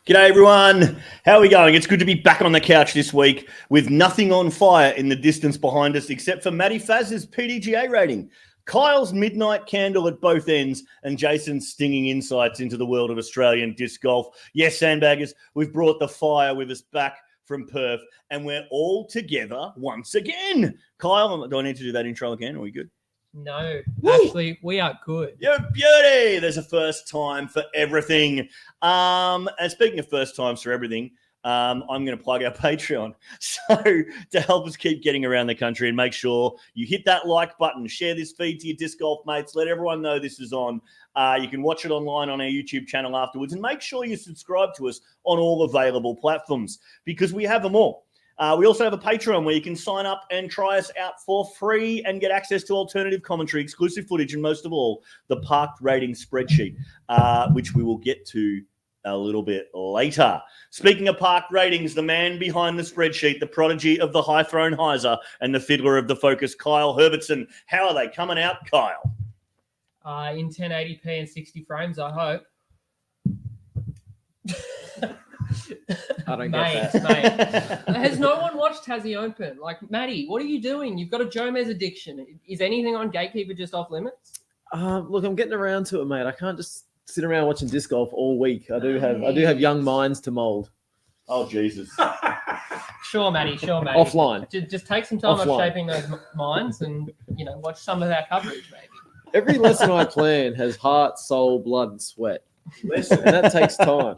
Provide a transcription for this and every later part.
G'day everyone. How are we going? It's good to be back on the couch this week with nothing on fire in the distance behind us except for Matty Faz's PDGA rating, Kyle's midnight candle at both ends, and Jason's stinging insights into the world of Australian disc golf. Yes, sandbaggers, we've brought the fire with us back from Perth and we're all together once again. Kyle, do I need to do that intro again? Are we good? No, actually, we are good. You're a beauty. There's a first time for everything. And speaking of first times for everything, I'm going to plug our Patreon. So to help us keep getting around the country and make sure you hit that like button, share this feed to your disc golf mates, let everyone know this is on. You can watch it online on our YouTube channel afterwards, and make sure you subscribe to us on all available platforms because we have them all. We also have a Patreon where you can sign up and try us out for free and get access to alternative commentary, exclusive footage, and most of all, the parked rating spreadsheet, which we will get to a little bit later. Speaking of parked ratings, the man behind the spreadsheet, the prodigy of the high-thrown hyzer and the fiddler of the focus, Kyle Herbertson. How are they coming out, Kyle? In 1080p and 60 frames, I hope. I don't get that. Mate. Has no one watched Tassie Open? Like, Matty, what are you doing? You've got a Jomez addiction. Is anything on Gatekeeper just off limits? Look, I'm getting around to it, mate. I can't just sit around watching disc golf all week. I do have young minds to mould. Oh, Jesus. Sure, Matty. Offline. Just take some time Offline. off shaping those minds and, watch some of our coverage, maybe. Every lesson I plan has heart, soul, blood, and sweat. Listen, and that takes time.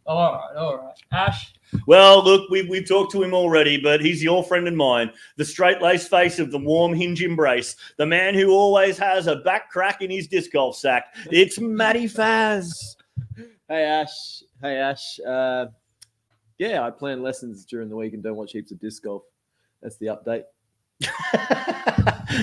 All right. Ash? Well, look, we've talked to him already, but he's your friend and mine, the straight-laced face of the warm hinge embrace, the man who always has a back crack in his disc golf sack. It's Matty Faz. Hey, Ash. Yeah, I plan lessons during the week and don't watch heaps of disc golf. That's the update.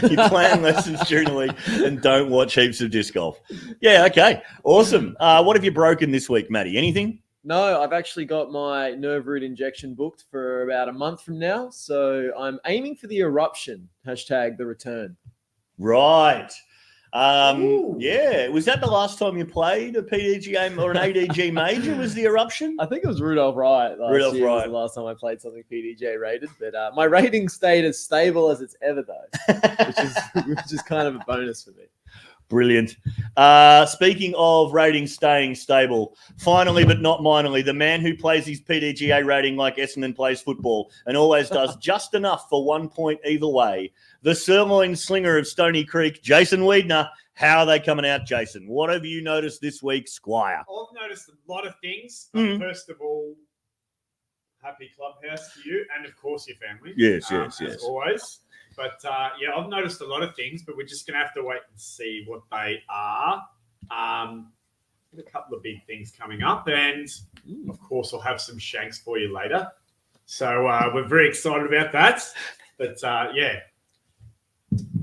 You plan lessons during the week and don't watch heaps of disc golf. Yeah, okay. Awesome. What have you broken this week, Matty? Anything? No, I've actually got my nerve root injection booked for about a month from now. So I'm aiming for the eruption, # the return. Right. Yeah. Was that the last time you played a PDGA or an ADG major? Was the eruption? I think it was Rudolph Wright last year. Was the last time I played something PDGA rated. But my rating stayed as stable as it's ever, though, which is kind of a bonus for me. Brilliant. Speaking of ratings staying stable, finally but not minorly, the man who plays his PDGA rating like Essendon plays football and always does just enough for 1 point either way, the sirloin slinger of Stony Creek, Jason Wiedner. How are they coming out, Jason? What have you noticed this week, Squire? I've noticed a lot of things. First of all, happy Clubhouse to you and, of course, your family. Yes. As always. But, I've noticed a lot of things, but we're just going to have to wait and see what they are. A couple of big things coming up, and, of course, I'll have some shanks for you later. So we're very excited about that. But,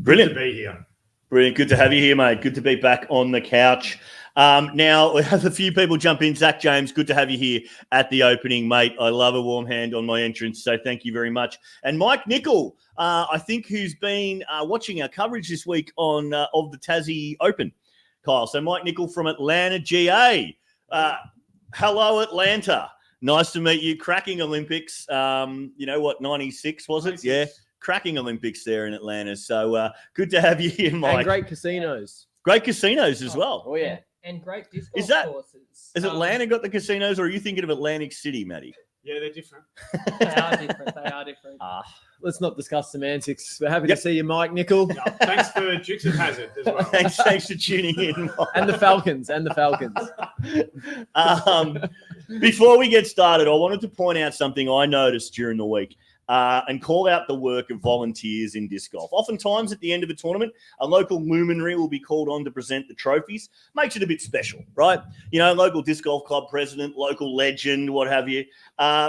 Brilliant good to be here. Brilliant. Good to have you here, mate. Good to be back on the couch. Now, we have a few people jump in. Zach James, good to have you here at the opening, mate. I love a warm hand on my entrance, so thank you very much. And Mike Nicol, I think, who's been watching our coverage this week on of the Tassie Open, Kyle. So Mike Nicol from Atlanta, GA. Hello, Atlanta. Nice to meet you. Cracking Olympics. 96 was it? 96. Yeah, cracking Olympics there in Atlanta. So good to have you here, Mike. And great casinos. Great casinos as well. Oh, yeah. And great disc golf courses. Has Atlanta got the casinos, or are you thinking of Atlantic City, Matty? Yeah, they're different. They are different. Let's not discuss semantics. We're happy to see you, Mike Nicol. Thanks for Dukes of Hazzard as well. Thanks for tuning in, Mike. And the Falcons. Before we get started, I wanted to point out something I noticed during the week. And call out the work of volunteers in disc golf. Oftentimes at the end of a tournament, a local luminary will be called on to present the trophies. Makes it a bit special, right? Local disc golf club president, local legend, what have you.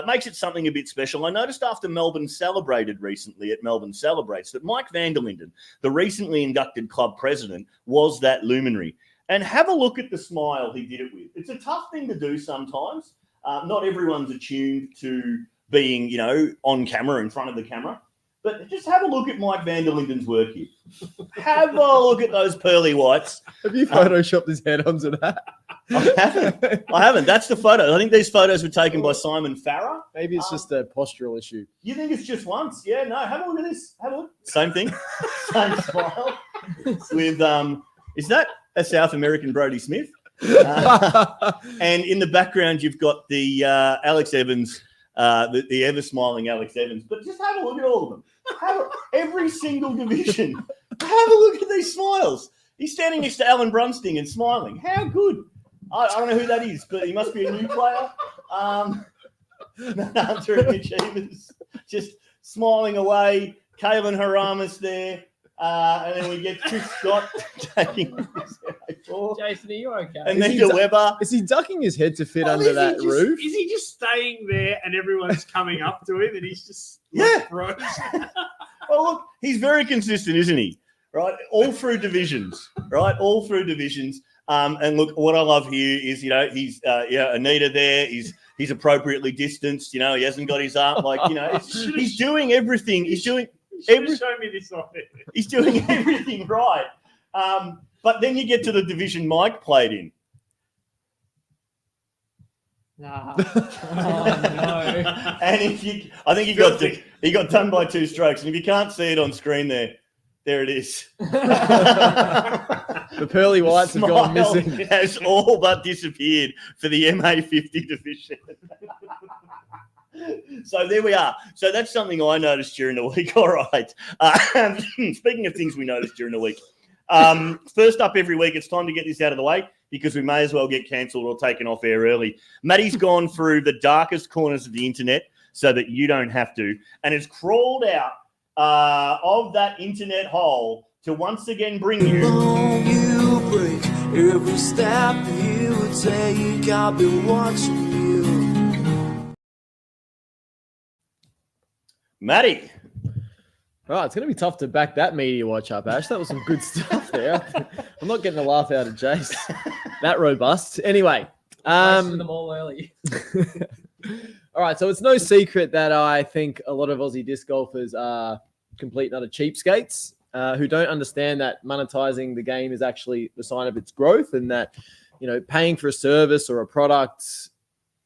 Makes it something a bit special. I noticed after Melbourne celebrated recently at Melbourne Celebrates that Mike van der Linden, the recently inducted club president, was that luminary. And have a look at the smile he did it with. It's a tough thing to do sometimes. Not everyone's attuned to being, on camera, in front of the camera. But just have a look at Mike Van der Linden's work here. Have a look at those pearly whites. Have you photoshopped his head onto that? I haven't. That's the photo. I think these photos were taken by Simon Farah. Maybe it's just a postural issue. You think it's just once? Yeah, no. Have a look at this. Have a look. Same thing. Same smile. With is that a South American Brodie Smith? And in the background, you've got the Alex Evans, the ever smiling Alex Evans. But just have a look at all of them. Every single division. Have a look at these smiles. He's standing next to Alan Brunsting and smiling. How good? I don't know who that is, but he must be a new player. Hunter and Achievers just smiling away. Kalen Haramis there. And then we get Chris Scott taking his Jason, are you okay? And then Weber. Is he ducking his head to fit under that roof? Is he just staying there and everyone's coming up to him and he's just frozen? Well, look, he's very consistent, isn't he? Right, all through divisions. Right, all through divisions. And look, what I love here is, he's Anita there. He's appropriately distanced. He hasn't got his arm he's doing everything. He's doing. Show me this on it. He's doing everything right. But then you get to the division Mike played in. Nah. Oh, no. And I think he got done by 2 strokes. And if you can't see it on screen there it is. The pearly whites have gone missing. Has all but disappeared for the MA50 division. So there we are. So that's something I noticed during the week. All right. Speaking of things we noticed during the week, first up every week, it's time to get this out of the way because we may as well get cancelled or taken off air early. Matty's gone through the darkest corners of the internet so that you don't have to, and has crawled out of that internet hole to once again bring you. You break every step you take. I've been watching you. Matty. Right, it's going to be tough to back that media watch up, Ash. That was some good stuff there. I'm not getting a laugh out of Jace. That robust. Anyway. Them all early. All right, so it's no secret that I think a lot of Aussie disc golfers are complete and utter cheapskates who don't understand that monetizing the game is actually the sign of its growth and that, paying for a service or a product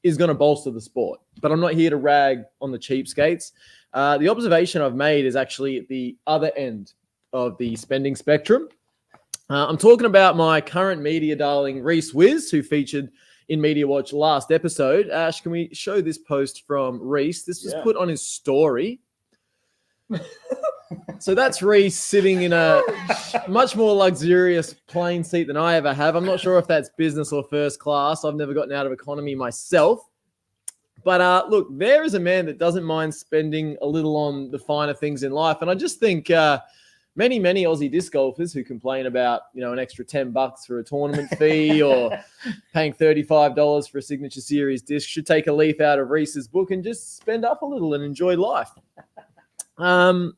is going to bolster the sport. But I'm not here to rag on the cheapskates. The observation I've made is actually at the other end of the spending spectrum. I'm talking about my current media darling, Reese Wiz, who featured in Media Watch last episode. Ash, can we show this post from Reese? This was put on his story. So that's Reese sitting in a much more luxurious plane seat than I ever have. I'm not sure if that's business or first class. I've never gotten out of economy myself. But look, there is a man that doesn't mind spending a little on the finer things in life. And I just think many Aussie disc golfers who complain about, an extra $10 for a tournament fee or paying $35 for a Signature Series disc should take a leaf out of Reese's book and just spend up a little and enjoy life. I'm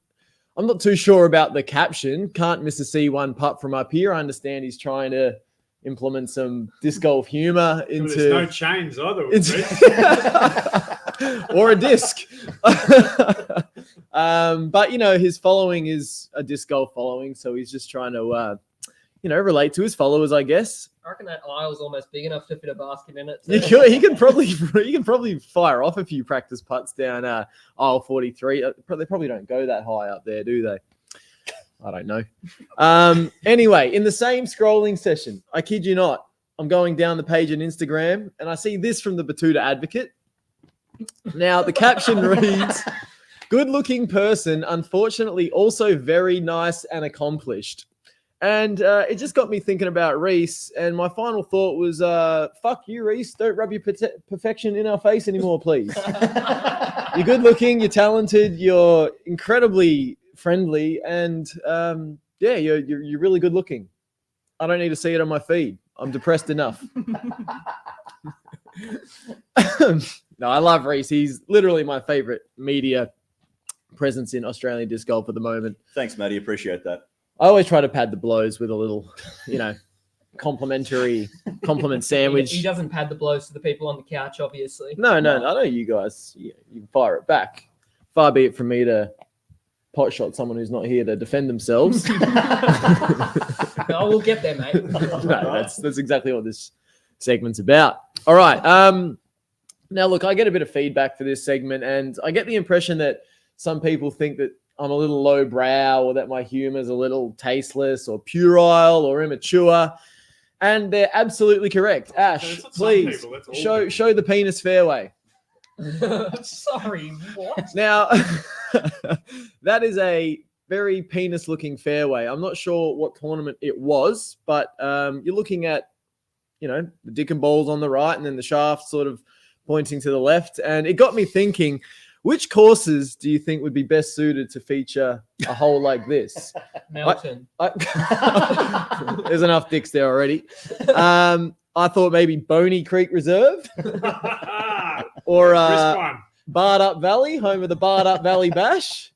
not too sure about the caption. Can't miss a C1 putt from up here. I understand he's trying to implement some disc golf humor into. There's no chains either. Or a disc. But his following is a disc golf following, so he's just trying to relate to his followers, I guess. I reckon that aisle's almost big enough to fit a basket in it. He can probably fire off a few practice putts down aisle 43. They probably don't go that high up there, do they? I don't know. Anyway, in the same scrolling session, I kid you not, I'm going down the page on Instagram and I see this from the Batuta Advocate. Now, the caption reads, "Good-looking person, unfortunately also very nice and accomplished." And it just got me thinking about Reese. And my final thought was, fuck you, Reese. Don't rub your perfection in our face anymore, please. You're good-looking, you're talented, you're incredibly friendly, and you're really good looking. I don't need to see it on my feed. I'm depressed enough. No, I love Reese. He's literally my favorite media presence in Australian disc golf at the moment. Thanks, Matty. Appreciate that. I always try to pad the blows with a little, compliment sandwich. He doesn't pad the blows to the people on the couch, obviously. No, I know you guys. You can fire it back. Far be it from me to pot shot someone who's not here to defend themselves. No, we'll get there, mate. No, that's exactly what this segment's about. All right. Now, look, I get a bit of feedback for this segment, and I get the impression that some people think that I'm a little lowbrow or that my humor's a little tasteless or puerile or immature, and they're absolutely correct. Ash, please show the penis fairway. Sorry, what? Now, that is a very penis-looking fairway. I'm not sure what tournament it was, but you're looking at, the dick and balls on the right and then the shaft sort of pointing to the left. And it got me thinking, which courses do you think would be best suited to feature a hole like this? Melton. There's enough dicks there already. I thought maybe Boney Creek Reserve or Barred Up Valley, home of the Barred Up Valley Bash.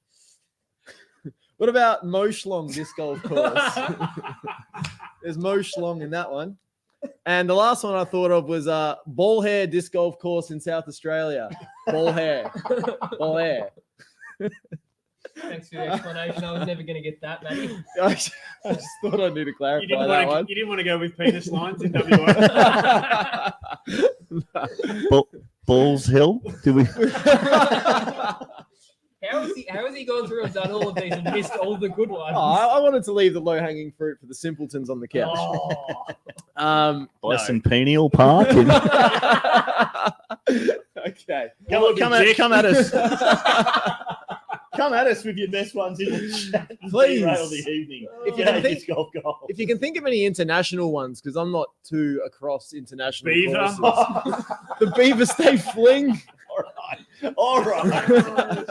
What about Moshlong Disc Golf Course? There's Moshlong in that one. And the last one I thought of was Ball Hair Disc Golf Course in South Australia. Ball Hair. Ball Hair. Thanks for the explanation. I was never going to get that, Matty. I just thought I need to clarify that one. You didn't want to go with penis lines in WA. Balls Hill? Do we? How has he gone through and done all of these and missed all the good ones? I wanted to leave the low-hanging fruit for the simpletons on the couch. Bicentennial Park. Okay. Come at us. Come at us with your best ones in the chat. Please. Derail the evening. If you can think of any international ones, because I'm not too across international Beaver. courses. The Beaver State Fling. All right.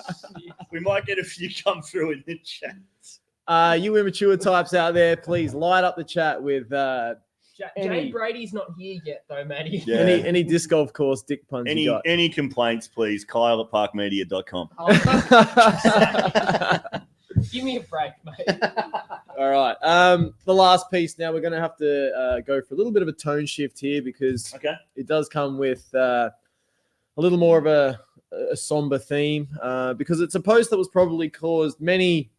We might get a few come through in the chat. You immature types out there, please light up the chat with Jay Brady's not here yet, though, Matty. Yeah. any disc golf course dick puns you got. Any complaints, please. Kyle@parkmedia.com. Give me a break, mate. All right. The last piece now, we're going to have to go for a little bit of a tone shift here because it does come with a little more of a somber theme because it's a post that was probably caused many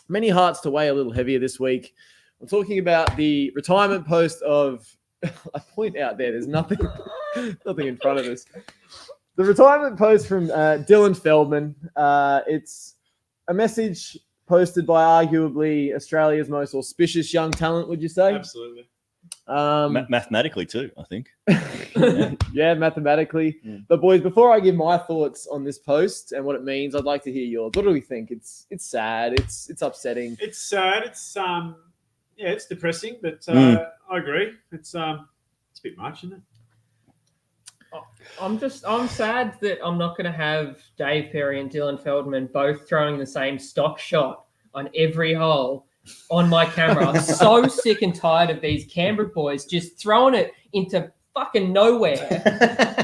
hearts to weigh a little heavier this week. I'm talking about the retirement post of, I point out there's nothing in front of us. The retirement post from Dylan Feldman. It's a message posted by arguably Australia's most auspicious young talent, would you say? Absolutely. Mathematically too, I think. Yeah, mathematically. Mm. But boys, before I give my thoughts on this post and what it means, I'd like to hear yours. What do we think? It's sad. It's upsetting. It's sad. It's depressing, but I agree. It's a bit much, isn't it? I'm sad that I'm not going to have Dave Perry and Dylan Feldman both throwing the same stock shot on every hole on my camera. I'm so sick and tired of these Canberra boys just throwing it into fucking nowhere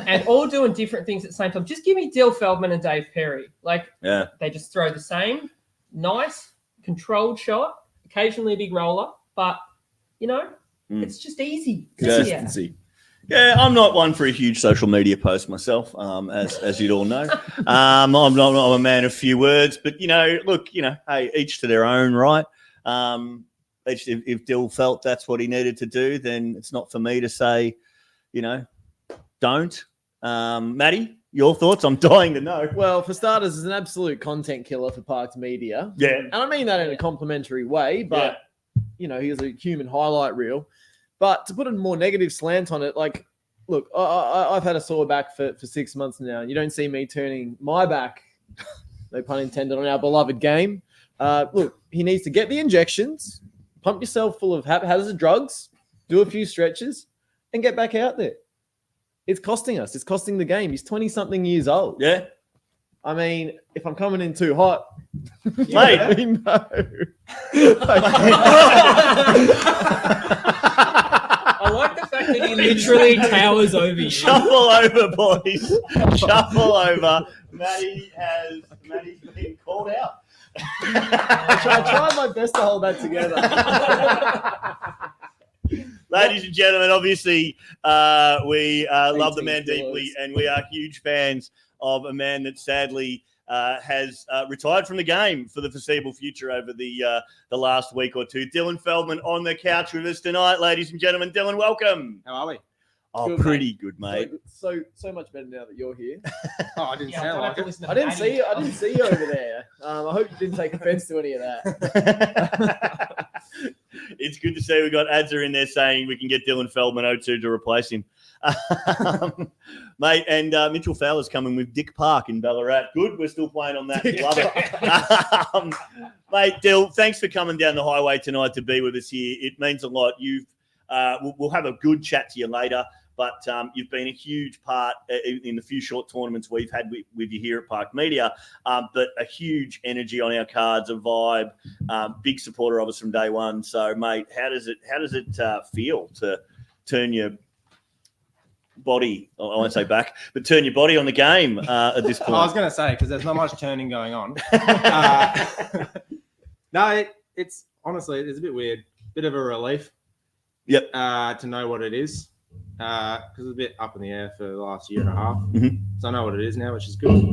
and all doing different things at the same time. Just give me Dylan Feldman and Dave Perry. They just throw the same nice, controlled shot, occasionally a big roller, but, it's just easy. Consistency. Yeah, I'm not one for a huge social media post myself, as you'd all know. I'm a man of few words, but hey, each to their own, right? If Dill felt that's what he needed to do, then it's not for me to say, don't. Matty, your thoughts? I'm dying to know. Well, for starters, it's an absolute content killer for Parks Media. Yeah, and I mean that in a complimentary way, but he's a human highlight reel. But to put a more negative slant on it, look, I've had a sore back for 6 months now. You don't see me turning my back, no pun intended, on our beloved game. Look, he needs to get the injections, pump yourself full of haphazard drugs, do a few stretches, and get back out there. It's costing us. It's costing the game. He's 20-something years old. Yeah. I mean, if I'm coming in too hot, mate, no. I like the fact that he literally towers over you. Shuffle over, boys. Shuffle over. Matty's been called out. I tried my best to hold that together. Ladies and gentlemen, obviously, we love the man deeply, and we are huge fans of a man that sadly has retired from the game for the foreseeable future over the last week or two. Dylan Feldman on the couch with us tonight, ladies and gentlemen. Dylan, welcome. How are we? Oh, Good, pretty good, mate. So much better now that you're here. Oh, I didn't Yeah, I sound don't have like to it. listen to I didn't Matty. see you over there. I hope you didn't take offense to any of that. It's good to see we got Adza in there saying we can get Dylan Feldman 0-2 to replace him. Mate, and Mitchell Fowler's coming with Dick Park in Ballarat. Good, we're still playing on that. Love it. Mate, Dill, thanks for coming down the highway tonight to be with us here. It means a lot. We'll have a good chat to you later, but you've been a huge part in the few short tournaments we've had with you here at Park Media, but a huge energy on our cards, a vibe, big supporter of us from day one. So, mate, how does it feel to turn your body, I won't say back, but turn your body on the game at this point? I was going to say, because there's not much turning going on. No, it's honestly, it's a bit weird. Bit of a relief. Yep. To know what it is. Because it's a bit up in the air for the last year and a half. Mhm. So I know what it is now, which is good.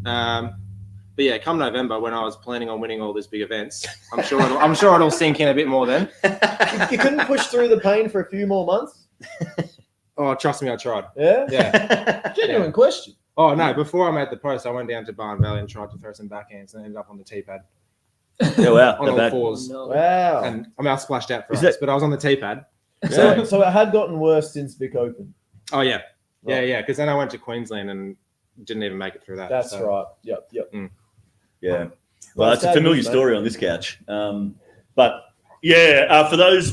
But yeah, come November, when I was planning on winning all these big events, I'm sure it'll sink in a bit more then. You couldn't push through the pain for a few more months? Oh, trust me, I tried. Yeah? Yeah. Genuine question. Oh, no, before I made the post, I went down to Barn Valley and tried to throw some backhands and ended up on the tee pad. Yeah, wow. On not all bad. fours. No. Wow. And I mean, I splashed out for Is us, that- but I was on the tee pad. So it had gotten worse since Vic Open. Oh, yeah. Right. Yeah, because then I went to Queensland and didn't even make it through that. That's so. right. Yep. Yeah. Well, it's a sad familiar news, mate. story on this couch. But yeah, for those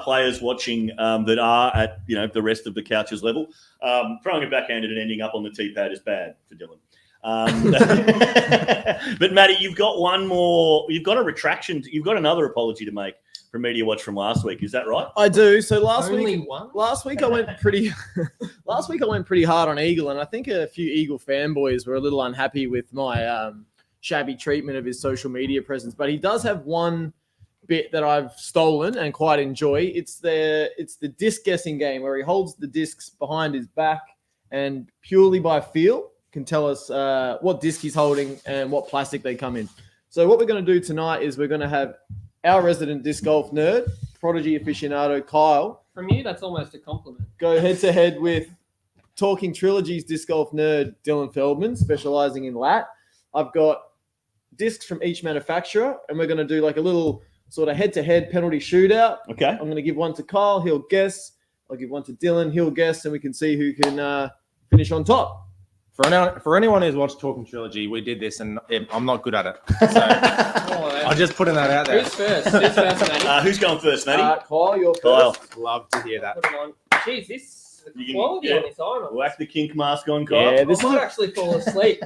players watching that are at the rest of the couch's level, throwing a backhanded and ending up on the tee pad is bad for Dylan. But Matty, you've got one more. You've got a retraction. You've got another apology to make for Media Watch from last week. Is that right? I do. So Only one? last week I went pretty hard on Eagle, and I think a few Eagle fanboys were a little unhappy with my shabby treatment of his social media presence. But he does have one bit that I've stolen and quite enjoy. It's the disc guessing game where he holds the discs behind his back and purely by feel can tell us what disc he's holding and what plastic they come in. So what we're going to do tonight is we're going to have our resident disc golf nerd, prodigy aficionado Kyle, From you, that's almost a compliment. go head to head with Talking Trilogy's disc golf nerd Dylan Feldman, specializing in lat. I've got discs from each manufacturer, and we're going to do like a little sort of head-to-head penalty shootout. Okay. I'm going to give one to Kyle, he'll guess. I'll give one to Dylan, he'll guess, and we can see who can finish on top. For anyone who's watched Talking Trilogy, we did this, and I'm not good at it. So I'm just putting that out there. Who's first? Who's first, Matty? Who's going first, Matty? Kyle, you're first. Kyle. Love to hear that. Put it on. Jeez, this You can- quality yeah. on this iron. Whack the kink mask on, Kyle. Yeah, I this might actually fall asleep.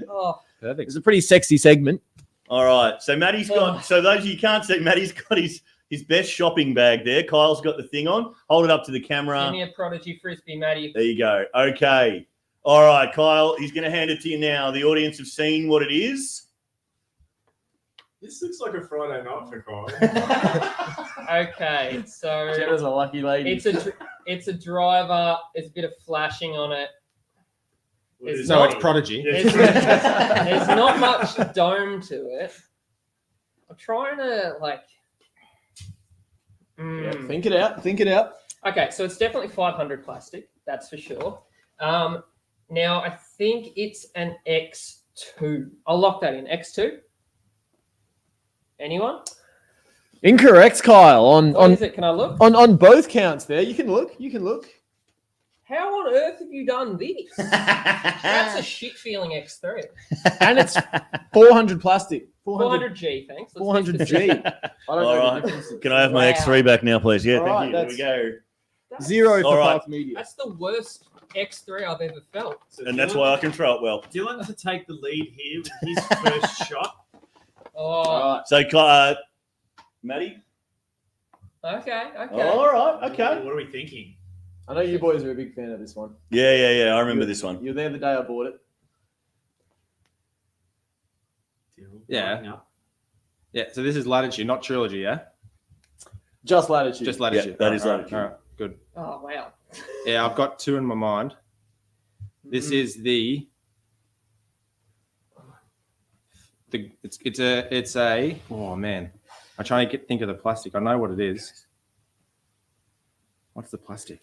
Oh, Perfect. is a pretty sexy segment. All right. So Matty's got. So those of you can't see, Matty's got his best shopping bag there. Kyle's got the thing on. Hold it up to the camera. give me a prodigy frisbee, Matty. There you go. Okay. All right, Kyle. He's going to hand it to you now. The audience have seen what it is. This looks like a Friday night for Kyle. Okay, so Jenna's a lucky lady. it's a driver. There's a bit of flashing on it. It's So not- it's Prodigy. There's not much dome to it. I'm trying to Yeah, think it out. Think it out. Okay, so it's definitely 500 plastic. That's for sure. Now I think it's an X2. I'll lock that in. X2. Anyone? Incorrect, Kyle. What is it? Can I look? On both counts there. You can look. How on earth have you done this? That's a shit feeling X3. And it's 400 plastic. 400G, thanks. Let's fix this. 400G. I don't All know right. the difference. Can I have my Wow. X3 back now, please? Yeah, All thank right, you. There we that's- go. That's- 0 for All right. Park Media. That's the worst X3 I've ever felt. So And that's why I can throw it well. Dylan to take the lead here with his first shot. Oh, All right. So, Matty? okay. All right. Okay. What are we thinking? I know you boys are a big fan of this one. Yeah. I remember this one. You were there the day I bought it. Dylan Yeah. lighting up. Yeah, so this is Latitude, not Trilogy, yeah? Just latitude. Just Latitude. that is All right, Latitude. All right, good. Oh, wow. Yeah, I've got two in my mind. This is the It's a. Oh man, I try to think of the plastic. I know what it is. What's the plastic?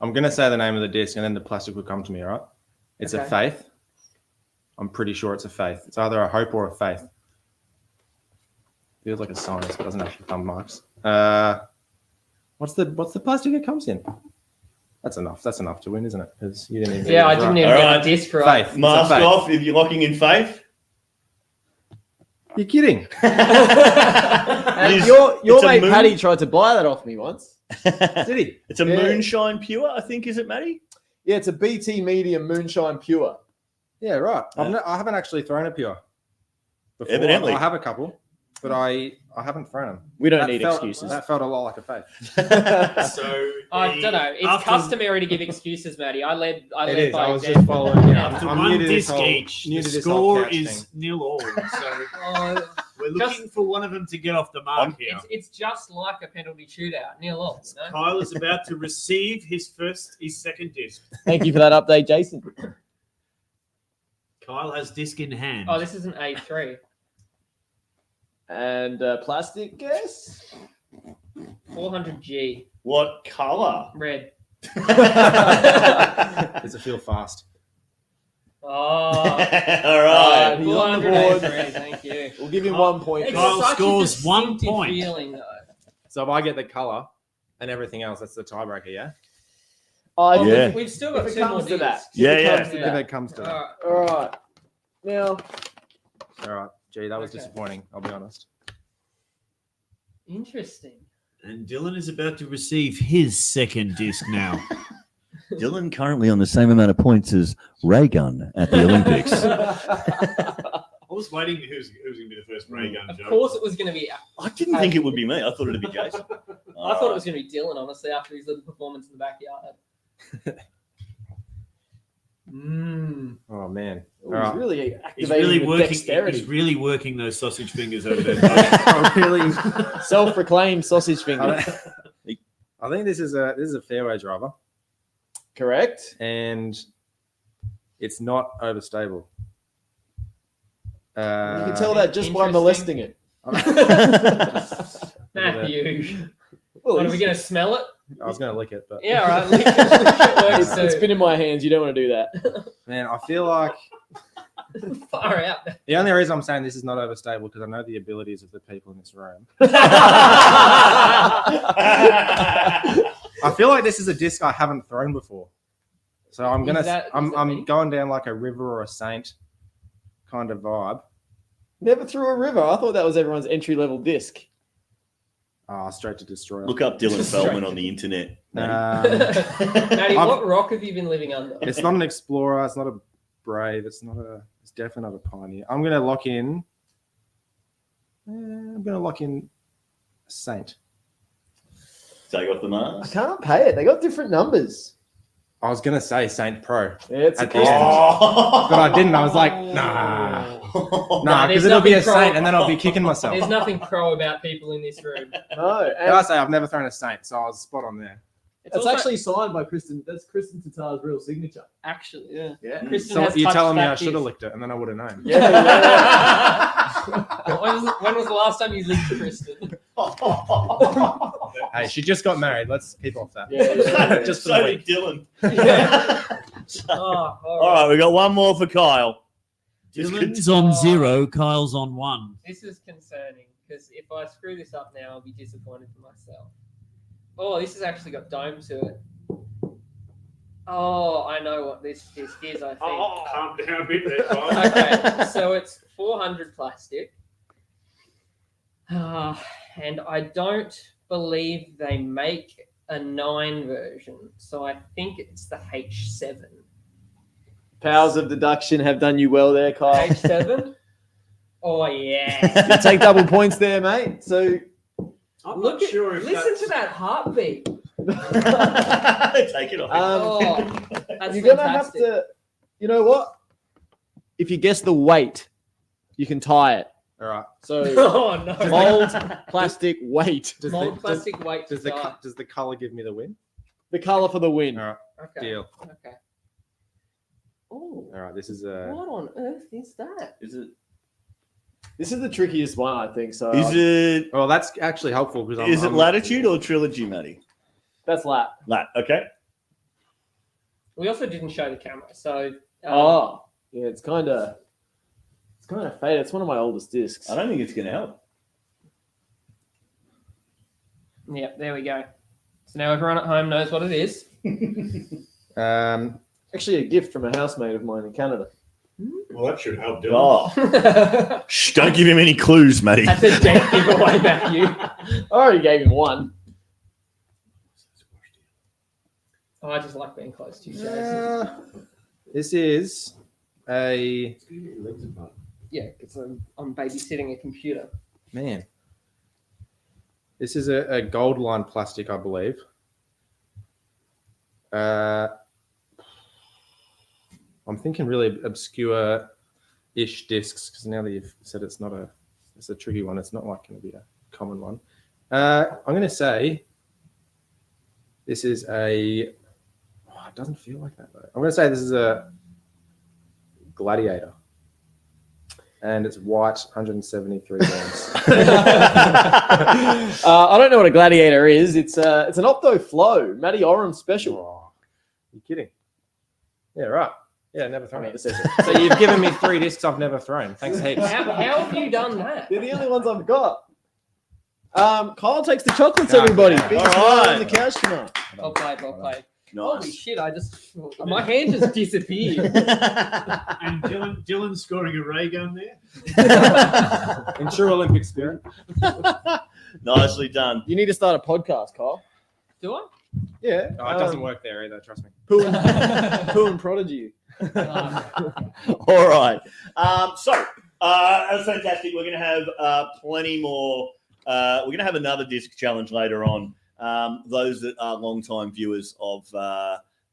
I'm gonna say the name of the disc, and then the plastic will come to me. All right? It's a faith. I'm pretty sure it's a faith. It's either a hope or a faith. Feels like a science, but doesn't have thumb marks. What's the plastic it comes in? That's enough. That's enough to win, isn't it? Because you didn't even. Yeah, I didn't even All get right. the disc right. Faith. Mask It's a faith. off if you're locking in faith. You're kidding. Your it's a mate moon- Paddy tried to buy that off me once. Did he? It's a Yeah. moonshine pure, I think, is it, Matty? Yeah, it's a BT Medium Moonshine Pure. Yeah, right. Yeah. I haven't actually thrown a pure. Before. Evidently. I have a couple, but I haven't thrown them. We don't That need felt- excuses. That felt a lot like a faith. So I don't know. It's customary to give excuses, Matty. I led It is. by I was example. just following. Yeah, after I'm one new to this disc whole- each, new the to this whole score couch is thing. 0-all. So Oh, we're looking for one of them to get off the mark here. it's just like a penalty shootout, 0-all. You know? Kyle is about to receive his second disc. Thank you for that update, Jason. Kyle has disc in hand. Oh, this is an A3. And plastic, guess? 400G. What colour? Red. Does it feel fast? Oh. All right. He's on the 400 board. A3, thank you. We'll give him 1 point. It's Kyle such scores a 1 distinctive point. feeling, though. So if I get the color and everything else, that's the tiebreaker, yeah? Oh, Yeah. We've still got If it 2 more comes to discs. that. Yeah, If it yeah. comes to If that. it comes to that. All All right. Now, All right. Gee, that was Okay. disappointing. I'll be honest. Interesting. And Dylan is about to receive his second disc now. Dylan currently on the same amount of points as Raygun at the Olympics. I was waiting who's going to be the first ray gun Of joke. course, it was going to be. I didn't think it would be me. I thought it'd be Jason. I thought it was going to be Dylan, honestly, after his little performance in the backyard. Oh man. He's really He's activating really the working. dexterity. He's really working those sausage fingers over there. I really. Self-proclaimed sausage finger. I think this is a fairway driver, Correct. and it's not overstable. You can tell that just by Interesting. molesting it. Matthew. Well, What, are we going to smell it? I was going to lick it, but Yeah, all right. Lick it works it's too. been in my hands. You don't want to do that. man, I feel like Far out. the only reason I'm saying this is not overstable because I know the abilities of the people in this room. Oh. I feel like this is a disc I haven't thrown before, so I'm Is that I'm me? going down like a river or a saint kind of vibe. Never threw a river. I thought that was everyone's entry-level disc. Straight to destroyer. Look up Dylan Feldman on the internet. Um, Matty, I've- what rock have you been living under? it's not an explorer. It's not a brave. It's definitely not a pioneer. I'm going to lock in. I'm going to lock in saint. Take off the I mask. can't pay it. They got different numbers. I was going to say Saint Pro, Yeah, it's At a the end. Oh. but I didn't. I was like, nah, Nah, because there's it'll be a nothing pro- saint, and then I'll be kicking myself. There's nothing pro about people in this room. No, Did I and say I've never thrown a saint, so I was spot on there. it's also- actually signed by Kristen. That's Kristen Tatar's real signature. Actually, yeah. Yeah. Kristen So has you're touched telling me that I should have disc. licked it, and then I would have known. When was the last time you licked Kristen? Hey, she just got married. Let's keep off that. Yeah. Just for so the did week. Dylan. Oh, All right, we got one more for Kyle. Just Dylan's on 0, Kyle's on 1. This is concerning because if I screw this up now, I'll be disappointed for myself. Oh, this has actually got dome to it. Oh, I know what this disc is, I think. Calm down a bit there, Kyle. Okay, so it's 400 plastic. And I don't believe they make a 9 version, so I think it's the H7. Powers of deduction have done you well there, Kyle. H7? Oh, yeah. You take double points there, mate. So I'm Look not at, sure if listen to that heartbeat. Take it off. Oh, that's you're gonna fantastic. have to. You know what? If you guess the weight, you can tie it. All right. So Oh, no. mold, plastic, weight. Does Mold the, plastic weight does to the die. does the color give me the win? The color for the win. All right. Okay. Deal. Okay. Oh, All right, this is what on earth is that? Is it? This is the trickiest one, I think. So Is it? Well, that's actually helpful because Is it Latitude or Trilogy, Matty? That's lat. Lat. Okay. We also didn't show the camera, so Yeah, it's kind of faded. It's one of my oldest discs. I don't think it's going to help. yeah, there we go. So now everyone at home knows what it is. Actually, a gift from a housemate of mine in Canada. Well, that should help, Dylan. Oh, shh, don't give him any clues, Matty. That's a dead giveaway, Matthew. I already gave him one. Oh, I just like being close to you, Jason. This is a Yeah, because I'm babysitting a computer. man. This is a gold line plastic, I believe. I'm thinking really obscure-ish discs because now that you've said it's a tricky one. It's not like going to be a common one. I'm going to say this is it doesn't feel like that though. I'm going to say this is a Gladiator. And it's white, 173 grams. I don't know what a Gladiator is. It's an Opto Flow, Matty Oram special. Oh, you kidding? Yeah, right. Yeah, never thrown I mean, it. it says it. So you've given me 3 discs I've never thrown. Thanks heaps. How have you done that? They're the only ones I've got. Kyle takes the chocolates, Yeah. everybody. Yeah. Big All smile right. on the couch tonight. Well played, well played. Holy Nice. shit, my hand just disappeared. And Dylan scoring a ray gun there. In true Olympic spirit. Nicely done. You need to start a podcast, Kyle. Do I? Yeah. Oh, it doesn't work there either, trust me. Poo and Prodigy. All right. That's fantastic. We're going to have plenty more. We're going to have another disc challenge later on. Those that are long-time viewers of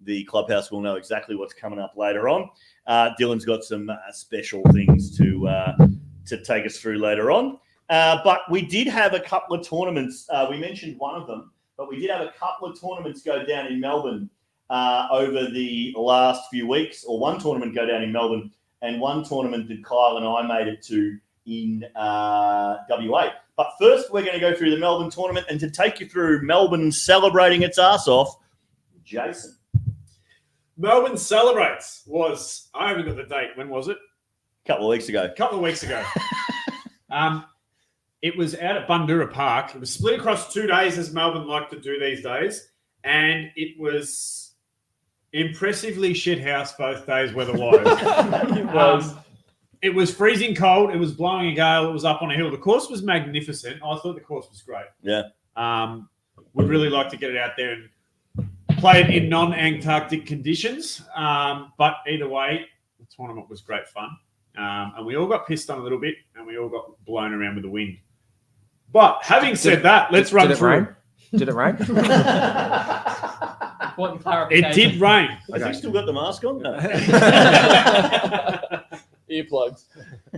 the Clubhouse will know exactly what's coming up later on. Dylan's got some special things to take us through later on. But we did have a couple of tournaments. We mentioned one of them, but we did have a couple of tournaments go down in Melbourne over the last few weeks, or one tournament go down in Melbourne, and one tournament that Kyle and I made it to in WA. But first, we're going to go through the Melbourne tournament, and to take you through Melbourne celebrating its ass off, Jason. Melbourne Celebrates was, I haven't got the date. When was it? A couple of weeks ago. A couple of weeks ago. It was out at Bundoora Park. It was split across 2 days, as Melbourne like to do these days. And it was impressively shithouse both days weather-wise. It was freezing cold. It was blowing a gale. It was up on a hill. The course was magnificent. I thought the course was great. Yeah. Would really like to get it out there and play it in non-Antarctic conditions. But either way, the tournament was great fun. And we all got pissed on a little bit, and we all got blown around with the wind. But having said that, let's run through. Rain? Did it rain? Important clarification. It did rain. Have you still got the mask on? No. Earplugs.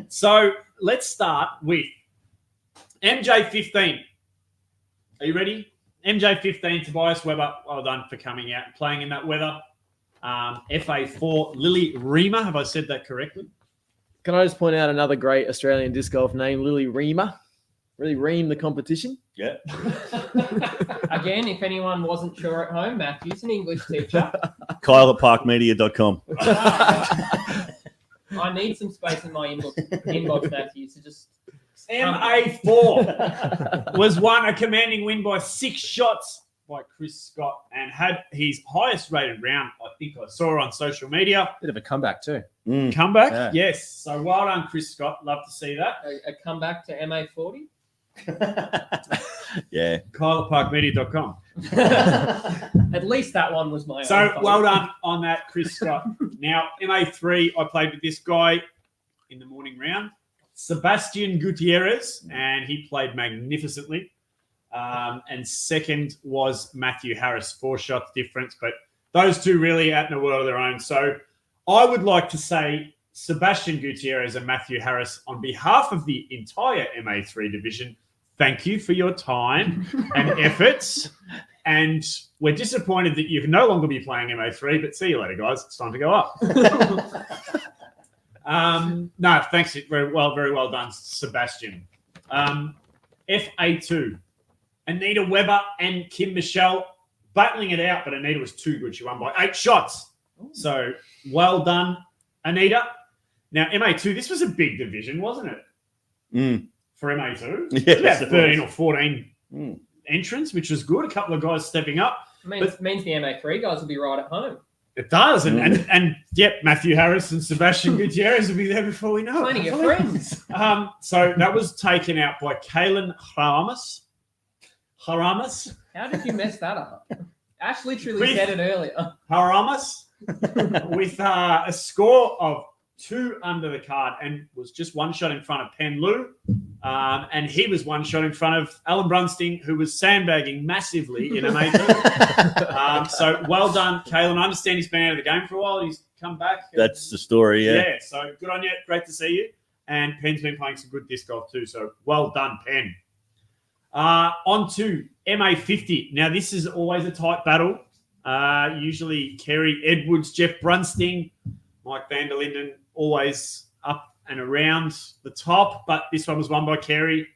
So let's start with MJ15. Are you ready? MJ15, Tobias Weber, well done for coming out and playing in that weather. FA4, Lily Reamer. Have I said that correctly? Can I just point out another great Australian disc golf name, Lily Reamer? Really ream the competition. Yeah. Again, if anyone wasn't sure at home, Matthew's an English teacher. Kyle at parkmedia.com. I need some space in my inbox, Matthew, so just... MA4 was won a commanding win by 6 shots by Chris Scott and had his highest rated round, I think I saw on social media. Bit of a comeback too. Comeback? Yeah. Yes. So well done, Chris Scott. Love to see that. A comeback to MA40? Yeah. Kyle at parkmedia.com. At least that one was my So own. well done on that, Chris Scott. Now, MA3, I played with this guy in the morning round, Sebastian Gutierrez, and he played magnificently. And second was Matthew Harris, 4 shots difference. But those two really out in a world of their own. So I would like to say Sebastian Gutierrez and Matthew Harris, on behalf of the entire MA3 division, thank you for your time and efforts And we're disappointed that you can no longer be playing MA3, but see you later, guys. It's time to go up. No, thanks. Very well done, Sebastian. FA2. Anita Webber and Kim Michelle battling it out, but Anita was too good. She won by 8 shots. So well done, Anita. Now, MA2, this was a big division, wasn't it? For MA2? Yes, about 13 or 14 entrants, which was good. A couple of guys stepping up. Means the MA3 guys will be right at home. It does. And yep, Matthew Harris and Sebastian Gutierrez will be there before we know it. Plenty of friends. So that was taken out by Kaylin Haramas. How did you mess that up? Ash literally said it earlier. Haramas with a score of 2 under the card and was just 1 shot in front of Pen Lu. And he was 1 shot in front of Alan Brunsting, who was sandbagging massively in MA2. So well done, Kaylin. I understand he's been out of the game for a while. He's come back. That's the story, yeah. Yeah, so good on you. Great to see you. And Pen's been playing some good disc golf too. So well done, Pen. On to MA50. Now, this is always a tight battle. Usually Kerry Edwards, Jeff Brunsting, Mike van der Linden, always up and around the top. But this one was won by Kerry.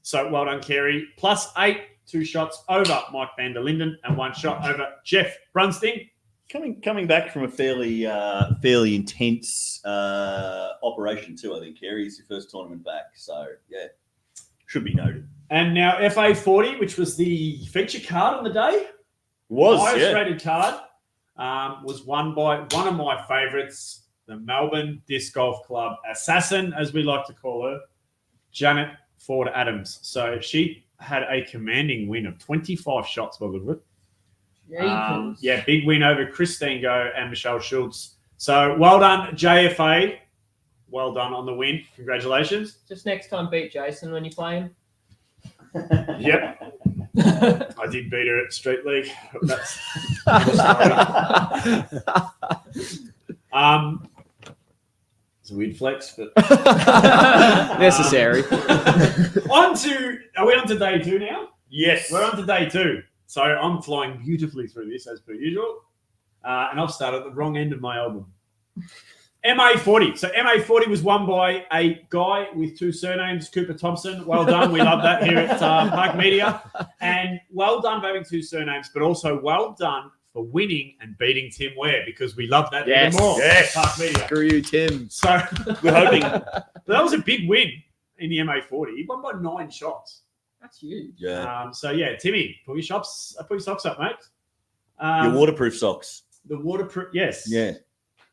So well done, Kerry. +8, 2 shots over Mike van der Linden and 1 shot over Jeff Brunsting. Coming back from a fairly intense operation too, I think. Kerry's your first tournament back. So, yeah, should be noted. And now FA40, which was the feature card on the day. Highest rated card was won by one of my favourites, the Melbourne Disc Golf Club assassin, as we like to call her, Janet Ford Adams. So she had a commanding win of 25 shots by Goodwood. Yeah, big win over Christine Go and Michelle Schultz. So well done, JFA. Well done on the win. Congratulations. Just next time, beat Jason when you play him. Yep. I did beat her at Street League. That's it's a weird flex, but necessary. Are we on to day 2 now? Yes. We're on to day 2. So I'm flying beautifully through this as per usual. And I've started at the wrong end of my album. MA40. So MA40 was won by a guy with 2 surnames, Cooper Thompson. Well done. We love that here at Park Media. And well done for having 2 surnames, but also well done for winning and beating Tim Ware, because we love that even more. Yes. Park Media. Screw you, Tim. So We're hoping. that was a big win in the MA40. He won by 9 shots. That's huge. Yeah. So yeah, Timmy, put your socks up, mate. Your waterproof socks. The waterproof, yes. Yeah.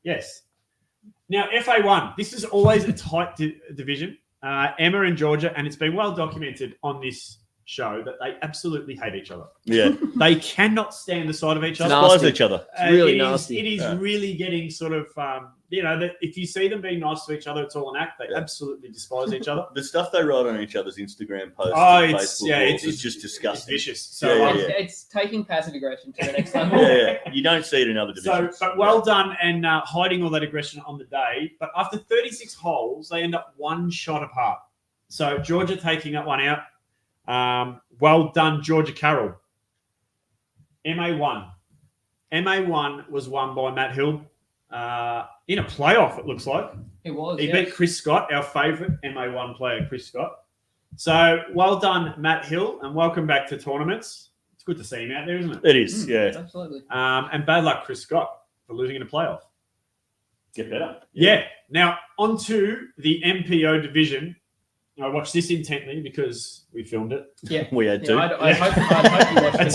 Yes. Now, FA1, this is always a tight division. Emma and Georgia, and it's been well documented on this show that they absolutely hate each other. Yeah. They cannot stand the sight of each other. Despise each other. It's really It is- nasty. It is really getting sort of, that if you see them being nice to each other, it's all an act. They absolutely despise each other. The stuff they write on each other's Instagram posts Oh, and it's- Facebook yeah, walls it's is just It's disgusting. vicious. So, Yeah, yeah, It's taking passive aggression to the next level. Yeah. You don't see it in other So, divisions. but well done and hiding all that aggression on the day. But after 36 holes, they end up 1 shot apart. So Georgia taking that one out. Well done, Georgia Carroll. MA1. MA1 was won by Matt Hill in a playoff, it looks like. It was. He yes. beat Chris Scott, our favourite MA1 player, Chris Scott. So well done, Matt Hill, and welcome back to tournaments. It's good to see him out there, isn't it? It is, yeah. Absolutely. And bad luck, Chris Scott, for losing in a playoff. Get better. Yeah. Now, on to the MPO division. I watched this intently because we filmed it. Yeah. We had to. I hope you watched it.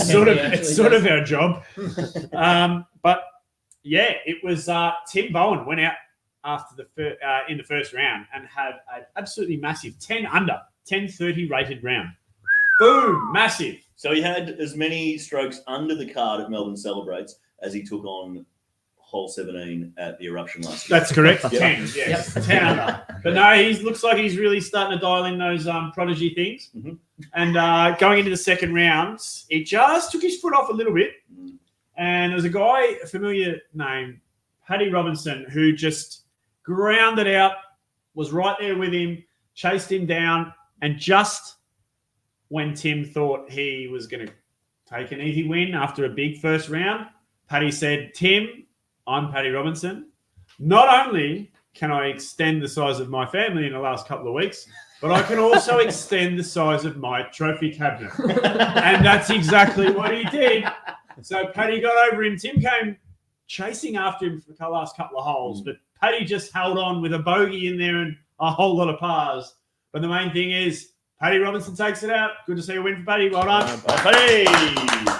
It's sort of our job. But yeah, it was Tim Bowen went out after in the first round and had an absolutely massive 10 under, 1030 rated round. Boom, massive. So he had as many strokes under the card at Melbourne Celebrates as he took on hole 17 at the Eruption last year. That's correct. Yep. 10, yes. 10 under. But no, he looks like he's really starting to dial in those prodigy things. Mhm. And going into the second round, he just took his foot off a little bit. Mm. And there was a guy, a familiar name, Paddy Robinson, who just grounded out, was right there with him, chased him down, and just when Tim thought he was going to take an easy win after a big first round. Paddy said, Tim, I'm Paddy Robinson. Not only can I extend the size of my family in the last couple of weeks, but I can also extend the size of my trophy cabinet. And that's exactly what he did. So Paddy got over him. Tim came chasing after him for the last couple of holes, but Paddy just held on with a bogey in there and a whole lot of pars. But the main thing is, Paddy Robinson takes it out. Good to see a win for Paddy. Well done. Paddy!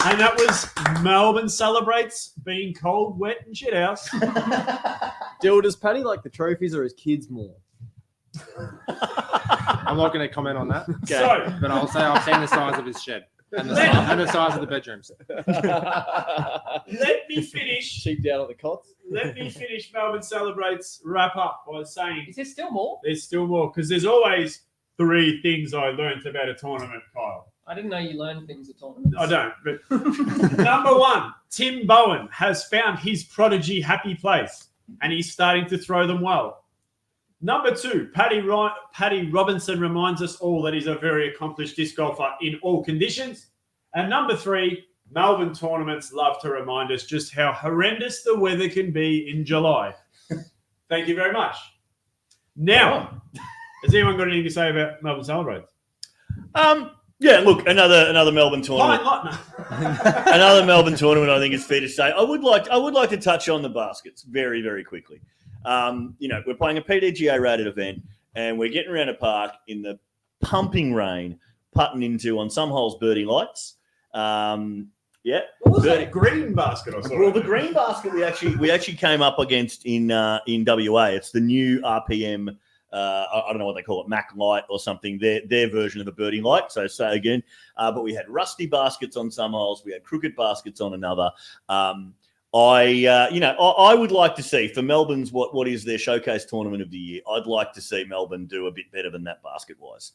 And that was Melbourne celebrates being cold, wet, and shit house. Dill, does Paddy like the trophies or his kids more? I'm not going to comment on that. So, But I'll say I've seen the size of his shed and the size of the bedrooms. let me finish. Sheep down at the cots. Let me finish Melbourne Celebrates wrap up by saying Is there still more? there's still more because there's always 3 things I learned about a tournament, Kyle. I didn't know you learned things at tournaments. I don't. But number 1, Tim Bowen has found his prodigy happy place and he's starting to throw them well. Number 2, Paddy Robinson reminds us all that he's a very accomplished disc golfer in all conditions. And number 3, Melbourne tournaments love to remind us just how horrendous the weather can be in July. Thank you very much. Now, has anyone got anything to say about Melbourne Celebrates? Yeah, look, another Melbourne tournament. Another Melbourne tournament, I think it's fair to say. I would like to touch on the baskets very, very quickly. We're playing a PDGA rated event and we're getting around a park in the pumping rain, putting into on some holes birdie lights. What was that green basket? Well, the green basket we actually came up against in WA. It's the new RPM. I don't know what they call it, Mac Light or something. Their version of a birdie light. So say again, but we had rusty baskets on some holes. We had crooked baskets on another. I would like to see for Melbourne's what is their showcase tournament of the year. I'd like to see Melbourne do a bit better than that basket wise.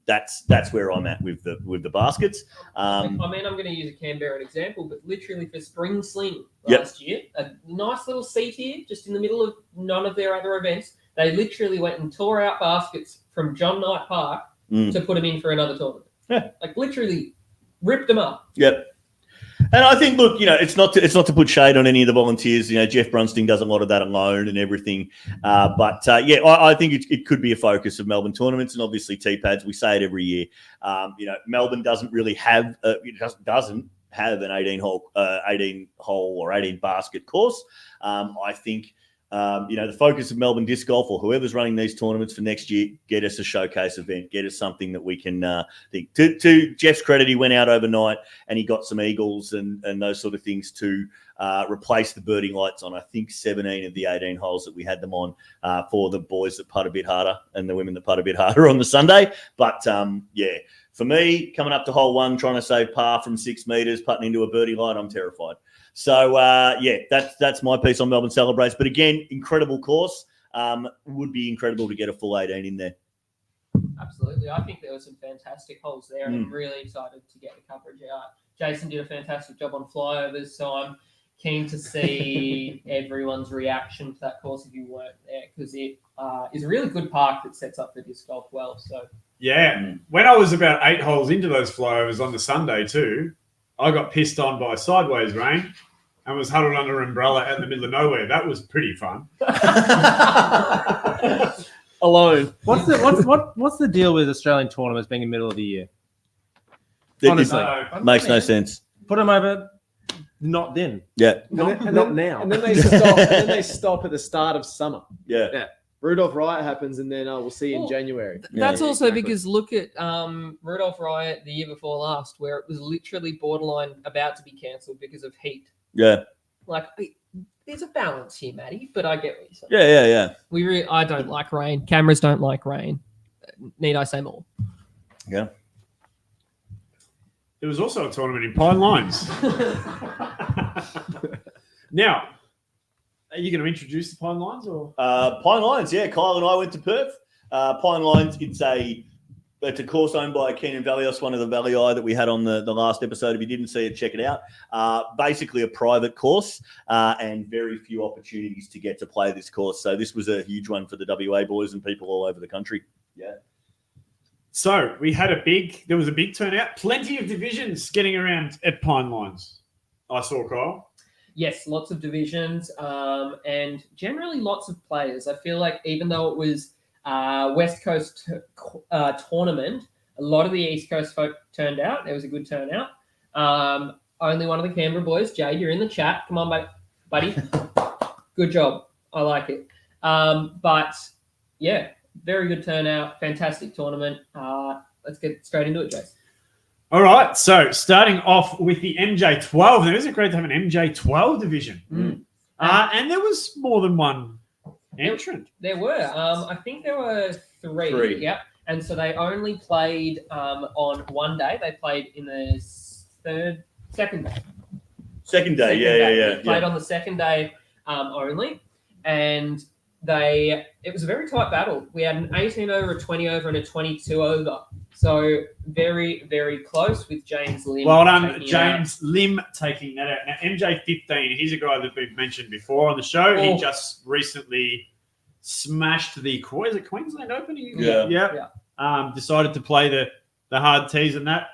That's where I'm at with the baskets. I'm going to use a Canberra example, but literally for Spring Sling last year, a nice little seat here, just in the middle of none of their other events. They literally went and tore out baskets from John Knight Park to put them in for another tournament. Yeah. Like literally ripped them up. Yep. And I think, look, it's not to put shade on any of the volunteers. Jeff Brunsting does a lot of that alone and everything. I think it could be a focus of Melbourne tournaments and obviously T-pads. We say it every year. Melbourne doesn't really have doesn't have an 18 hole or 18 basket course. I think. The focus of Melbourne Disc Golf or whoever's running these tournaments for next year, get us a showcase event, get us something that we can think. To Jeff's credit, he went out overnight and he got some eagles and those sort of things to replace the birdie lights on, I think, 17 of the 18 holes that we had them on for the boys that putt a bit harder and the women that putt a bit harder on the Sunday. But, for me, coming up to hole 1, trying to save par from 6 metres, putting into a birdie light, I'm terrified. So, that's my piece on Melbourne Celebrates. But again, incredible course. Would be incredible to get a full 18 in there. Absolutely. I think there were some fantastic holes there, and I'm really excited to get the coverage out. Jason did a fantastic job on flyovers, so I'm keen to see everyone's reaction to that course if you weren't there, because it is a really good park that sets up for disc golf well. So when I was about 8 holes into those flyovers on the Sunday too, I got pissed on by sideways rain and was huddled under an umbrella out in the middle of nowhere. That was pretty fun. Alone. What's the deal with Australian tournaments being in the middle of the year? Honestly, Makes no sense. Put them over. Not then. Yeah. Not now. And then they stop. And then they stop at the start of summer. Yeah. Rudolph Riot happens, and then we'll see in January. That's also because look at Rudolph Riot the year before last, where it was literally borderline about to be cancelled because of heat. Yeah. Like, there's a balance here, Matty, but I get what you're saying. Yeah. I don't like rain. Cameras don't like rain. Need I say more? Yeah. There was also a tournament in Pine Lines. Now, are you going to introduce the Pine Lines or Pine Lines? Yeah, Kyle and I went to Perth. Pine Lines. It's a course owned by Keenan Valios, one of the Valii that we had on the last episode. If you didn't see it, check it out. Basically a private course and very few opportunities to get to play this course. So this was a huge one for the WA boys and people all over the country. Yeah. So there was a big turnout. Plenty of divisions getting around at Pine Lines. I saw, Kyle. Yes, lots of divisions and generally lots of players. I feel like even though it was West Coast tournament, a lot of the East Coast folk turned out. There was a good turnout. Only one of the Canberra boys, Jade, you're in the chat. Come on, buddy. Good job. I like it. But yeah, very good turnout. Fantastic tournament. Let's get straight into it, Jace. All right. So starting off with the MJ12. Now, isn't it great to have an MJ12 division? And there was more than one entrant. There were. I think there were three. Yep. And so they only played on one day. They played in the second day. Second day, yeah. They played on the second day only. And it was a very tight battle. We had an 18 over, a 20 over, and a 22 over. So very, very close with James Lim. Well done, James Lim taking that out. Now, MJ15, he's a guy that's been mentioned before on the show. He just recently smashed the Queensland Open. Yeah. Decided to play the hard tees and that.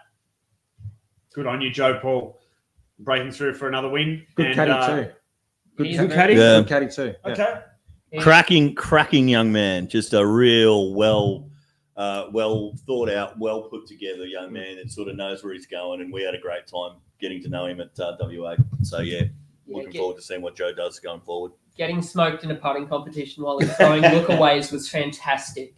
Good on you, Joe Paul, breaking through for another win. Good caddy too. Good caddy? Yeah. Good caddy too. Yeah. Okay. Yeah. Cracking young man. Just a real well thought out, well put together young man that sort of knows where he's going. And we had a great time getting to know him at WA. So, looking forward to seeing what Joe does going forward. Getting smoked in a putting competition while he's throwing lookaways was fantastic.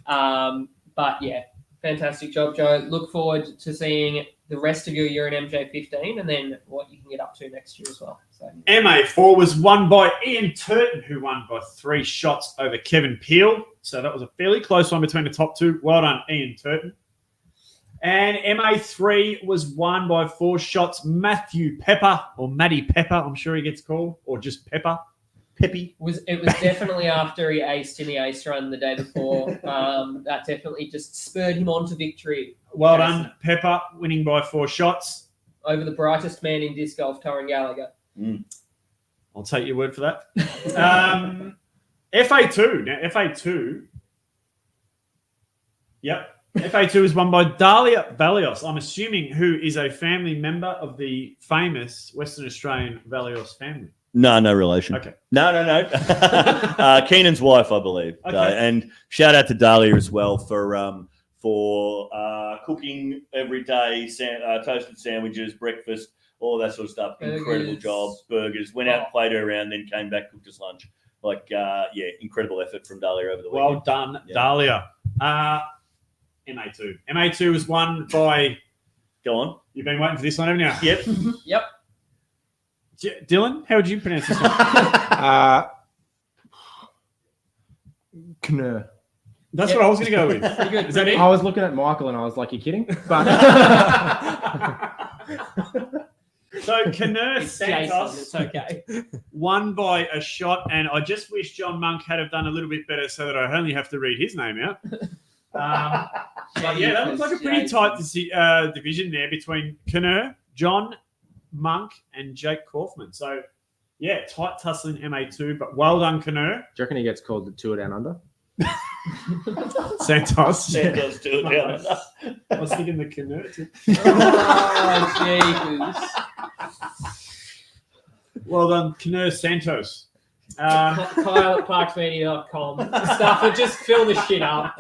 But, yeah, fantastic job, Joe. Look forward to seeing the rest of your year in MJ15 and then what you can get up to next year as well. So, MA4 was won by Ian Turton, who won by 3 shots over Kevin Peel. So that was a fairly close one between the top two. Well done, Ian Turton. And MA3 was won by 4 shots. Matthew Pepper, or Matty Pepper, I'm sure he gets called, or just Pepper. Peppy. It was definitely after he aced in the ace run the day before. That definitely just spurred him on to victory. Well done, Pepper, winning by 4 shots. Over the brightest man in disc golf, Torrin Gallagher. I'll take your word for that. FA2. Now, FA2. Yep. FA2 is won by Dahlia Valios, I'm assuming, who is a family member of the famous Western Australian Valios family. No relation. Okay. No. Keenan's wife, I believe. Okay. And shout out to Dahlia as well for cooking every day, toasted sandwiches, breakfast, all that sort of stuff. Burgers. Incredible job. Burgers. Went out, played her around, then came back, cooked us lunch. Incredible effort from Dahlia over the weekend. Well done, Dahlia. MA2. MA2 was won by... Go on. You've been waiting for this one, haven't you? Yep. Yep. Dylan, how would you pronounce this one? Knur. That's what I was going to go with. Pretty good. Is that it? I was looking at Michael and I was like, "You kidding?" But so Knur It's Jason. Santos It's okay. won by a shot, and I just wish John Monk had have done a little bit better so that I only have to read his name out. But yeah, that looks like a pretty tight division there between Knur, John Monk, and Jake Kaufman. So yeah, tight tussle in MA2, but well done, Knur. do you reckon he gets called the Tour Down Under? Santos. Santos do it down. I was thinking the Knur. Oh, Jesus. Well done, Knur Santos. Kyle at parksmedia.com. Stuff would just fill the shit up.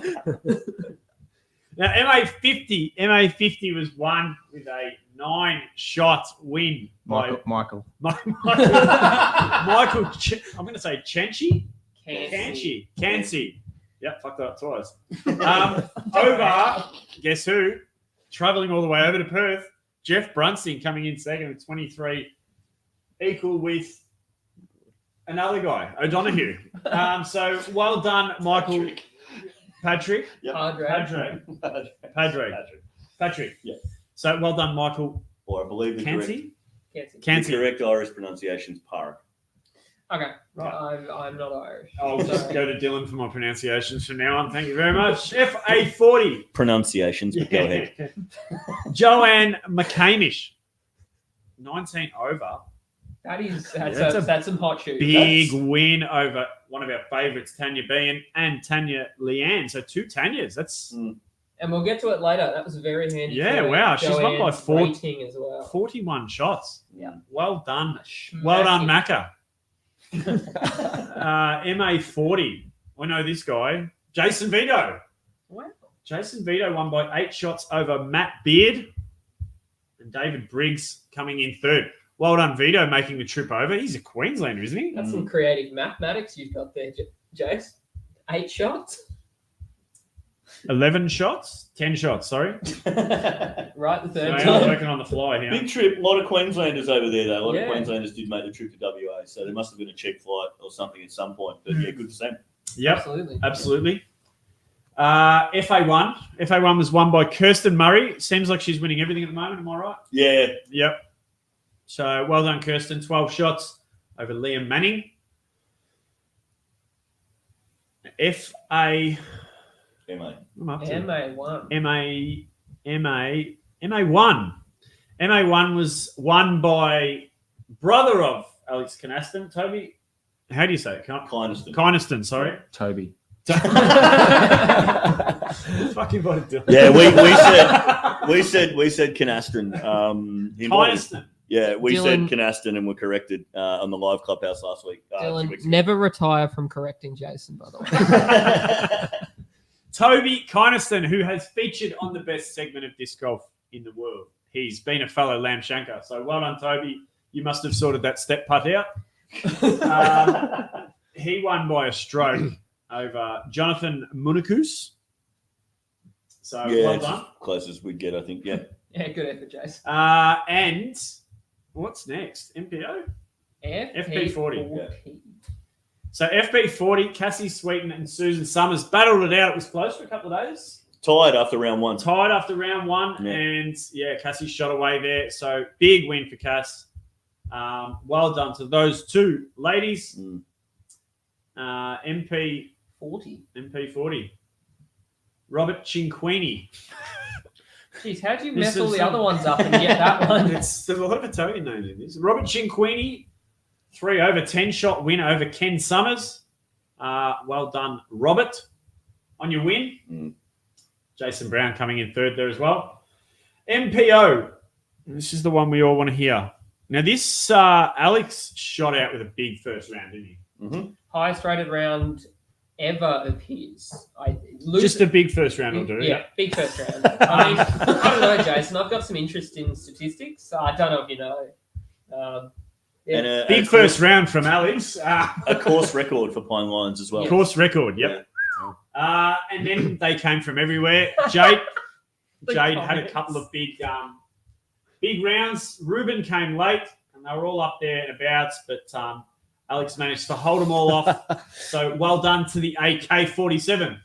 Now, MA50 was won with a 9-shot win. Michael. Michael. I'm going to say Chanchi. Cancy. Yep, fucked that up twice. Over, guess who? Travelling all the way over to Perth. Jeff Brunsing coming in second with 23, equal with another guy, O'Donoghue. So well done, Michael. Patrick. Yep. Patrick. Yeah. So well done, Michael. Or I believe the Cancy. correct Irish pronunciation is Park. Okay. Right. I'm not Irish. I'll just go to Dylan for my pronunciations from now on. Thank you very much. FA40. Pronunciations, but go ahead. Joanne McCamish. 19 over. That's some hot shoes. Big win over one of our favourites, Tanya Bean and Tanya Leanne. So 2 Tanyas. That's And we'll get to it later. That was very handy. Yeah, for wow. She's won by Joanne's 4 rating as well. 41 shots. Yeah. Well done. Smashing. Well done, Macca. MA40. I know this guy. Jason Vito. Wow. Jason Vito won by 8 shots over Matt Beard. And David Briggs coming in third. Well done, Vito, making the trip over. He's a Queenslander, isn't he? That's some creative mathematics you've got there, Jace. 8 shots. 11 shots? 10 shots, sorry. Right, the third I'm time. working on the fly here. Big trip. A lot of Queenslanders over there, though. A lot Yeah. of Queenslanders did make the trip to WA, so there must have been a check flight or something at some point. But yeah, good for them. Yep, Absolutely. absolutely. FA1. FA1 was won by Kirsten Murray. Seems like she's winning everything at the moment. Am I right? Yeah. Yep. So well done, Kirsten. 12 shots over Liam Manning. FA. MA. I'm up to MA1. MA1. MA1 was won by brother of Alex Kynaston, Toby. How do you say it? Kynaston. Kynaston, sorry. Toby. Fucking body doing. Yeah, we said Canaston. Kynaston. Yeah, we Dylan- said Canaston and were corrected on the live clubhouse last week. 2 Dylan, weeks ago. never retire from correcting Jason, by the way. Toby Kynaston, who has featured on the best segment of disc golf in the world. He's been a fellow lamb shanker. So well done, Toby. You must have sorted that step putt out. He won by a stroke over Jonathan Munakus. So Yeah, well it's done. as close as we'd get, I think. Yeah. Yeah, good effort, Jason. And what's next? MPO? FP40. Yeah. So FP40, Cassie Sweeten and Susan Summers battled it out. It was close for a couple of days. Tied after round 1. Tied after round 1. Yeah. And yeah, Cassie shot away there. So big win for Cass. Well done to those two ladies. MP40. Robert Cinquini. Jeez, how'd you This mess all is the some- other ones up and get that one? There's a lot of Italian names in this. Robert Cinquini, 3 over 10 shot win over Ken Summers. Well done, Robert, on your win. Jason Brown coming in third there as well. MPO. This is the one we all want to hear. Now, this Alex shot out with a big first round, didn't he? Highest rated round ever of his. Just a big first round will do. Yeah, big first round. I mean, I don't know, Jason. I've got some interesting statistics. I don't know if you know. Yeah. And a Big first round from Alex. A course record for Pine Lions as well. Course record, yep. And then they came from everywhere. Jade had a couple of big rounds. Ruben came late, and they were all up there and about, but Alex managed to hold them all off. So well done to the AK-47.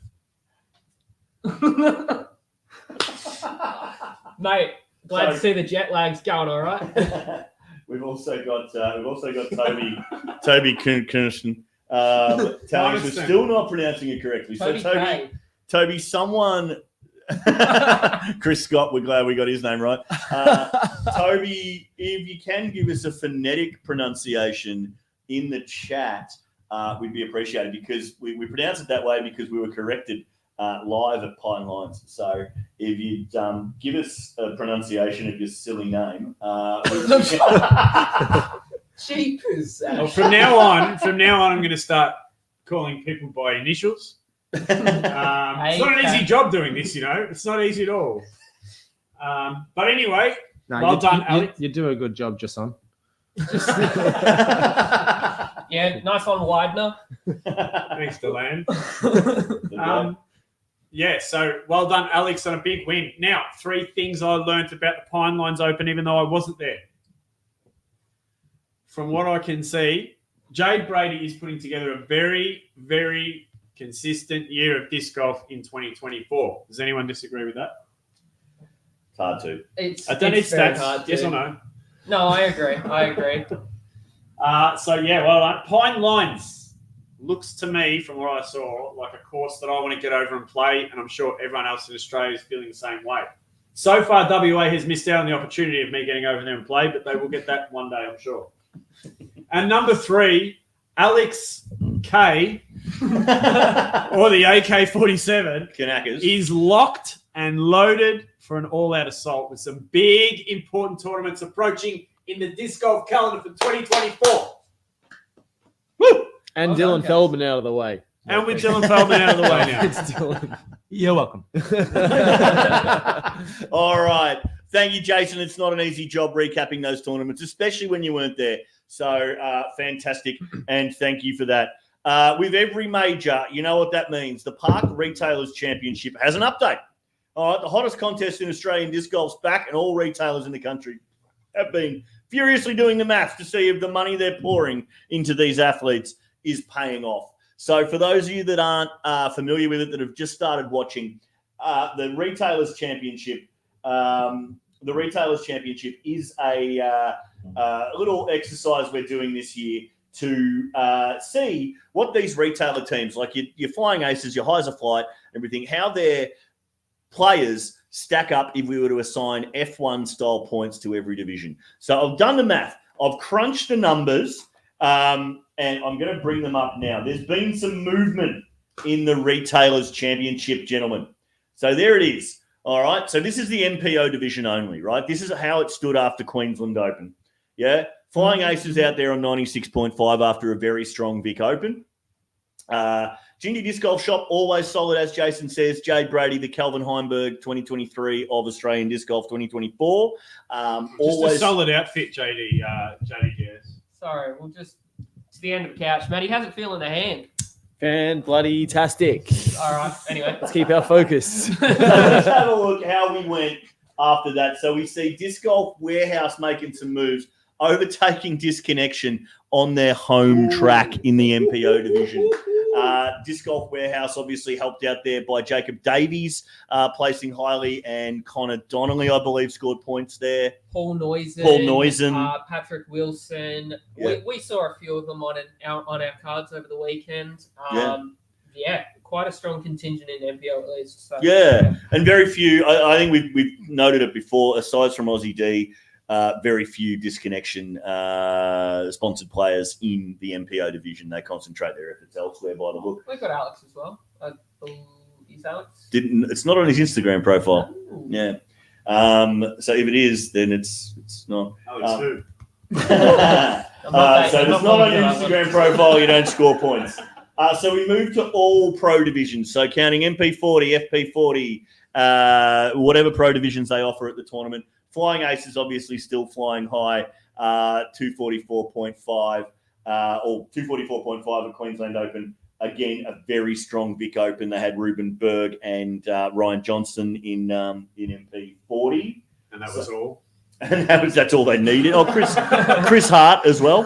Mate, glad to see the jet lag's going all right. We've also got Toby Kirsten. Telling us we're still not pronouncing it correctly. Toby So K. Toby, someone, Chris Scott, we're glad we got his name right. Toby, if you can give us a phonetic pronunciation in the chat, we'd be appreciated, because we pronounce it that way because we were corrected live at Pine Lines. So if you'd give us a pronunciation of your silly name, Jeepers. Well, from now on, I'm going to start calling people by initials. It's not an easy job doing this, you know. It's not easy at all. But anyway, well done, Alex. You do a good job, Jason. Yeah, nice one, Widener. Thanks, Delan. Yeah, so well done, Alex, on a big win. Now, 3 things I learned about the Pine Lines Open, even though I wasn't there. From what I can see, Jade Brady is putting together a very, very consistent year of disc golf in 2024. Does anyone disagree with that? it's hard to. It's I don't need very stats. hard Yes to- or no? No, I agree. So, yeah, well done. Pine Lines looks to me, from what I saw, like a course that I want to get over and play, and I'm sure everyone else in Australia is feeling the same way. So far, WA has missed out on the opportunity of me getting over there and play, but they will get that one day, I'm sure. And number 3, Alex K, or the AK-47, Kanakas. is locked and loaded for an all-out assault with some big, important tournaments approaching in the disc golf calendar for 2024. Woo! And Well Dylan done, guys. Feldman out of the way. And with Dylan Feldman out of the way now. It's Dylan. You're welcome. All right. Thank you, Jason. It's not an easy job recapping those tournaments, especially when you weren't there. So fantastic. And thank you for that. With every major, you know what that means. The Park Retailers Championship has an update. All right. The hottest contest in Australian disc golf's back, and all retailers in the country have been furiously doing the math to see if the money they're pouring into these athletes is paying off. So for those of you that aren't familiar with it, that have just started watching, the Retailers Championship is a little exercise we're doing this year to see what these retailer teams, like your Flying Aces, your Heiser Flight, everything, how their players stack up if we were to assign F1 style points to every division. So I've done the math. I've crunched the numbers. And I'm going to bring them up now. There's been some movement in the Retailers Championship, gentlemen. So there it is. All right. So this is the MPO division only, right? This is how it stood after Queensland Open. Yeah. Flying Aces out there on 96.5 after a very strong Vic Open. Gindy Disc Golf Shop, always solid, as Jason says. Jade Brady, the Calvin Heimberg 2023 of Australian Disc Golf 2024. Just a solid outfit, JDGS. Sorry, we'll just to the end of the couch. Matty, how's it feel in the hand? Fan-bloody-tastic. All right. Anyway, Let's keep our focus. So let's have a look how we went after that. So we see Disc Golf Warehouse making some moves, overtaking Disconnection on their home track in the MPO division. Disc Golf Warehouse obviously helped out there by Jacob Davies placing highly, and Connor Donnelly, I believe, scored points there. Paul Noisen. Patrick Wilson. Yeah. We saw a few of them on our cards over the weekend. Yeah, quite a strong contingent in MPO at least. So, Yeah, and very few. I think we've noted it before. Aside from Aussie D, very few Disconnection sponsored players in the MPO division. They concentrate their efforts elsewhere by the look. We've got Alex as well. Is Alex? It's not on his Instagram profile. Oh. Yeah. So if it is, then it's not. Oh, it's who? So if it's not on your Instagram profile, you don't score points. So we move to all pro divisions. So counting MP40, FP40, whatever pro divisions they offer at the tournament. Flying Aces obviously still flying high, 244.5 or 244.5 at Queensland Open. Again, a very strong Vic Open. They had Ruben Berg and Ryan Johnson in MP40. And that was all? And that's all they needed. Oh, Chris Hart as well.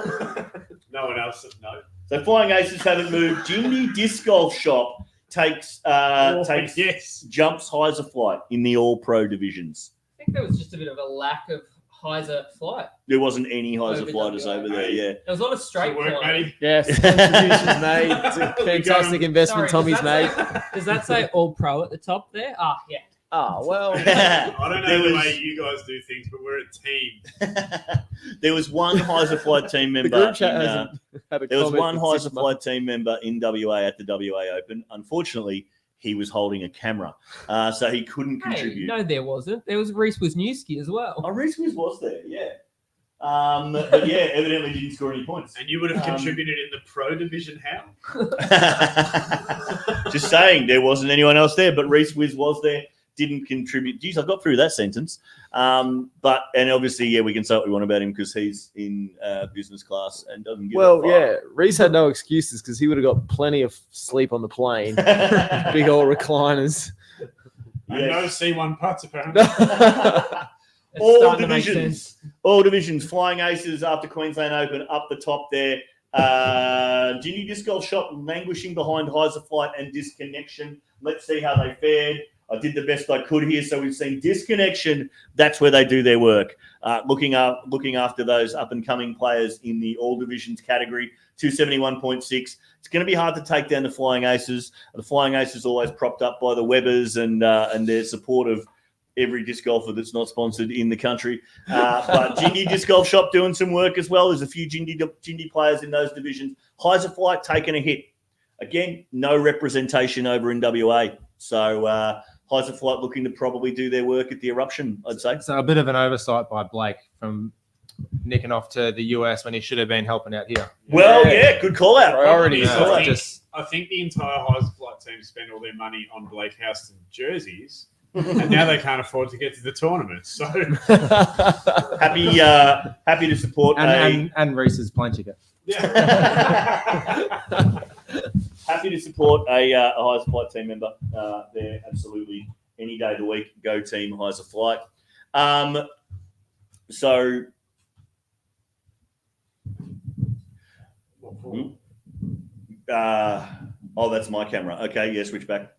No one else? No. So Flying Aces haven't moved. Gindy Disc Golf Shop takes jumps Heiser Flight in the all pro divisions. I think there was just a bit of a lack of Heiser Flight. There wasn't any Heiser Flighters over there, yeah. There was a lot of straight Good work, flying. Matty. Yes, contributions made. It's a fantastic investment Sorry, Tommy's made. Does that say all pro at the top there? Yeah. Oh, well. I don't know the way you guys do things, but we're a team. There was one Heiser Flight team member. The group chat hasn't had a there was comment one in 6 Heiser months. Flight team member in WA at the WA Open. Unfortunately, he was holding a camera, so he couldn't contribute. No, there wasn't. There was Reese Wisniewski as well. Oh, Reese was there, yeah. But yeah, evidently didn't score any points. And you would have contributed in the pro division how? Just saying, there wasn't anyone else there, but Reese Wiz was there, didn't contribute. Geez, I got through that sentence. And obviously, yeah, we can say what we want about him because he's in business class and doesn't give a fuck. Yeah, Reese had no excuses because he would have got plenty of sleep on the plane. Big old recliners. And no C1 putts, apparently. It's All starting to make divisions. sense. All divisions. Flying Aces after Queensland Open up the top there. Ginny Disc Golf Shop languishing behind Heiser Flight and Disconnection. Let's see how they fared. I did the best I could here. So we've seen Disconnection. That's where they do their work. Looking after those up-and-coming players in the all divisions category. 271.6. It's going to be hard to take down the Flying Aces. The Flying Aces always propped up by the Webbers and their support of every disc golfer that's not sponsored in the country. But Gindy Disc Golf Shop doing some work as well. There's a few Gindy players in those divisions. Heiser Flight taking a hit. Again, no representation over in WA. So Heiser Flight looking to probably do their work at the eruption, I'd say. So a bit of an oversight by Blake from nicking off to the US when he should have been helping out here. Well, yeah, good call out. Priorities. Yeah, I think the entire Heiser Flight team spent all their money on Blake Houston jerseys, and now they can't afford to get to the tournament. So happy to support and Reese's plane ticket. happy to support a Heiser Flight team member. They're absolutely any day of the week. Go team Heiser Flight. So. That's my camera. Okay, yeah, switch back.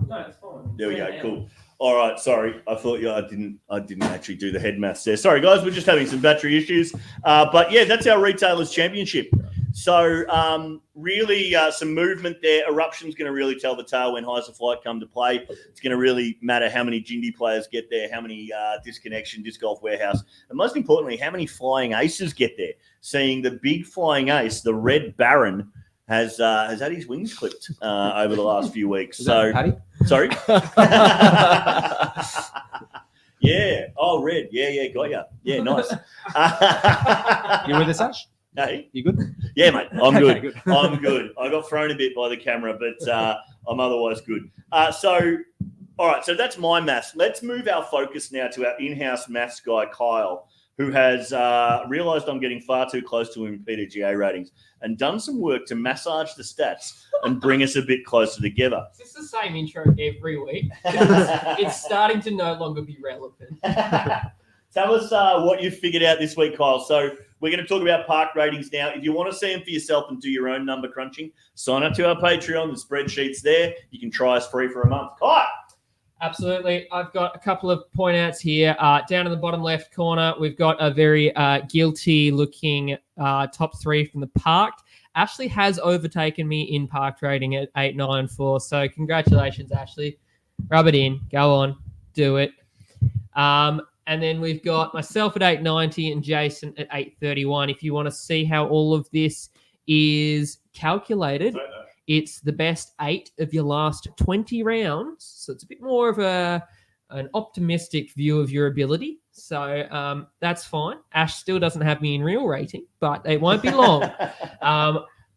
No, it's fine. There we go. Cool. All right. Sorry, I thought I didn't actually do the head maths there. Sorry, guys. We're just having some battery issues. But yeah, that's our retailers championship. So really some movement there. Eruption's going to really tell the tale when Heiser Flight come to play. It's going to really matter how many Jindy players get there, how many Disconnection, Disc Golf Warehouse, and most importantly, how many flying aces get there. Seeing the big flying ace, the Red Baron, has had his wings clipped over the last few weeks. So, Paddy? Sorry. Yeah. Oh, Red. Yeah. Got ya. Yeah. Nice. You with us, Ash? Hey. You good? Yeah, mate. I'm good. Okay, good. I'm good. I got thrown a bit by the camera, but I'm otherwise good. All right. So that's my maths. Let's move our focus now to our in-house maths guy, Kyle, who has realised I'm getting far too close to him in PDGA ratings and done some work to massage the stats and bring us a bit closer together. Is this the same intro every week? It's starting to no longer be relevant. Tell us what you've figured out this week, Kyle. So we're going to talk about park ratings now. If you want to see them for yourself and do your own number crunching, sign up to our Patreon. The spreadsheet's there. You can try us free for a month. Kyle! Absolutely. I've got a couple of point outs here. Down in the bottom left corner, we've got a very guilty-looking top three from the park. Ashley has overtaken me in park rating at 894. So congratulations, Ashley. Rub it in. Go on. Do it. And then we've got myself at 890 and Jason at 831. If you want to see how all of this is calculated, it's the best 8 of your last 20 rounds. So it's a bit more of an optimistic view of your ability. So that's fine. Ash still doesn't have me in real rating, but it won't be long.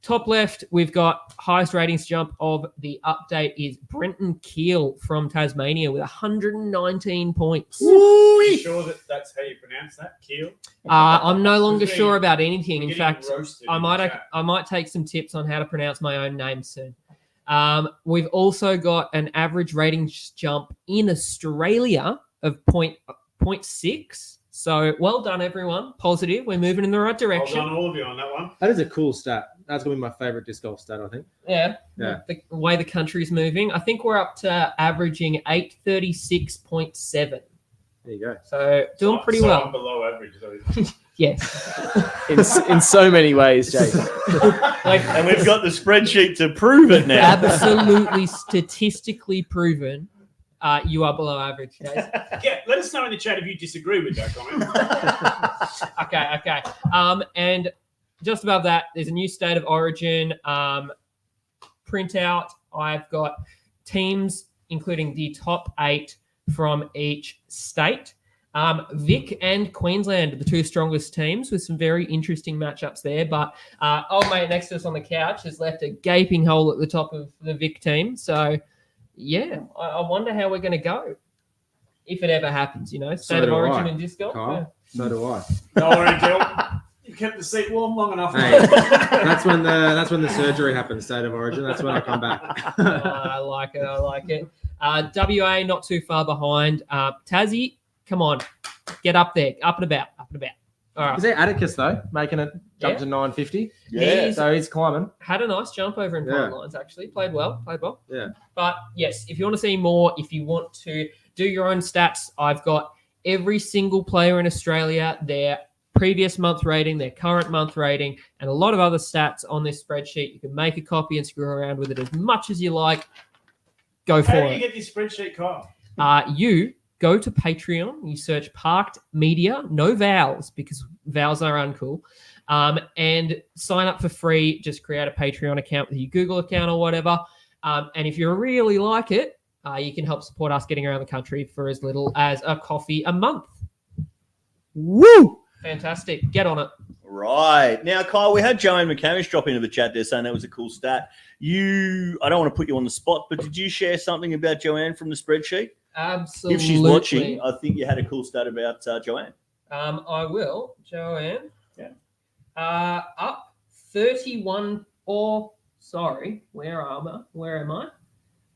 Top left, we've got highest ratings jump of the update is Brenton Keel from Tasmania with 119 points. Are you sure that's how you pronounce that? Keel? I'm no longer sure about anything. In fact, I I might take some tips on how to pronounce my own name soon. We've also got an average ratings jump in Australia of 0.6. So well done, everyone. Positive. We're moving in the right direction. Well done, all of you, on that one. That is a cool stat. That's going to be my favorite disc golf stat, I think. Yeah. Yeah. The way the country's moving. I think we're up to averaging 836.7. There you go. So doing pretty so well. I'm below average. So Yes. in so many ways, Jason. And we've got the spreadsheet to prove it now. Absolutely statistically proven. You are below average, Jason. yeah, let us know in the chat if you disagree with that comment. Okay. And just above that, there's a new State of Origin printout. I've got teams, including the top 8 from each state. Vic and Queensland are the 2 strongest teams with some very interesting matchups there. But old mate next to us on the couch has left a gaping hole at the top of the Vic team. So, yeah, I wonder how we're going to go. If it ever happens, State of Origin and disc golf. Kyle, Yeah. so do I. Don't worry, Gil. You kept the seat warm long enough. Hey, that's when the surgery happens, State of Origin. That's when I come back. I like it. WA not too far behind. Tassie, come on, get up there, up and about. All right. Is there Atticus though, making it jump to 950? Yeah. So he's climbing. Had a nice jump over in Pine Lines, actually. Played well. Yeah. But yes, if you want to see more, if you want to do your own stats, I've got every single player in Australia, their previous month rating, their current month rating, and a lot of other stats on this spreadsheet. You can make a copy and screw around with it as much as you like. Go for How do it. you get this spreadsheet, Kyle? You go to Patreon, you search Parked Media, no vowels because vowels are uncool, and sign up for free. Just create a Patreon account with your Google account or whatever. And if you really like it, you can help support us getting around the country for as little as a coffee a month. Woo! Fantastic. Get on it. Right. Now, Kyle, we had Joanne McCamish drop into the chat there saying that was a cool stat. I don't want to put you on the spot, but did you share something about Joanne from the spreadsheet? Absolutely. If she's watching, I think you had a cool stat about Joanne. I will. Joanne. Yeah. Up 31 where am I?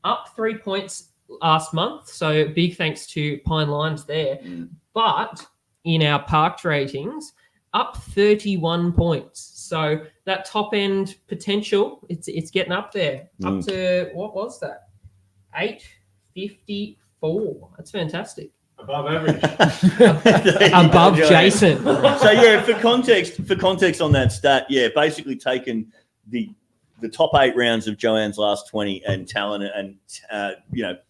Up 3 points last month. So big thanks to Pine Lines there. But in our parked ratings, up 31 points. So that top end potential, it's getting up there. Up to, what was that? 854. That's fantastic. Above average. Above Jason. So yeah, for context on that stat, yeah, basically taken the top 8 rounds of Joanne's last 20 and talent and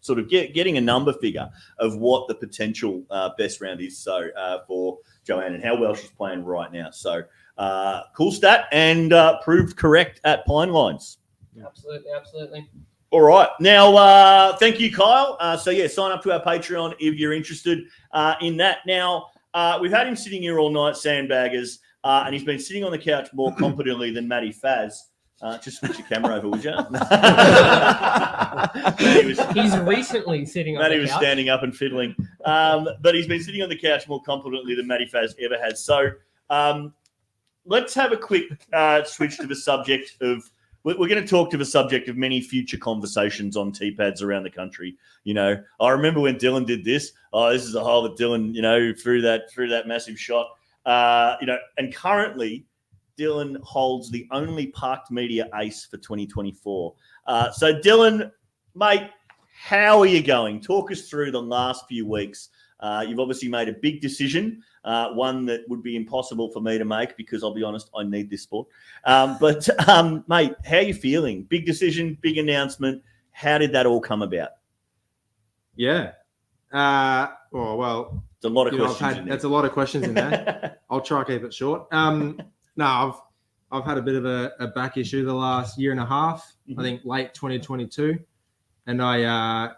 sort of getting a number figure of what the potential best round is. So for Joanne and how well she's playing right now. So cool stat and proved correct at Pine Lines. Absolutely. All right. Now, thank you, Kyle. So, yeah, sign up to our Patreon if you're interested in that. Now, we've had him sitting here all night, sandbaggers, and he's been sitting on the couch more competently than Matty Faz. Just switch your camera over, would you? He's recently sitting on Matty the was couch. standing up and fiddling. But he's been sitting on the couch more competently than Matty Faz ever has. So let's have a quick switch to the subject of we're going to talk to the subject of many future conversations on T-pads around the country. You know, I remember when Dylan did this. Oh, this is a hole that Dylan, threw that massive shot. And currently Dylan holds the only parked media ace for 2024. So Dylan, mate, how are you going? Talk us through the last few weeks. You've obviously made a big decision, one that would be impossible for me to make because I'll be honest, I need this sport. But mate, how are you feeling? Big decision, big announcement. How did that all come about? Yeah. Well, it's a lot of questions. That's a lot of questions in there. I'll try to keep it short. No, I've had a bit of a back issue the last year and a half. I think late 2022, and I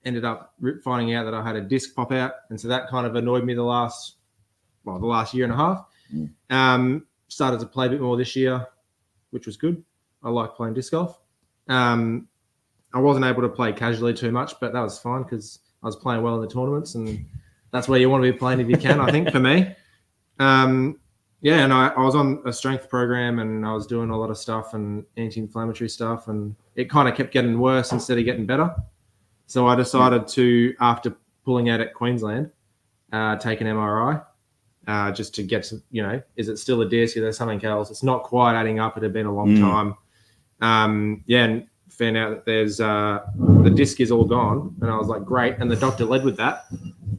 ended up finding out that I had a disc pop out, and so that kind of annoyed me the last year and a half. Started to play a bit more this year, which was good. I like playing disc golf. I wasn't able to play casually too much, but that was fine because I was playing well in the tournaments, and that's where you want to be playing if you can, I think, for me. Yeah, and I was on a strength program and I was doing a lot of stuff and anti-inflammatory stuff, and it kind of kept getting worse instead of getting better. So I decided to, after pulling out at Queensland, take an MRI just to get to, is it still a disc? Is there something else? It's not quite adding up. It had been a long time. And found out that there's the disc is all gone. And I was like, great. And the doctor led with that.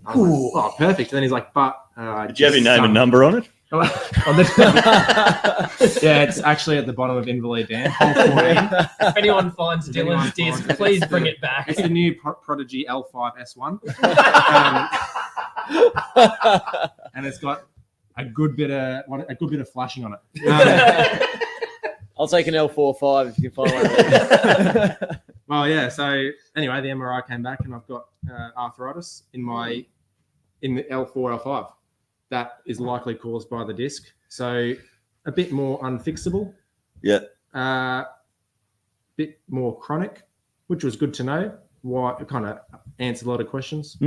I was like, oh, perfect. And then he's like, but... did you have your name and number on it? Yeah, it's actually at the bottom of Invalid Dam. If anyone finds Dylan's disc, please bring it back. It's the new Prodigy L5S1. And it's got a good bit of flashing on it. I'll take an L45 if you can find one. Well, yeah. So anyway, the MRI came back, and I've got arthritis in the L4, L5. That is likely caused by the disc. So a bit more unfixable. Yeah. Bit more chronic, which was good to know. Why it kind of answered a lot of questions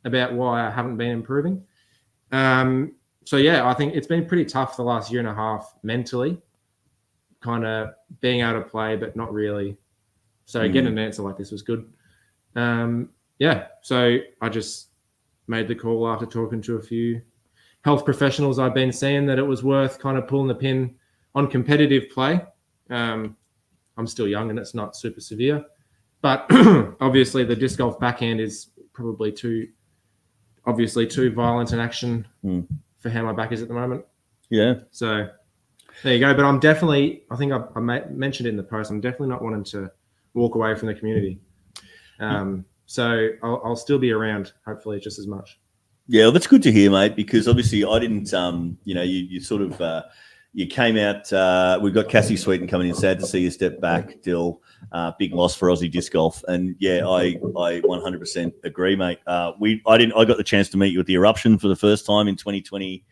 about why I haven't been improving. So yeah, I think it's been pretty tough the last year and a half mentally, kind of being able to play, but not really. So getting an answer like this was good. Yeah. So I just made the call after talking to a few health professionals I've been seeing that it was worth kind of pulling the pin on competitive play. I'm still young and it's not super severe, but obviously the disc golf backhand is probably too violent an action for how my back is at the moment. Yeah. So there you go. But I'm definitely, I think I mentioned it in the post, I'm definitely not wanting to walk away from the community. So I'll still be around, hopefully just as much. Yeah, well, that's good to hear, mate, because obviously I didn't, you sort of, you came out. We've got Cassie Sweeten coming in. Sad to see you step back, Dill. Big loss for Aussie disc golf. And yeah, I 100% agree, mate. I got the chance to meet you at the Eruption for the first time in 2023.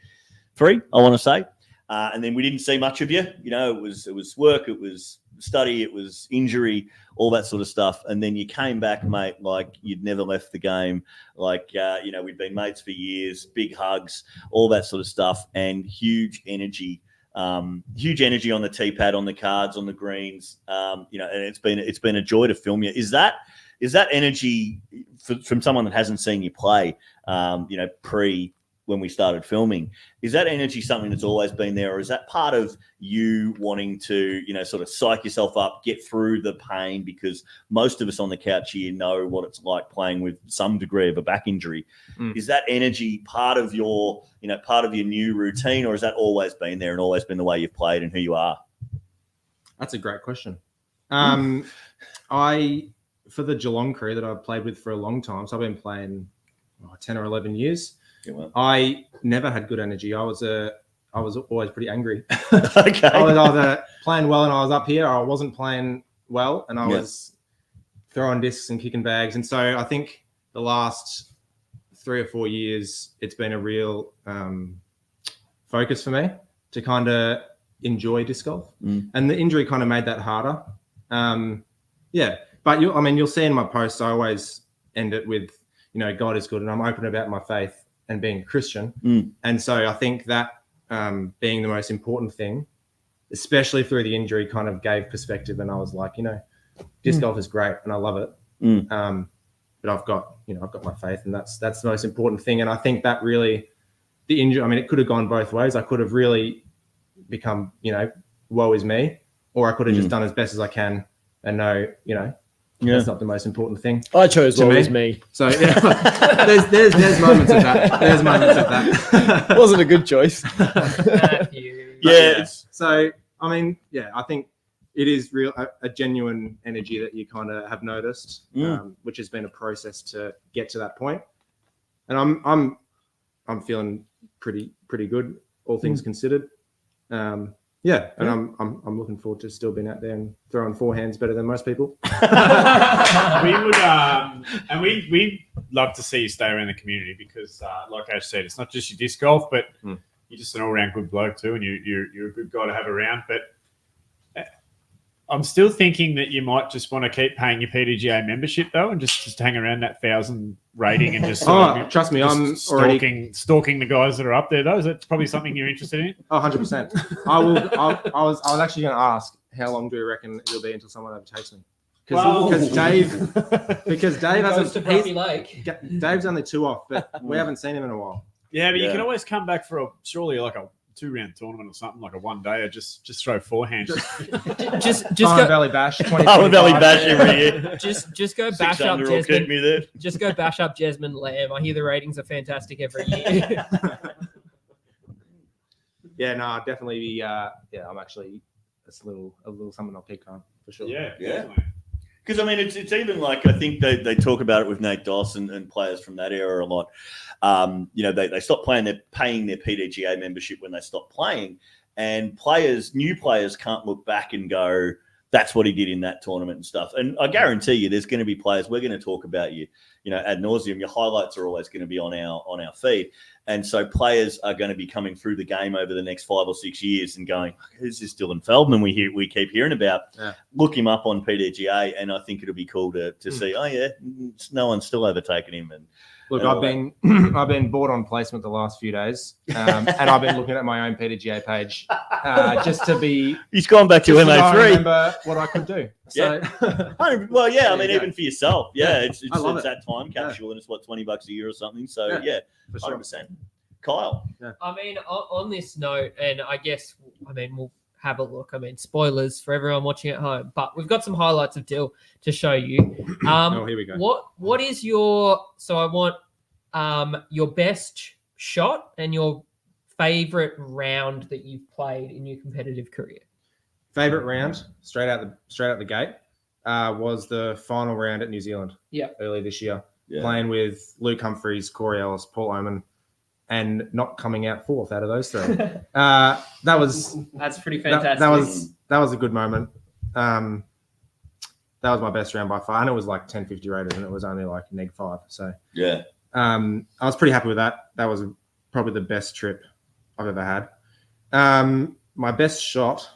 I want to say, and then we didn't see much of you. You know, it was work, it was study, it was injury, all that sort of stuff. And then you came back, mate, like you'd never left the game. Like, we'd been mates for years, big hugs, all that sort of stuff, and huge energy on the tee pad, on the cards, on the greens. And it's been a joy to film you. Is that energy from someone that hasn't seen you play, pre when we started filming, is that energy something that's always been there, or is that part of you wanting to, sort of psych yourself up, get through the pain? Because most of us on the couch here know what it's like playing with some degree of a back injury. Is that energy part of your new routine, or has that always been there and always been the way you've played and who you are? That's a great question. For the Geelong crew that I've played with for a long time, so I've been playing 10 or 11 years. Yeah, well. I never had good energy. I was always pretty angry. Okay. I was either playing well and I was up here, or I wasn't playing well and I was throwing discs and kicking bags. And so I think the last 3 or 4 years, it's been a real focus for me to kind of enjoy disc golf. And the injury kind of made that harder. But you'll see in my posts, I always end it with, God is good, and I'm open about my faith and being a Christian. And so I think that being the most important thing, especially through the injury, kind of gave perspective. And I was like, disc golf is great and I love it. But I've got my faith, and that's the most important thing. And I think that really, the injury, it could have gone both ways. I could have really become, woe is me, or I could have just done as best as I can and know, that's not the most important thing. I chose woe is me. So yeah, there's moments of that. There's moments of that. Wasn't a good choice. Yeah. So I think it is real a genuine energy that you kind of have noticed, which has been a process to get to that point. And I'm feeling pretty good, all things considered. And I'm looking forward to still being out there and throwing forehands better than most people. We would, and we love to see you stay around the community because, like I said, it's not just your disc golf, but you're just an all-round good bloke too, and you're a good guy to have around. But I'm still thinking that you might just want to keep paying your PDGA membership though, and just hang around that 1,000 rating and just trust me, I'm stalking the guys that are up there though. Is that probably something you're interested in? 100%. I was actually going to ask, how long do you reckon it'll be until someone overtakes me? Because Dave hasn't. Dave's only 2 off, but we haven't seen him in a while. Yeah, but you can always come back for a 2-round tournament or something, like a one day, or just throw forehands. Just go Valley Bash. Valley Bash every year. Just go bash up Jasmine. Just go bash up Jasmine Lamb. I hear the ratings are fantastic every year. Yeah, no, definitely. I'm actually a little something I'll keep on for sure. Yeah. Because it's even like, I think they talk about it with Nate Doss and players from that era a lot. They stop paying their PDGA membership when they stop playing, and new players can't look back and go, that's what he did in that tournament and stuff. And I guarantee you, there's going to be players, we're going to talk about you, ad nauseum. Your highlights are always going to be on our feed. And so players are going to be coming through the game over the next 5 or 6 years and going, who's this Dylan Feldman we keep hearing about? Yeah. Look him up on PDGA, and I think it'll be cool to see, no one's still overtaken him. And look, I've been bored on placement the last few days, and I've been looking at my own PDGA page just to be. He's gone back to MA3. Remember what I could do. So, even for yourself, it's that time capsule, and it's $20 a year or something. So for sure. 100%. Kyle, on this note, and I guess we'll have a look. Spoilers for everyone watching at home, but we've got some highlights of Dill to show you. Here we go. What is your? So I want your best shot and your favorite round that you've played in your competitive career. Favorite round, straight out the gate, was the final round at New Zealand. Yeah, early this year, playing with Luke Humphreys, Corey Ellis, Paul Oman, and not coming out fourth out of those three. That's pretty fantastic. That was a good moment. That was my best round by far, and it was like 1050 rated, and it was only like -5. So Yeah. I was pretty happy with that. That was probably the best trip I've ever had. My best shot,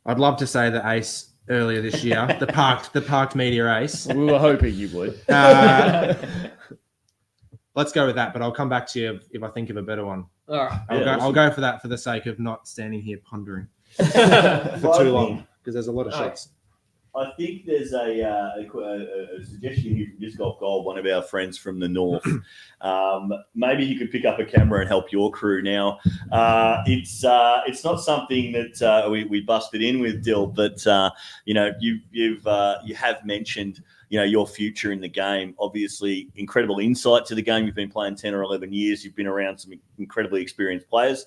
I'd love to say the ace earlier this year, the parked media ace. We were hoping you would. Let's go with that, but I'll come back to you if I think of a better one. All right. I'll go for that for the sake of not standing here pondering for too long, because there's a lot of shots. I think there's a suggestion here from Disc Golf Gold, one of our friends from the north. Maybe he could pick up a camera and help your crew. Now, it's not something that we busted in with, Dill, but you have mentioned your future in the game. Obviously, incredible insight to the game. You've been playing 10 or 11 years. You've been around some incredibly experienced players.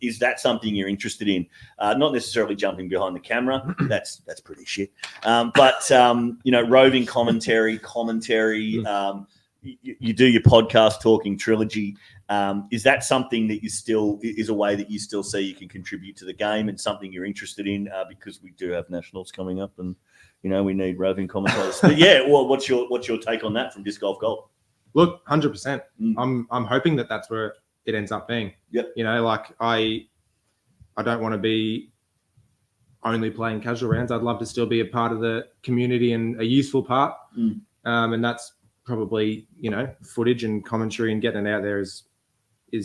Is that something you're interested in? Not necessarily jumping behind the camera. That's pretty shit. But roving commentary. You do your podcast talking trilogy. Is that something that is a way that you still see you can contribute to the game and something you're interested in? Because we do have nationals coming up, and we need roving commentators. But yeah, well, what's your take on that from Disc Golf Gold? Look, 100%. I'm hoping that that's where it ends up being. Yep. I don't want to be only playing casual rounds. I'd love to still be a part of the community and a useful part. And that's probably footage and commentary and getting it out there is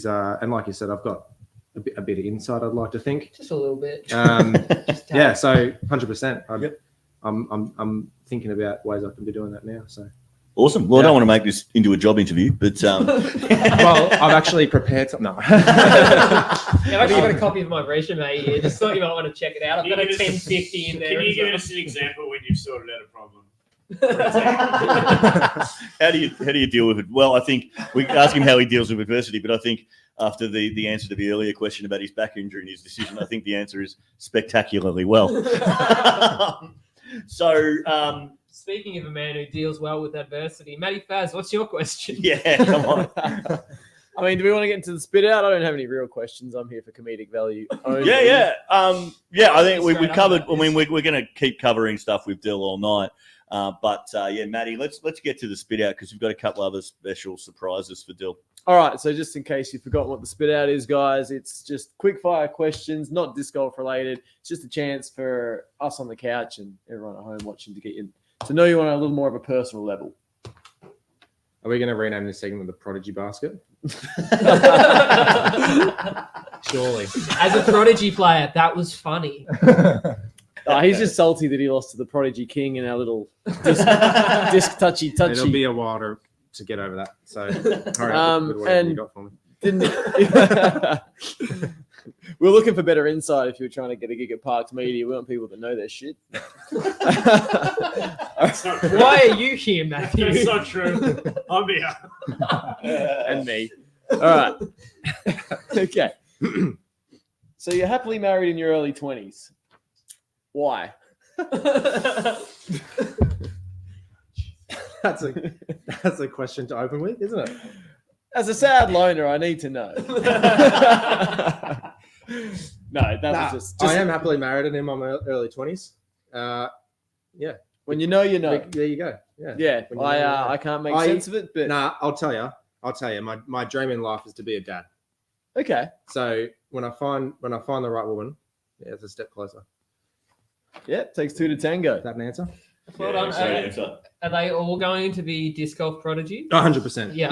and like you said, I've got a bit of insight, I'd like to think. Just a little bit. Yeah, so 100%. Yep. I'm thinking about ways I can be doing that now. So awesome. Well, I don't want to make this into a job interview, but well, I've actually prepared something. No. I've actually got a copy of my resume here. Just thought you might want to check it out. I've got a 1050 in there. Can you give us an example when you've sorted out a problem? How do you deal with it? Well, I think we ask him how he deals with adversity, but I think after the answer to the earlier question about his back injury and his decision, I think the answer is spectacularly well. So, speaking of a man who deals well with adversity, Matty Faz, what's your question? Yeah, come on. I mean, do we want to get into the spit out? I don't have any real questions. I'm here for comedic value only. Yeah. I think we covered. I mean, we're going to keep covering stuff with Dill all night. But Matty, let's get to the spit out because we've got a couple other special surprises for Dill. All right, so just in case you've forgotten what the spit out is, guys, it's just quick fire questions, not disc golf related. It's just a chance for us on the couch and everyone at home watching to get you to know you on a little more of a personal level. Are we going to rename this segment the Prodigy Basket? Surely. As a Prodigy player, that was funny. He's just salty that he lost to the Prodigy King in our little disc touchy. It'll be a while to get over that. So, all right, with whatever you got for me. We're looking for better insight if you're trying to get a gig at Parks Media. We want people that know their shit. Why are you here, Matthew? That's not true. I'm here. And me. All right. Okay. So you're happily married in your early 20s. Why? That's a question to open with, isn't it? As a sad loner, I need to know. No, was just I am happily married and in my early 20s. Yeah. When you know, you know. There you go. Yeah. Yeah. I can't make sense of it, but I'll tell you. My dream in life is to be a dad. Okay. So when I find the right woman, it's a step closer. Yeah, it takes two to tango. Is that an answer? Well done. Are they all going to be disc golf prodigy? 100%. Yeah.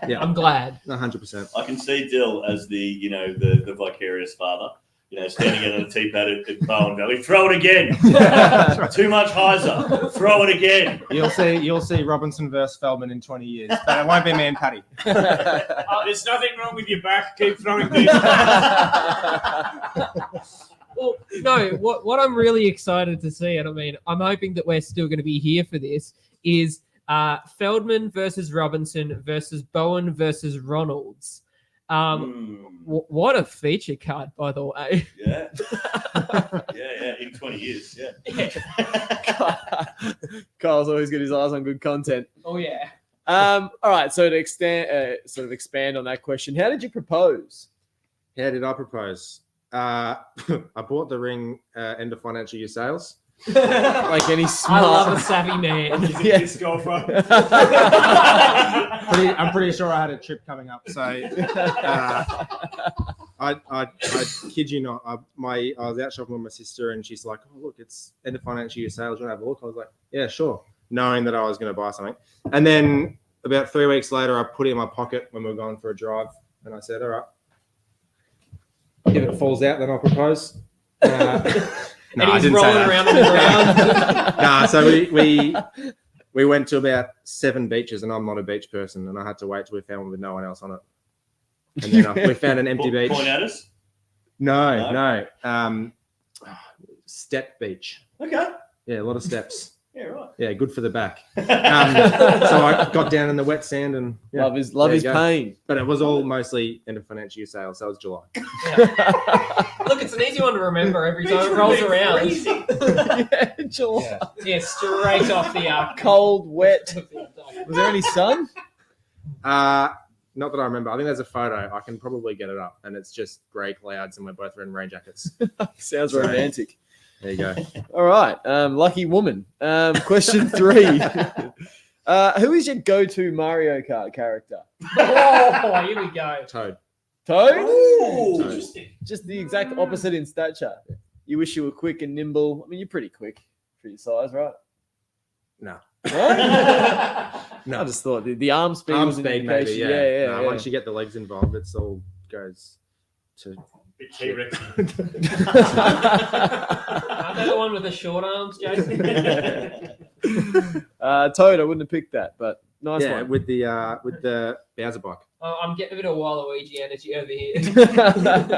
Yeah. I'm glad. 100%. I can see Dill as the vicarious father. Standing at the tee pad at Bowen Valley. Throw it again. Too much hyzer. Throw it again. You'll see Robinson versus Feldman in 20 years, but it won't be me and Paddy. There's nothing wrong with your back. Keep throwing these. Well, no, what I'm really excited to see, and I mean, I'm hoping that we're still going to be here for this, is Feldman versus Robinson versus Bowen versus Ronalds. What a feature card, by the way. Yeah. Yeah, in 20 years, yeah. Kyle's always got his eyes on good content. Oh, yeah. All right. So to sort of expand on that question, how did you propose? How did I propose? I bought the ring end of financial year sales. Like any I smart. love a savvy man. He's a Yeah. disc golfer. I'm pretty sure I had a trip coming up. So I kid you not. I was out shopping with my sister, and she's like, "Oh, look, it's end of financial year sales. You want to have a look?" I was like, "Yeah, sure," knowing that I was going to buy something. And then about 3 weeks later, I put it in my pocket when we were going for a drive, and I said, "All right, if it falls out, then I'll propose." No, and I he's didn't say rolling that. around on the ground. Nah, so we went to about 7 beaches, and I'm not a beach person, and I had to wait till we found one with no one else on it. And then we found an empty beach. Point at us. No. Step beach. Okay. Yeah, a lot of steps. Yeah, right. Yeah, good for the back. So I got down in the wet sand and yeah, Love is there you go. pain. But it was all mostly end of financial year sales. So it was July. Look, it's an easy one to remember every time it rolls around. Yeah, July. Yeah, straight off the Cold, wet. Was there any sun? Not that I remember. I think there's a photo. I can probably get it up, and it's just grey clouds, and we're both wearing rain jackets. Sounds romantic. There you go. All right. Lucky woman. Question 3. Who is your go-to Mario Kart character? Oh, here we go. Toad. Toad? Ooh. Interesting. Just the exact opposite in stature. You wish you were quick and nimble. I mean, you're pretty quick for your size, right? No. What? No. I just thought the arm speed Arm was an speed, maybe. indication. Yeah. Yeah. No, once you get the legs involved, it's all goes to. Big T-Rex. Aren't they the one with the short arms, Jason? Toad, I wouldn't have picked that, but nice Yeah, one. with the Bowser bike. Oh, I'm getting a bit of Waluigi energy over here.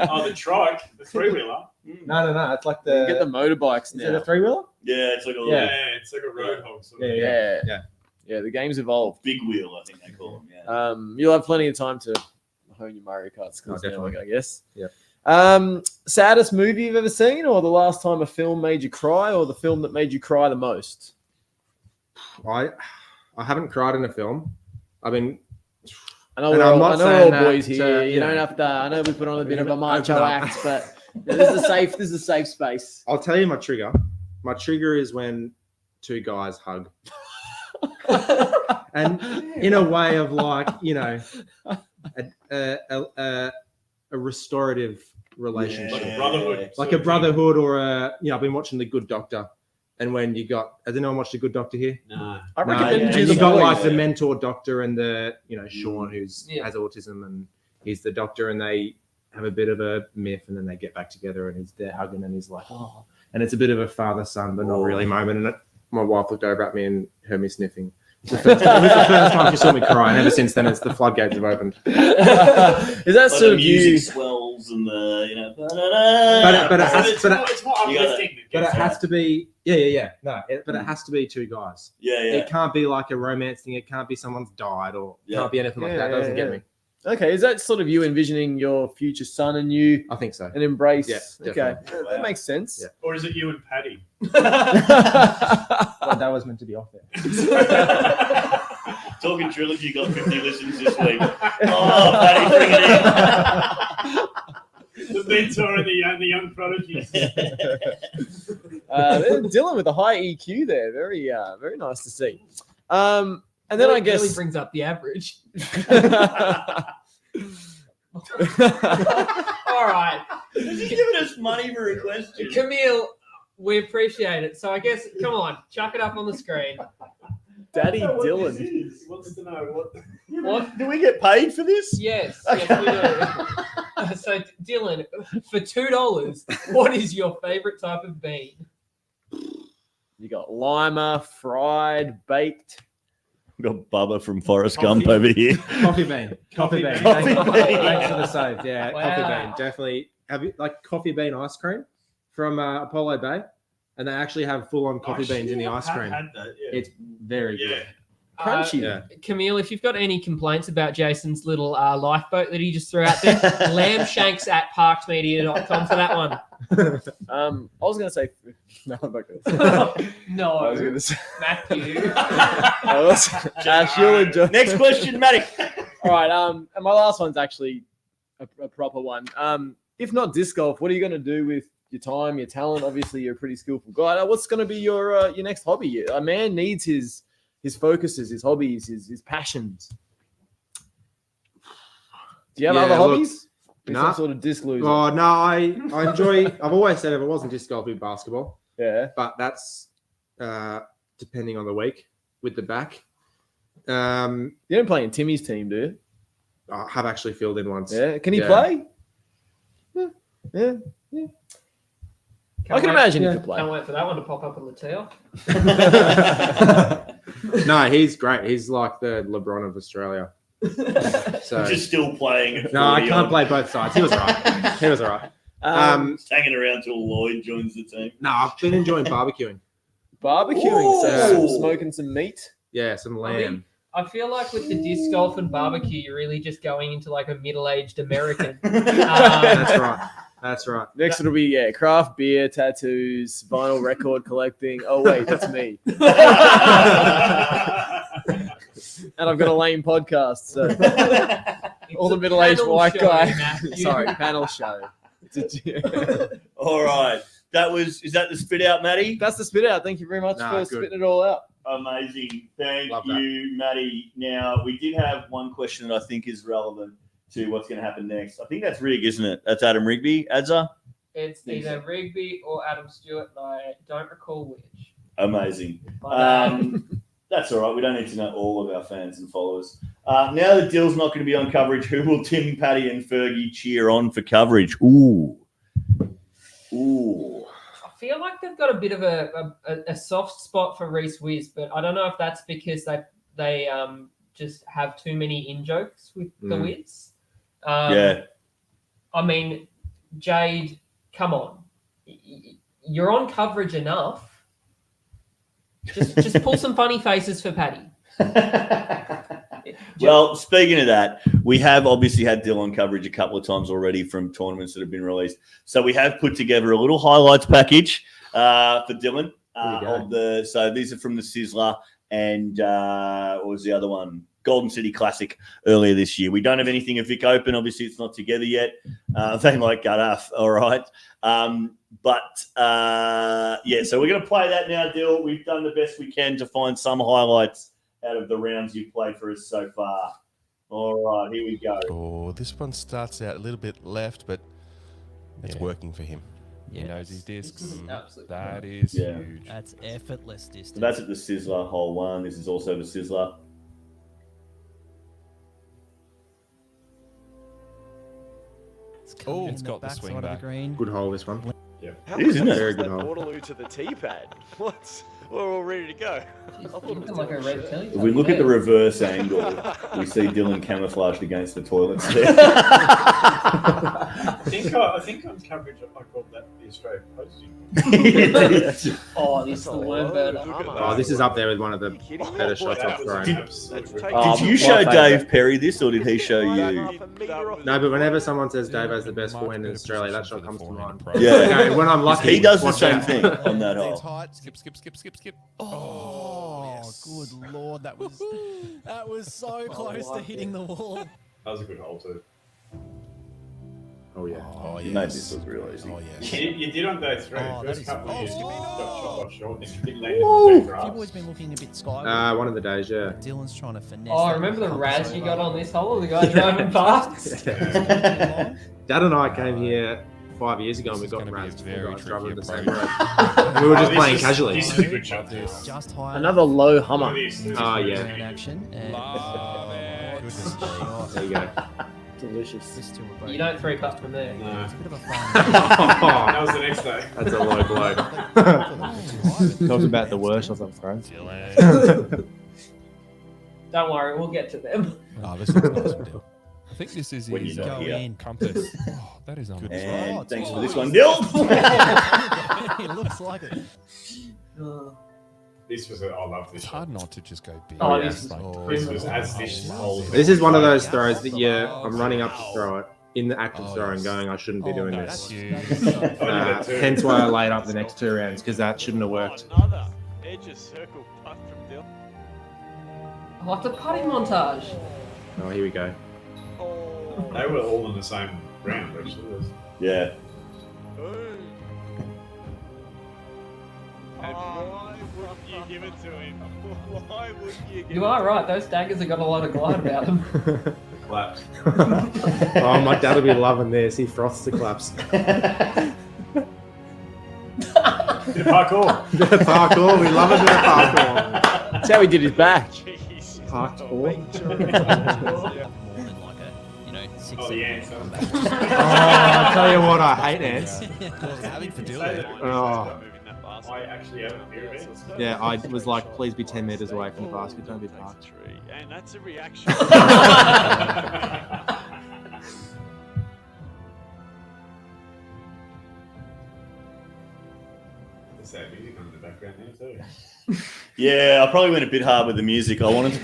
Oh, the trike, the three-wheeler. No. It's like Get the motorbikes Is it a now. 3-wheeler? Yeah, it's like a little Yeah. Yeah, it's like a road hog. Sort of. Yeah. Yeah, the game's evolved. big wheel, I think they call them. Yeah. You'll have plenty of time to hone your Mario Kart skills, definitely. I guess. Yeah. Saddest movie you've ever seen, or the last time a film made you cry, or the film that made you cry the most? I haven't cried in a film. I've been. I know And we're I'm all, not I know saying we're all boys that, here. You you don't know, have to. I know we put on a bit of a macho open up. act, but this is a safe space. I'll tell you my trigger. My trigger is when 2 guys hug. And in a way of like, a restorative relationship. Like a brotherhood. Like a brotherhood or I've been watching The Good Doctor. And when you got, has anyone watched The Good Doctor here? No. I No, recommend and you you the got boys. like the mentor doctor and the, Sean who's Yeah. has autism and he's the doctor and they have a bit of a myth and then they get back together and they're hugging and he's like, oh, and it's a bit of a father-son, but not really moment. And my wife looked over at me and heard me sniffing. It was the first time she saw me cry, and ever since then, it's the floodgates have opened. Is that Like sort the of music you? swells and the But it has, It's more You gotta- uplifting. but it has to be, yeah. No, but it has to be 2 guys. Yeah. It can't be like a romance thing. It can't be someone's died or can't be anything like that. It doesn't get me. Okay, is that sort of you envisioning your future son and you I think so. an embrace? Yeah, okay, definitely. that makes sense. Yeah. Or is it you and Paddy? Well, that was meant to be off there. Talking Trilogy got 50 listens this week. Oh, Paddy, bring it in. The mentor and the young prodigies. Dylan with a high EQ there, very nice to see. And then I guess really brings up the average. All right, He's just giving us money for a question. Camille, we appreciate it. So I guess, come on, chuck it up on the screen. Daddy I don't know what Dylan. this is. He wants to know what. What? Do we get paid for this? Yes, we do. So Dylan, for $2, what is your favorite type of bean? You got lima, fried, baked. We've got Bubba from Forrest Gump over here. Coffee bean. Coffee bean. Coffee bean. Thanks for the save. Yeah, Wow. coffee bean. Definitely. Have you like coffee bean ice cream from Apollo Bay? And they actually have full-on coffee beans in the ice cream. Had that, yeah. It's very good. Crunchy. Yeah. Camille, if you've got any complaints about Jason's little lifeboat that he just threw out there, lambshanks@parksmedia.com for that one. I was going to say No, I'm not going to say. No, I was going to say. Matthew. Ash, you'll enjoy. Next question, Matty. All right. And my last one's actually a proper one. If not disc golf, what are you going to do with your time, your talent? Obviously, you're a pretty skillful guy. What's going to be your next hobby? A man needs his focuses, his hobbies, his passions. Do you have other hobbies? Be some sort of disc loser. Oh no, I enjoy. I've always said if it wasn't disc golf, it'd be basketball. Yeah, but that's depending on the week with the back. You don't play in Timmy's team, do you? I have actually filled in once. Yeah, can he play? Yeah. I can imagine he could play. Can't wait for that one to pop up on the tail. No, he's great. He's like the LeBron of Australia. So just still playing. No, I can't play both sides. He was all right. He was all right. Just hanging around till Lloyd joins the team. No, I've been enjoying barbecuing. So smoking some meat. Yeah, some lamb. I feel like with the disc golf and barbecue, you're really just going into like a middle-aged American. That's right. That's right. Next it'll be craft beer, tattoos, vinyl record collecting. Oh wait, that's me. And I've got a lame podcast, so all the middle-aged white guy. Sorry, panel show. All right. Is that the spit out, Matty? That's the spit out. Thank you very much for spitting it all out. Amazing. Thank you, Matty. Now, we did have one question that I think is relevant to what's going to happen next. I think that's Rig, isn't it? That's Adam Rigby, Adza? It's either Rigby or Adam Stewart, and I don't recall which. Amazing. That's all right. We don't need to know all of our fans and followers. Now that Dill's not going to be on coverage, who will Tim, Paddy, and Fergie cheer on for coverage? Ooh. I feel like they've got a bit of a soft spot for Reese Wiz, but I don't know if that's because they just have too many in jokes with the Wiz. Yeah. I mean, Jade, come on. You're on coverage enough. Just pull some funny faces for Paddy. Well, speaking of that, we have obviously had Dylan coverage a couple of times already from tournaments that have been released. So we have put together a little highlights package for Dylan. So these are from the Sizzler and what was the other one? Golden City Classic earlier this year. We don't have anything at Vic Open. Obviously, it's not together yet. They might gut off. All right. So we're going to play that now, Dill. We've done the best we can to find some highlights out of the rounds you've played for us so far. All right, here we go. Oh, this one starts out a little bit left, but it's working for him. He knows his discs. Absolutely. That is huge. That's effortless distance. So that's at the Sizzler, hole 1. This is also the Sizzler. Oh, it's got the swing back. Good hole, this one. Yeah. It is, isn't it? Very good hole. Waterloo to the tee pad. What? We're all ready to go. Like a red Kelly. If we look at the reverse angle, we see Dylan camouflaged against the toilets there. I think on coverage I called that the Australian Posting. Oh, this is the word burner. Oh, this is up there with one of the better shots I've thrown. Did you show Dave Perry this, or did he show you? No, but whenever someone says Dave has the best forehand in Australia, that shot comes to mind. Yeah. Okay, when I'm lucky, He does the watch same out. thing on that hole. Skip. Oh, good lord, that was so close to hitting the wall. That was a good hole too. Oh yeah. Oh, You yes. made this look real easy. Oh, yes. You did on day 3. Oh, that First is couple of years, awesome. you got shot off short and you didn't land in the Have you boys grass. been looking a bit skyward? One of the days, yeah. Dylan's trying to finesse. Oh, that remember the compass raz you got over. on this hole? The guy driving past? Dad and I came here 5 years ago and we This is got gonna be a razzed very for driving tricky the same approach. road. We were just playing casually. This is a good shot. Just high. Another low Look Hummer. at this. Oh, yeah. in action. And Love it. goodness me. There you go. Delicious. This two were You don't three putt from there. No. It's a bit of a fun. That was the next day. That's a low blow. Talks about the worst shots I've thrown. Don't worry, we'll get to them. Oh, this looks nice and Dill. I think this is When his you're not Go here. in. compass. Oh, that is unbelievable. And thanks for this Oh, one, Dill. It looks like it. This was I love this It's shot. hard not to just go big. Oh, yeah. this is Like, This was as this hole. This is one of those throws that I'm running up to throw it, in the act of Oh, throwing, yes. going, I shouldn't be Oh, doing no, this. that's you. Hence why I laid up the next 2 rounds, because that shouldn't have worked. Another edge of circle putt from Dylan. Oh, it's a putting montage. Oh, here we go. Oh. They were all in the same round, actually. Yeah. Ooh. And why wouldn't you give it to him? Why wouldn't you give You it are to right. him? Those daggers have got a lot of glide about them. Claps. Oh, my dad will be loving this. He froths the claps. Bit of parkour. Parkour, we love a bit of parkour. That's how he did his back. Jeez. Parkour. Oh, the answer. Oh, I'll tell you what, I hate ants. Having for Say Dylan. that Oh. Moving that basket. I actually have a fear of it. Yeah, I was like, please be 10 metres away from the basket, don't be parked. And that's a reaction. There's sad music on in the background now too. Yeah, I probably went a bit hard with the music. I wanted to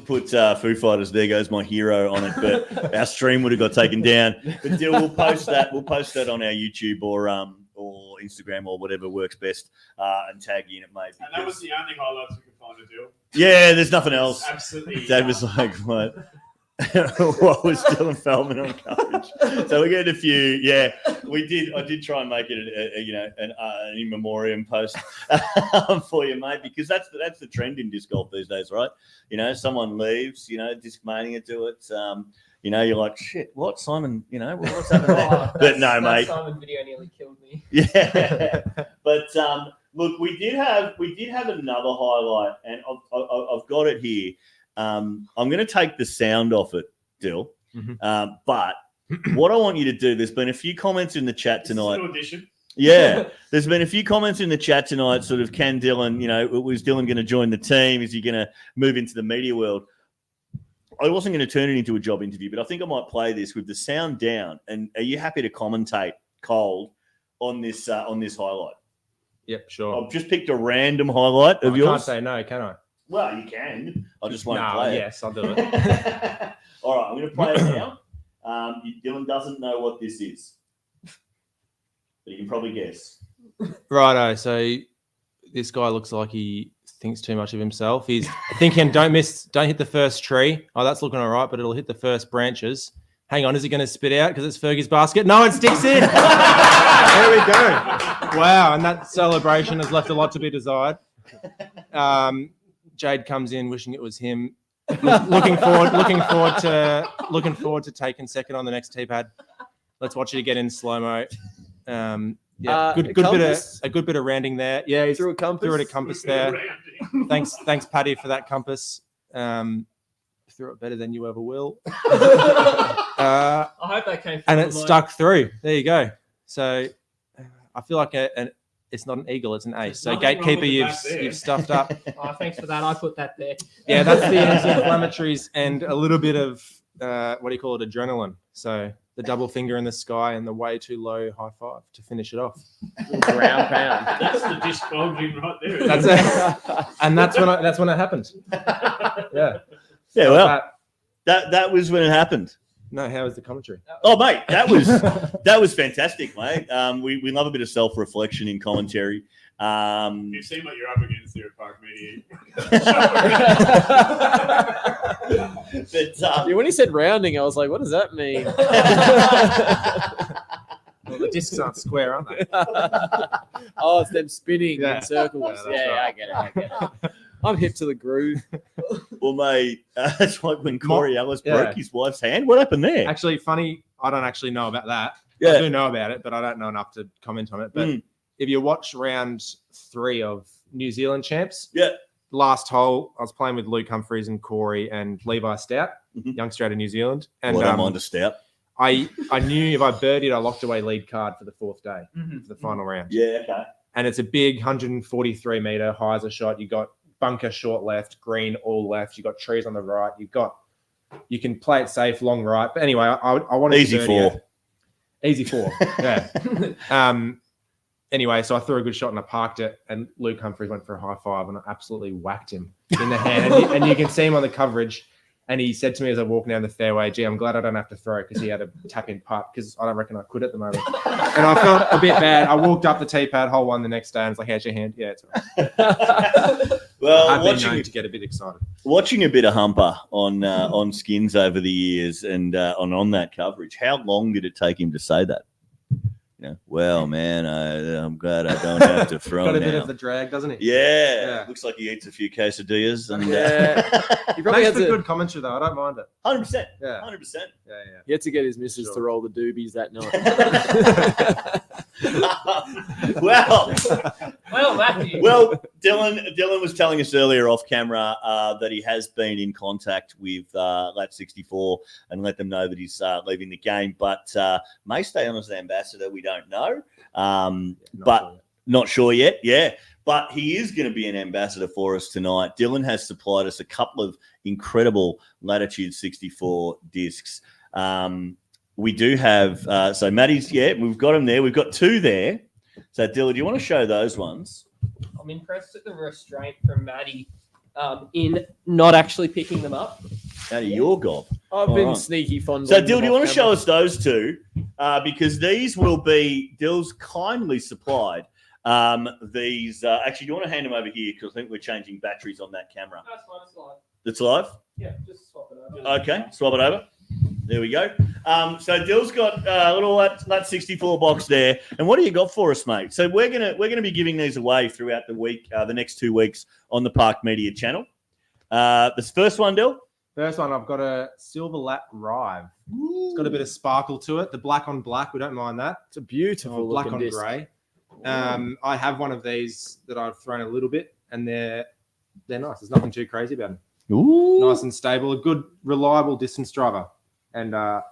put Foo Fighters, There Goes My Hero on it, but our stream would have got taken down. But Dill, we'll post that on our YouTube or Instagram or whatever works best, and tag you in it, mate. And that was the only highlights we could find to do. Yeah, there's nothing else. Absolutely. Dad was like, what? What was Dylan Feldman on coverage? So we're getting a few. Yeah, we did. I did try and make it, an in memoriam post for you, mate, because that's the trend in disc golf these days, right? Someone leaves, disc mania do it. You're like, shit, what, Simon? What's happening there? But no, that mate. Simon video nearly killed me. Yeah, but look, we did have another highlight, and I've got it here. I'm going to take the sound off it, Dill. Mhm. But what I want you to do, there's been a few comments in the chat tonight. This is an audition. Yeah, there's been a few comments in the chat tonight, sort of, can Dylan, was Dylan going to join the team? Is he going to move into the media world? I wasn't going to turn it into a job interview, but I think I might play this with the sound down. And are you happy to commentate cold on this highlight? Yep, sure. I've just picked a random highlight of I yours. can't say no, can I? Well, you can. I just won't No, play it. yes, I'll do it. All right, I'm going to play it now. Dylan doesn't know what this is, but you can probably guess. Righto, so this guy looks like he thinks too much of himself. He's thinking, don't hit the first tree. Oh, that's looking all right, but it'll hit the first branches. Hang on, is he going to spit out because it's Fergie's basket? No, it sticks in. There we go. Wow, and that celebration has left a lot to be desired. Jade comes in wishing it was him. Looking forward to taking second on the next tee pad. Let's watch it again in slow mo. Good bit of rounding there. Yeah, he threw a compass there. Thanks, Paddy, for that compass. Threw it better than you ever will. I hope that came. And it stuck through. There you go. So I feel like it's not an eagle, it's an ace. So gatekeeper, you've stuffed up. Oh, thanks for that. I put that there. Yeah, that's the anti-inflammatories and a little bit of adrenaline. So the double finger in the sky and the way too low high five to finish it off. Ground pound. That's the disc bulging right there. That's when it happened. Yeah. Yeah, well, that was when it happened. No, how was the commentary? Oh, mate, that was fantastic, mate. We love a bit of self-reflection in commentary. You've seen what you're up against here at Park Media. But, when he said rounding, I was like, what does that mean? Well, the discs aren't square, aren't they? Oh, it's them spinning Yeah. in circles. Yeah, that's Yeah, right. I get it. I'm hip to the groove. well, mate, it's like when Corey Ellis Yeah. broke his wife's hand. What happened there? Actually, funny, I don't actually know about that. Yeah. I do know about it, but I don't know enough to comment on it. But if you watch round 3 of New Zealand champs, last hole, I was playing with Luke Humphreys and Corey and Levi Stout, youngster out of New Zealand. And I don't mind a stout. I knew if I birdied, I locked away lead card for the 4th day, for the final round. Yeah, okay. And it's a big 143 meter hyzer shot. You got bunker short left, green all left. You got trees on the right. You can play it safe, long right. But anyway, I wanted Easy to four. Easy 4. Yeah. Anyway, so I threw a good shot and I parked it, and Luke Humphreys went for a high five and I absolutely whacked him in the hand. And you can see him on the coverage. And he said to me as I walked down the fairway, gee, I'm glad I don't have to throw because he had a tap-in putt because I don't reckon I could at the moment. And I felt a bit bad. I walked up the tee pad, hole 1 the next day, and was like, how's your hand? Yeah, it's all right. Well, I've been known to get a bit excited. Watching a bit of Humper on Skins over the years and on that coverage, how long did it take him to say that? Well, man, I'm glad I don't have to throw Got a now. bit of the drag, doesn't he? Yeah. Looks like he eats a few quesadillas. And, He probably Makes had for to, good commentary, though. I don't mind it. 100%. Yeah. 100%. Yeah. he had to get his missus to roll the doobies that night. Well, Matthew. Well, Dylan was telling us earlier off camera that he has been in contact with Lat 64 and let them know that he's leaving the game, but may stay on as an ambassador. We don't know, not sure yet. Yeah, but he is going to be an ambassador for us tonight. Dylan has supplied us a couple of incredible Latitude 64 discs. We do have so Matty's. Yeah, we've got him there. We've got 2 there. So, Dylan, do you want to show those ones? I'm impressed at the restraint from Matty in not actually picking them up. Out of your gob. I've been sneaky fond. So, Dill, do you want to show us those 2? Because these will be Dill's kindly supplied. These actually, do you want to hand them over here? Because I think we're changing batteries on that camera. That's fine, it's live. It's live? Yeah, just swap it over. Okay, swap it over. There we go. So Dill's got a little Lat 64 box there. And what do you got for us, mate? So we're gonna be giving these away throughout the week, the next 2 weeks on the Park Media channel. This first one, Dill. First one, I've got a Silver Lat Rive. It's got a bit of sparkle to it. The black on black, we don't mind that. It's a beautiful black on disc. grey. I have one of these that I've thrown a little bit, and they're nice. There's nothing too crazy about them. Ooh. Nice and stable. A good, reliable distance driver. And the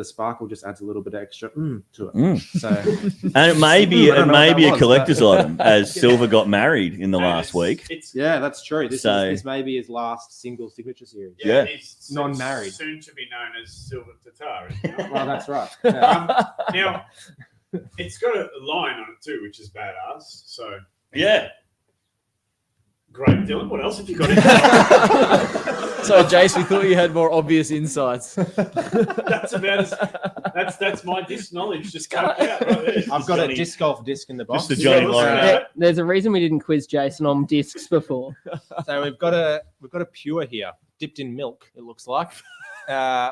sparkle just adds a little bit extra to it. So, and it may be a collector's but... item, as Silver got married in the last week. Yeah, that's true. This may be his last single signature series. Yeah. He's non-married. Soon to be known as Silver Tatar. Well, that's right. Yeah. Now, it's got a line on it too, which is badass. So yeah. Great, Dylan. What else have you got in So, Jace, we thought you had more obvious insights. That's about that's my disc knowledge. Just cut out right there. I've got a disc golf disc in the box. Just the Johnny Lauren. There's a reason we didn't quiz Jason on discs before. So we've got a pure here, dipped in milk. It looks like,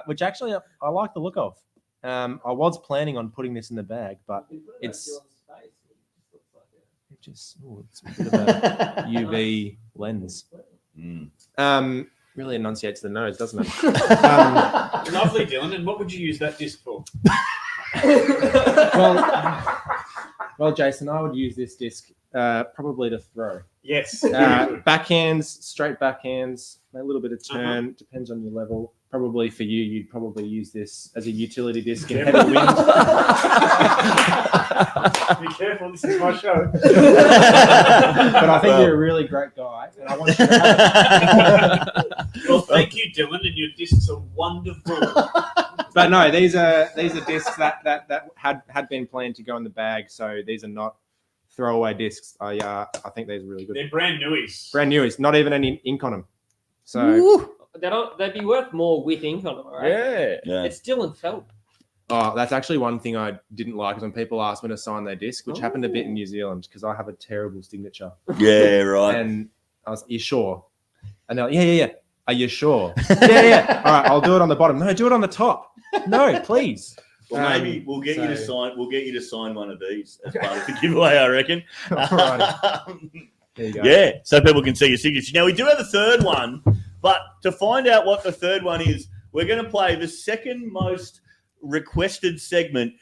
which actually I like the look of. I was planning on putting this in the bag, but it's it's a bit of a UV lens. Really enunciates the nose, doesn't it? Lovely, Dylan. And what would you use that disc for? Well, Jason, I would use this disc probably to throw. Yes. Backhands, straight backhands, a little bit of turn, depends on your level. Probably for you, you'd probably use this as a utility disc in heavy wind. Be careful, this is my show. But I think you're a really great guy, and I want you to have it. Well, thank you, Dylan, and your discs are wonderful. But no, these are discs that had been planned to go in the bag, so these are not throwaway discs. I think these are really good. They're brand newies. Brand newies, not even any ink on them. So they'd be worth more with ink on them, right? Yeah. It's Dylan Felt. Oh, that's actually one thing I didn't like is when people asked me to sign their disc, which happened a bit in New Zealand because I have a terrible signature. Yeah, right. And I was, you sure? And they're like, yeah. Are you sure? yeah. All right, I'll do it on the bottom. No, do it on the top. No, please. Well, maybe we'll get you to sign. We'll get you to sign one of these as part of the giveaway. I reckon. There you go. Yeah, so people can see your signature. Now we do have a third one, but to find out what the third one is, we're going to play the second most requested segment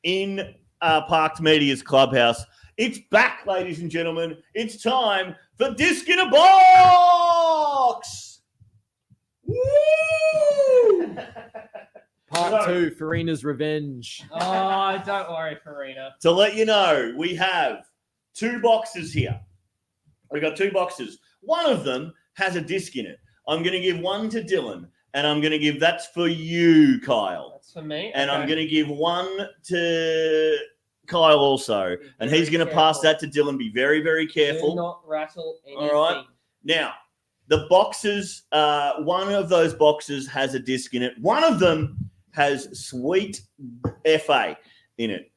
in Parked Media's Clubhouse. It's back, ladies and gentlemen. It's time for Disc in a Box. Woo! Part 2, Farina's Revenge. Oh, don't worry, Farina. To let you know, we have 2 boxes here. We've got 2 boxes. One of them has a disc in it. I'm going to give one to Dylan, and I'm going to give that's for you, Kyle. That's for me. And I'm going to give one to Kyle also. And he's going to pass that to Dylan. Be very, very careful. Do not rattle anything. All right. Now, The boxes, one of those boxes has a disc in it. One of them has sweet FA in it.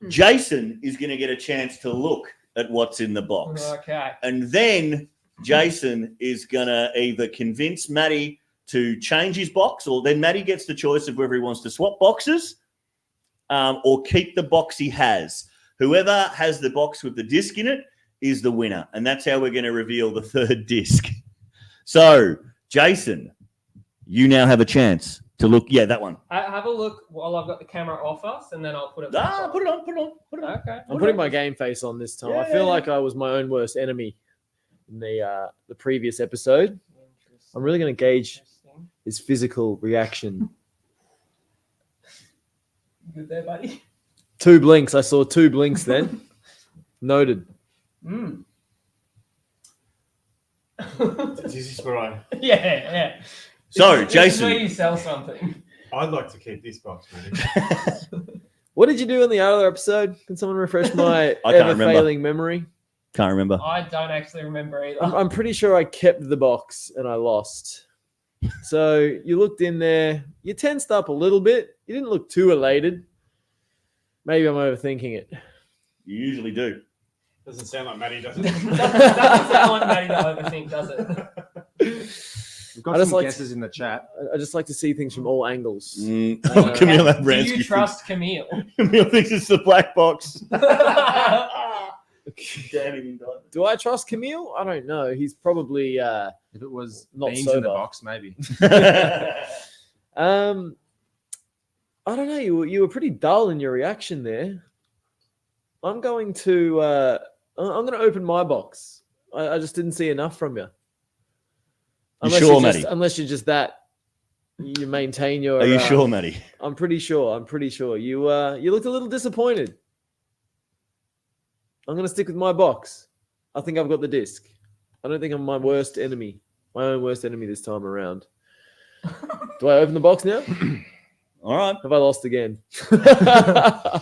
Jason is going to get a chance to look at what's in the box. Okay. And then Jason is going to either convince Matty to change his box, or then Matty gets the choice of whether he wants to swap boxes or keep the box he has. Whoever has the box with the disc in it is the winner. And that's how we're going to reveal the third disc. So, Jason, you now have a chance to look. Yeah, that one. Have a look while I've got the camera off us, and then I'll put it back on. Put it on. Okay. I'm putting my game face on this time. I feel like I was my own worst enemy in the previous episode. I'm really going to gauge his physical reaction. Good there, buddy. 2 blinks. I saw 2 blinks then. Noted. This is where I. Yeah. So, This is Jason. where you sell something. I'd like to keep this box, man. What did you do in the other episode? Can someone refresh my I can't remember. ever-failing memory? Can't remember. I don't actually remember either. I'm pretty sure I kept the box and I lost. So you looked in there. You tensed up a little bit. You didn't look too elated. Maybe I'm overthinking it. You usually do. Doesn't sound like Matty, does it? doesn't sound like Matty to overthink, does it? We've got some guesses in the chat. I just like to see things from all angles. Camille Do Abransky you trust Camille? Camille thinks it's the black box. Do I trust Camille? I don't know. He's probably If it was Not beans in the sober. box, maybe. I don't know. You were pretty dull in your reaction there. I'm going to open my box. I just didn't see enough from you. Unless you're just that, you maintain your. Are you sure, Matty? I'm pretty sure. You looked a little disappointed. I'm going to stick with my box. I think I've got the disc. I don't think I'm my worst enemy. My own worst enemy this time around. Do I open the box now? All right. Have I lost again? I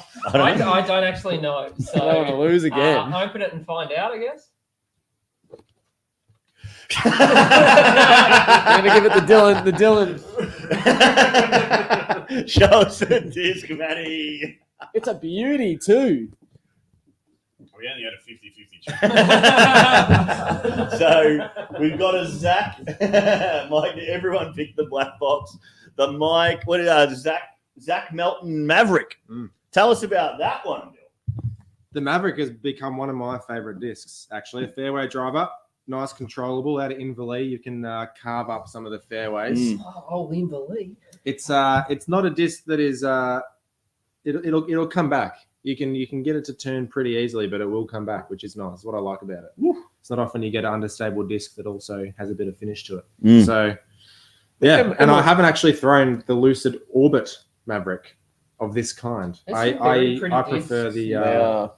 don't actually know. So I don't want to lose again. Open it and find out, I guess. I'm going to give it the Dylan. Show us the disc, Matty. It's a beauty too. We only had a 50-50 chance. So we've got a Zach. Mike, everyone picked the black box. The Mike, Zach Melton Maverick. Tell us about that one, Bill. The Maverick has become one of my favourite discs, actually. A fairway driver, nice, controllable. Out of Inverleigh, you can carve up some of the fairways. Oh, Inverleigh. It's not a disc that is it'll come back. You can get it to turn pretty easily, but it will come back, which is nice. What I like about it. It's not often you get an understable disc that also has a bit of finish to it. So, yeah. And I haven't actually thrown the Lucid Orbit Maverick of this kind. I prefer the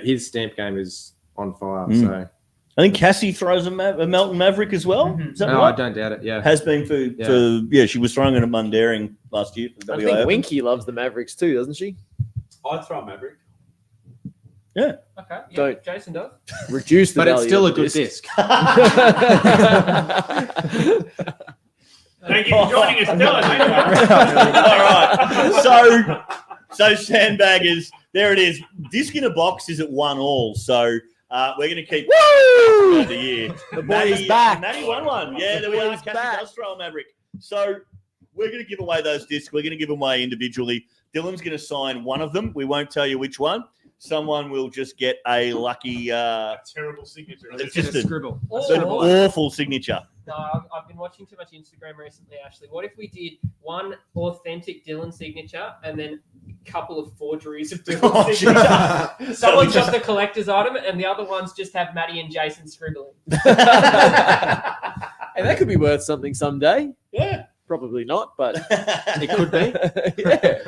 his stamp game is on fire. So I think Cassie throws a Melton Maverick as well. Is that no, right? I don't doubt it. Yeah, Has been for she was throwing it at Mundaring last year. For I WA think Open. Winky loves the Mavericks too, doesn't she? I'd throw a Maverick. Yeah. Okay. Yeah, Don't- Jason does. Reduce the but it's value still of a the good disc. Thank you for joining us, Dylan. All right. So sandbaggers, there it is. Disc in a box is at 1-1. So we're going to keep the year. The boy is back. Matty won one. Yeah, there we boy are. is Cassie back. does throw a Maverick. So we're going to give away those discs. We're going to give them away individually. Dylan's going to sign one of them. We won't tell you which one. Someone will just get a lucky. Terrible signature. It's just a scribble. an awful signature. No, I've been watching too much Instagram recently, Ashley. What if we did one authentic Dylan signature and then a couple of forgeries of Dylan's signature? Someone's got the collector's item and the other ones just have Matty and Jason scribbling. Hey, that could be worth something someday. Yeah. Probably not, but It could be. yeah.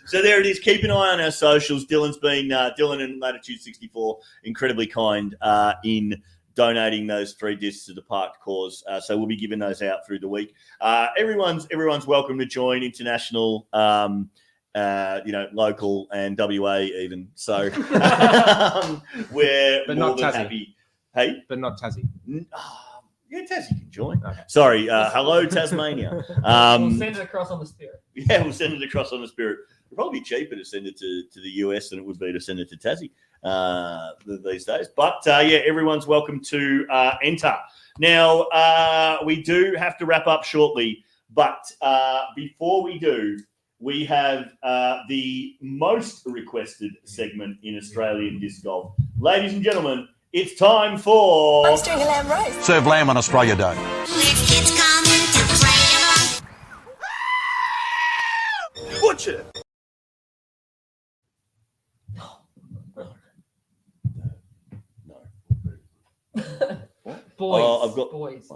So there it is. Keep an eye on our socials. Dylan's been Dylan and Latitude 64 incredibly kind in donating those 3 discs to the parked cause. So we'll be giving those out through the week. Everyone's welcome to join international, local and WA even. So we're But more not than Tassie. happy. Hey, But not Tassie. Yeah, Tassie can join. Sorry. Hello, Tasmania. We'll send it across on the Spirit. Yeah, we'll send it across on the Spirit. It'll probably be cheaper to send it to the US than it would be to send it to Tassie these days. But yeah, everyone's welcome to enter. Now, we do have to wrap up shortly, but before we do, we have the most requested segment in Australian disc golf. Ladies and gentlemen, it's time for... I'm doing a lamb roast. Serve lamb on Australia Day. Butcher! Boys. Oh, I've got... Boys.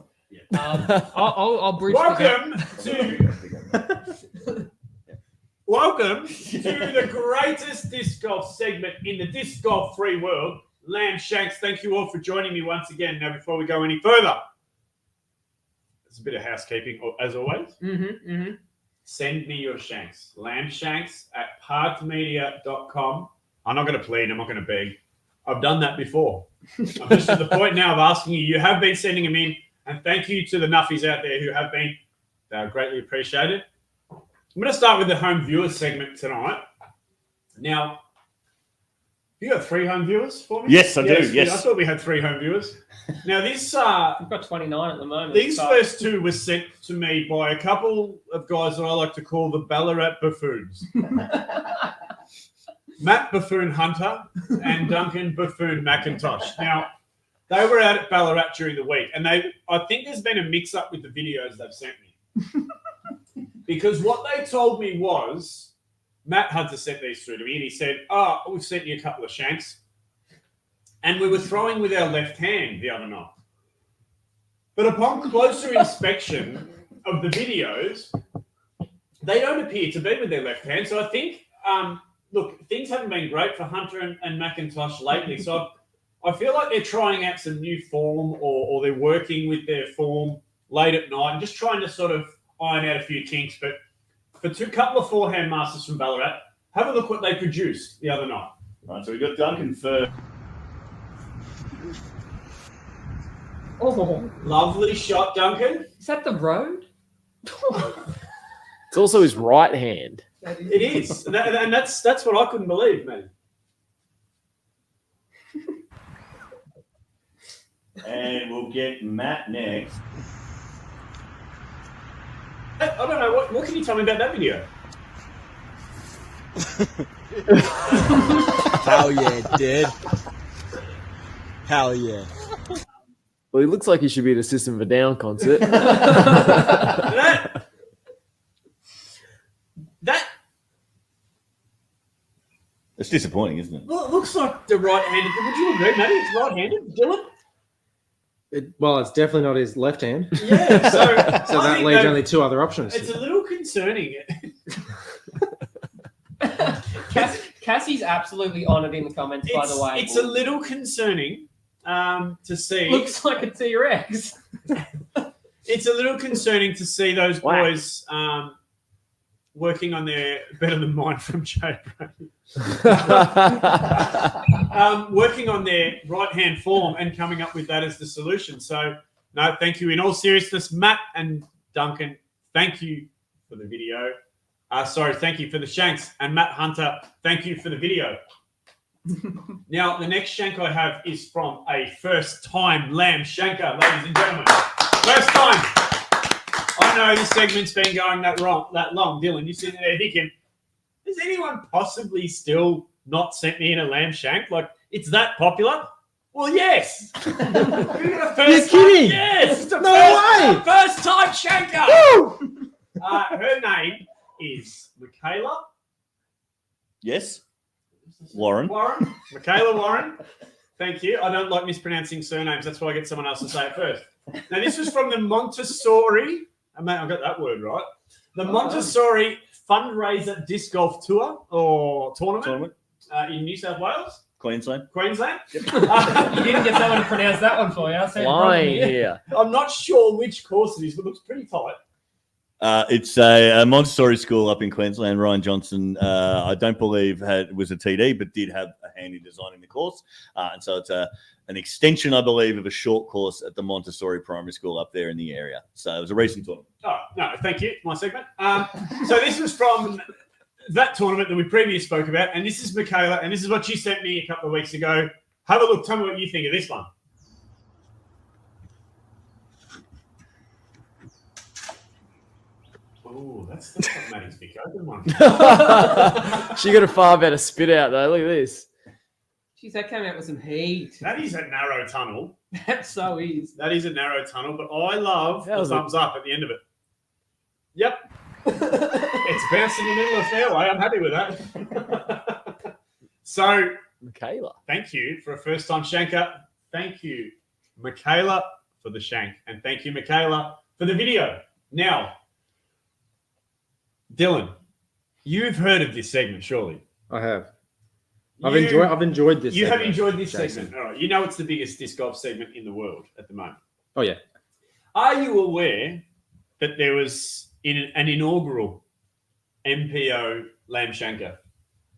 I'll bridge. Welcome to the greatest disc golf segment in the disc golf free world. Lamb Shanks, thank you all for joining me once again. Now, before we go any further, there's a bit of housekeeping, as always. Send me your shanks. lambshanks@parkmedia.com. I'm not going to plead. I'm not going to beg. I've done that before. I'm just at the point now of asking you. You have been sending them in, and thank you to the nuffies out there who have been. They are greatly appreciated. I'm going to start with the home viewers segment tonight. Now, you got 3 home viewers for me? Yes, I do. Yes. I thought we had 3 home viewers. Now, this... We've got 29 at the moment. These first 2 were sent to me by a couple of guys that I like to call the Ballarat buffoons. Matt Buffoon Hunter and Duncan Buffoon McIntosh. Now, they were out at Ballarat during the week, and I think there's been a mix-up with the videos they've sent me. Because what they told me was... Matt Hunter sent these through to me, and he said, we've sent you a couple of shanks. And we were throwing with our left hand the other night. But upon closer inspection of the videos, they don't appear to be with their left hand. So I think, look, things haven't been great for Hunter and McIntosh lately. So I feel like they're trying out some new form or they're working with their form late at night and just trying to sort of iron out a few kinks. But for couple of forehand masters from Ballarat, have a look what they produced the other night. Right, so we got Duncan first. Oh, lovely shot, Duncan. Is that the road? It's also his right hand. It is, and that's what I couldn't believe, man. And we'll get Matt next. I don't know. What can you tell me about that video? Hell yeah, dude. Hell yeah. Well, he looks like he should be at a System of a Down concert. It's disappointing, isn't it? Well, it looks like the right-handed. Would you agree, Matty? It's right-handed, Dylan? It's definitely not his left hand. Yeah, so that leaves only 2 other options. It's a little concerning. Cassie's absolutely honoured in the comments, by the way. It's a little concerning to see. Looks like a T-Rex. It's a little concerning to see those boys working on their better than mine from Jay Brady. Working on their right-hand form and coming up with that as the solution. So, no, thank you. In all seriousness, Matt and Duncan, thank you for the video. Thank you for the shanks. And Matt Hunter, thank you for the video. Now, the next shank I have is from a first-time lamb shanker, ladies and gentlemen. First time. I know this segment's been going that long. Dylan, you're sitting there thinking, has anyone possibly still not sent me in a lamb shank? Like, it's that popular? Well, yes. You're kidding? Yes. It's No way. First time shanker. Woo! Her name is Michaela. Yes. Warren. Michaela Warren. Thank you. I don't like mispronouncing surnames. That's why I get someone else to say it first. Now, this was from the Montessori. I got that word right. The Montessori Fundraiser Disc Golf Tour or Tournament. In New South Wales. Queensland. You didn't get someone to pronounce that one for you. Lying here. I'm not sure which course it is, but it looks pretty tight. It's a Montessori school up in Queensland. Ryan Johnson, I don't believe was a TD, but did have a hand in designing the course. And so it's an extension, I believe, of a short course at the Montessori Primary School up there in the area. So it was a recent tournament. Oh, no, thank you. My segment. So this was from that tournament that we previously spoke about, and this is Michaela, and this is what she sent me a couple of weeks ago. Have a look. Tell me what you think of this one. Oh, that's not Matty's big open one. She got a far better spit out though. Look at this. Jeez, that came out with some heat. That is a narrow tunnel. That so is. That is a narrow tunnel, but I love the thumbs up at the end of it. Yep. It's bounced in the middle of the fairway. I'm happy with that. So, Michaela, thank you for a first-time shanker. Thank you, Michaela, for the shank. And thank you, Michaela, for the video. Now, Dylan, you've heard of this segment, surely? I have. I've enjoyed this. You segment, have enjoyed this Jason. segment. All right. You know it's the biggest disc golf segment in the world at the moment. Oh, yeah. Are you aware that there was an inaugural MPO lamb shanker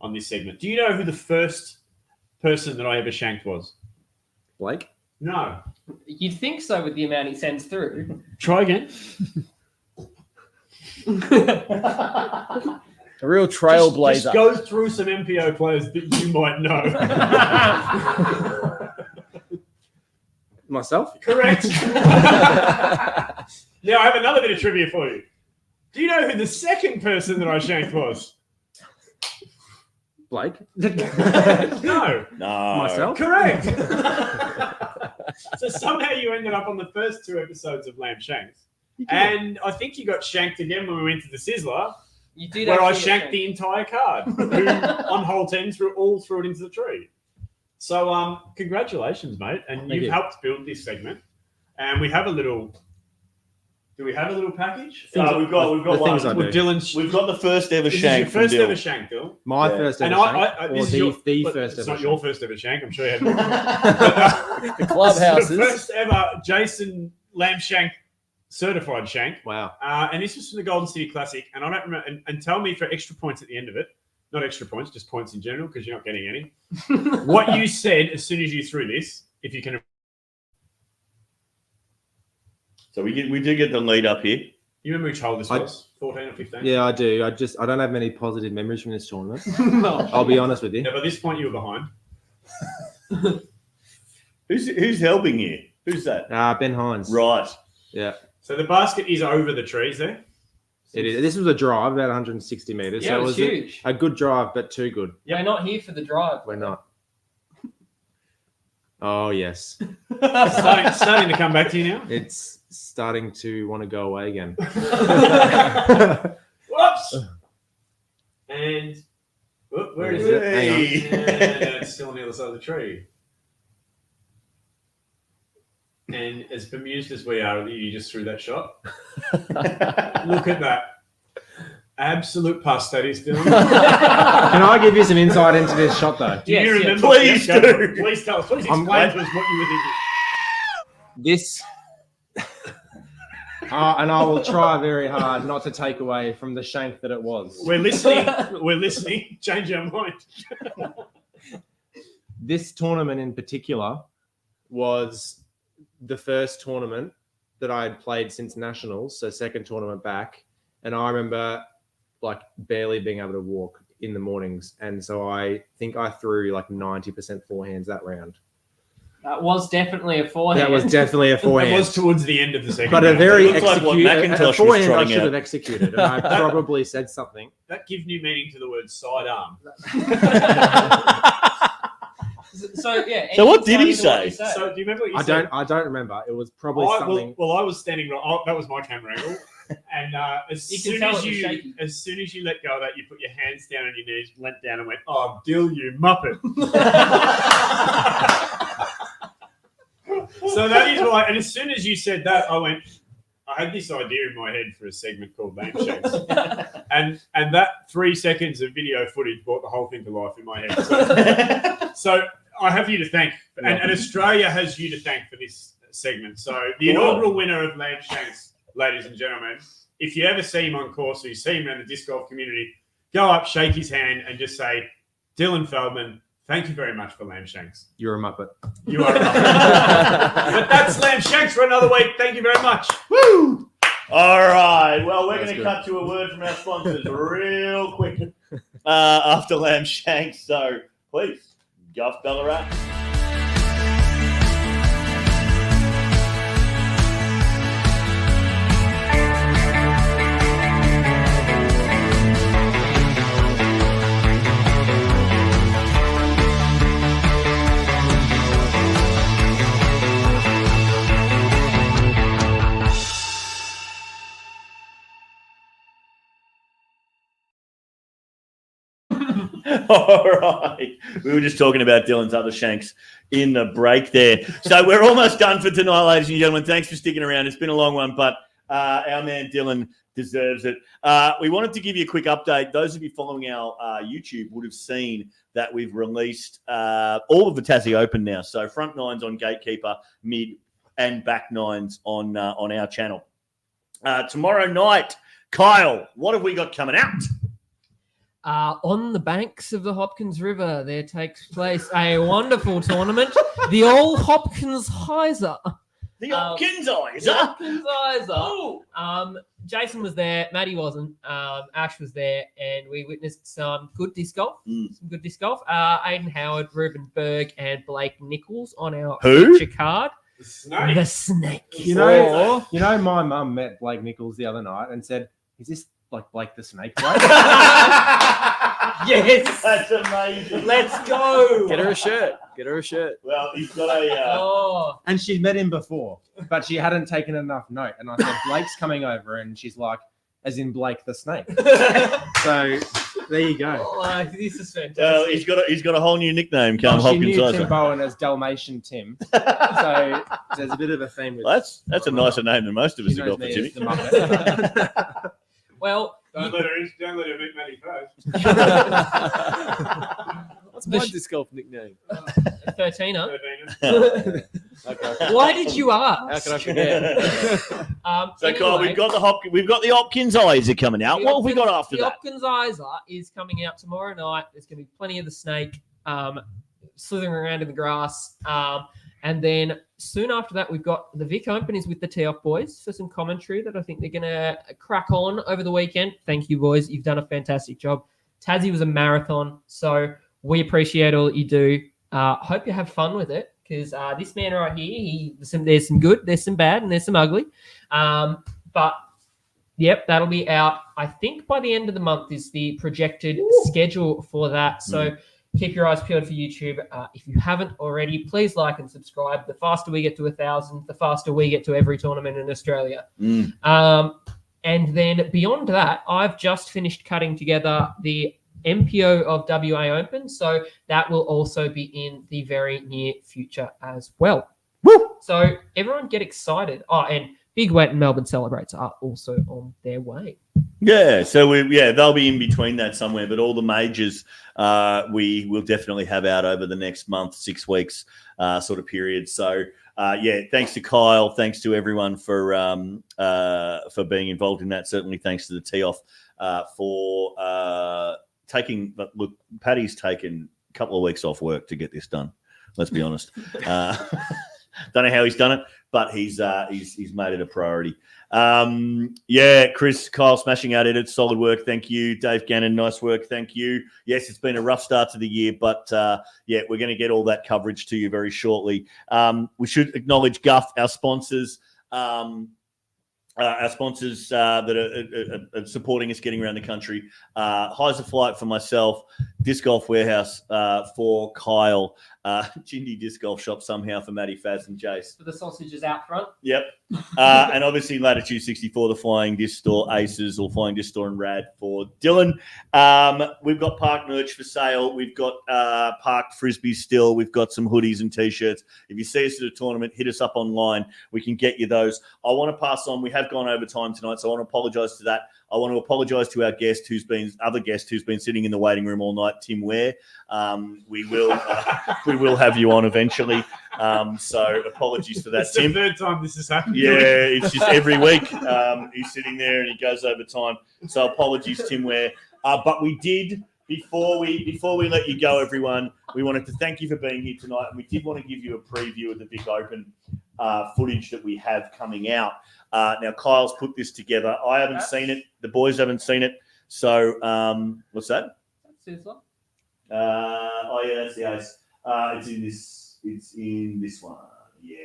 on this segment? Do you know who the first person that I ever shanked was? Blake? No. You'd think so with the amount he sends through. Try again. a real trailblazer. Just go through some MPO players that you might know. Myself? Correct. Now, I have another bit of trivia for you. Do you know who the second person that I shanked was? Blake? No. Myself? Correct. So somehow you ended up on the first two episodes of Lamb Shanks. And I think you got shanked again when we went to the Sizzler, You did where I actually get shanked the entire card who, on hole 10 threw it into the tree. So congratulations, mate. And Thank you've you. helped build this segment. And we have a little... Do we have a little package? We've got the things one. I With do. Dylan's... We've got the first ever This is shank. your first from Dylan. ever shank, Dylan. My Yeah. first And ever shank? this Or is the your, first it's ever not your shank? first ever shank. I'm sure you had The clubhouses. The first ever Jason Lamb Shank certified shank. Wow. And this was from the Golden City Classic. And I don't remember. And tell me for extra points at the end of it. Not extra points, just points in general, because you're not getting any. What you said as soon as you threw this, if you can. So we did get the lead up here. You remember which hole this was? 14 or 15? Yeah, I do. I don't have many positive memories from this tournament. No. I'll be honest with you. Yeah, by this point, you were behind. Who's helping here? Who's that? Ben Hines. Right. Yeah, So the basket is over the trees there. it is. This was a drive, about 160 meters. Yeah, so it was huge. a good drive, but too good. We're not here for the drive. We're not. Oh, yes. starting to come back to you now. It's starting to want to go away again. Whoops! And where is it? Hang on. Yeah, it's still on the other side of the tree. And as bemused as we are that you just threw that shot, look at that. Absolute pus that is, Dylan. Can I give you some insight into this shot, though? Do you Yes, remember? please Yes, go do. for it. Please tell us. Please I'm- explain to us what you were thinking. This, and I will try very hard not to take away from the shank that it was. We're listening. We're listening. Change our mind. This tournament in particular was the first tournament that I had played since nationals, so second tournament back. And I remember like barely being able to walk in the mornings. And so I think I threw like 90% forehands that round. That was definitely a forehand. That was definitely a It forehand. was towards the end of the second. But a round. very It looks like what executed, McIntosh a was forehand I trotting should out. have executed. And I probably said something. That gives new meaning to the word sidearm. So yeah. So what did he explain to say? So do you remember what you I said? don't remember. It was probably something. Well, I was standing right. Oh, that was my camera angle. And as You can soon tell as it was you shaky. let go of that, you put your hands down on your knees, leant down, and went, "Oh, Dill, you muppet." So that is why. And as soon as you said that, I went. I had this idea in my head for a segment called Lamb Shanks, and that 3 seconds of video footage brought the whole thing to life in my head. So I have you to thank, and Australia has you to thank for this segment. So the inaugural winner of Lamb Shanks, ladies and gentlemen, if you ever see him on course or you see him around the disc golf community, go up, shake his hand, and just say, "Dylan Feldman, Thank you very much for lamb shanks. You're a muppet. You are. But that's lamb shanks for another week. Thank you very much. Woo! All right. Well, we're That's going to good. cut to a word from our sponsors real quick after lamb shanks. So please, Guff Ballarat. All right. We were just talking about Dylan's other shanks in the break there. So we're almost done for tonight, ladies and gentlemen. Thanks for sticking around. It's been a long one, but our man Dylan deserves it. We wanted to give you a quick update. Those of you following our YouTube would have seen that we've released all of the Tassie Open now. So front nines on Gatekeeper, mid and back nines on our channel. Tomorrow night, Kyle, what have we got coming out? On the banks of the Hopkins River, there takes place a wonderful tournament, the All Hopkins Heiser. The Hopkins The Hopkins Heiser. Jason was there, Matty wasn't, Ash was there, and we witnessed some good disc golf. Aiden Howard, Ruben Berg, and Blake Nichols on our feature card. The Snake. You know, my mum met Blake Nichols the other night and said, "Is this like Blake the Snake?" Yes, that's amazing. Let's go. Get her a shirt. Get her a shirt. Well, he's got a. And she'd met him before, but she hadn't taken enough note. And I said, "Blake's coming over," and she's like, "As in Blake the Snake." So there you go. Oh, this is fantastic. He's got a whole new nickname. Come She Hopkins knew Tim Heiser. Bowen as Dalmatian Tim. So there's a bit of a theme with That's a nicer name than most of us She have knows got for me Jimmy. as the Muppet. Well, Don't let her meet Matty Faz. What's my disc golf nickname? 13er. Okay. Why did you ask? How can I forget? So, Kyle, we've got the Hopkins Heiser coming out. What have we got after the that? Hopkins Heiser is coming out tomorrow night. There's going to be plenty of the snake slithering around in the grass. And then soon after that, we've got the Vic Open is with the Tee-Off boys for some commentary that I think they're going to crack on over the weekend. Thank you, boys. You've done a fantastic job. Tassie was a marathon, so we appreciate all that you do. Hope you have fun with it, because this man right here, there's some good, there's some bad, and there's some ugly. But, yep, that'll be out. I think by the end of the month is the projected schedule for that. So keep your eyes peeled for YouTube. If you haven't already, please like and subscribe. The faster we get to 1,000, the faster we get to every tournament in Australia. And then beyond that, I've just finished cutting together the MPO of WA Open. So that will also be in the very near future as well. Woo! So everyone get excited. Oh, and Big Wet and Melbourne Celebrates are also on their way. Yeah, so they'll be in between that somewhere, but all the majors we will definitely have out over the next month, 6 weeks sort of period. So thanks to Kyle, thanks to everyone for being involved in that. Certainly thanks to the Tee-Off for taking. But look, Paddy's taken a couple of weeks off work to get this done. Let's be honest. Don't know how he's done it, but he's made it a priority. Chris, Kyle, smashing out edits, solid work. Thank you. Dave Gannon, nice work. Thank you. Yes, it's been a rough start to the year, but we're going to get all that coverage to you very shortly. We should acknowledge Guff, our sponsors. That are supporting us getting around the country. Heiser Flight for myself, Disc Golf Warehouse for Kyle, Jindy Disc Golf Shop somehow for Matty Faz and Jace. For the sausages out front. Yep. And obviously Latitude 64, the Flying Disc Store, Aces, or Flying Disc Store and Rad for Dylan. We've got Park merch for sale. We've got Park Frisbee still. We've got some hoodies and T-shirts. If you see us at a tournament, hit us up online. We can get you those. I want to pass on. We have gone over time tonight, so I want to apologise to that. I want to apologise to our guest who's been sitting in the waiting room all night, Tim Ware. We will have you on eventually. So apologies for that, It's Tim. the third time this has happened. Yeah, it's just every week he's sitting there and he goes over time. So apologies, Tim Ware. But we did, before we let you go, everyone, we wanted to thank you for being here tonight, and we did want to give you a preview of the Vic Open footage that we have coming out. Now, Kyle's put this together. I haven't seen it. The boys haven't seen it. So, what's that? That's Sizzler. Oh yeah, that's the ace. It's in this one. Yeah,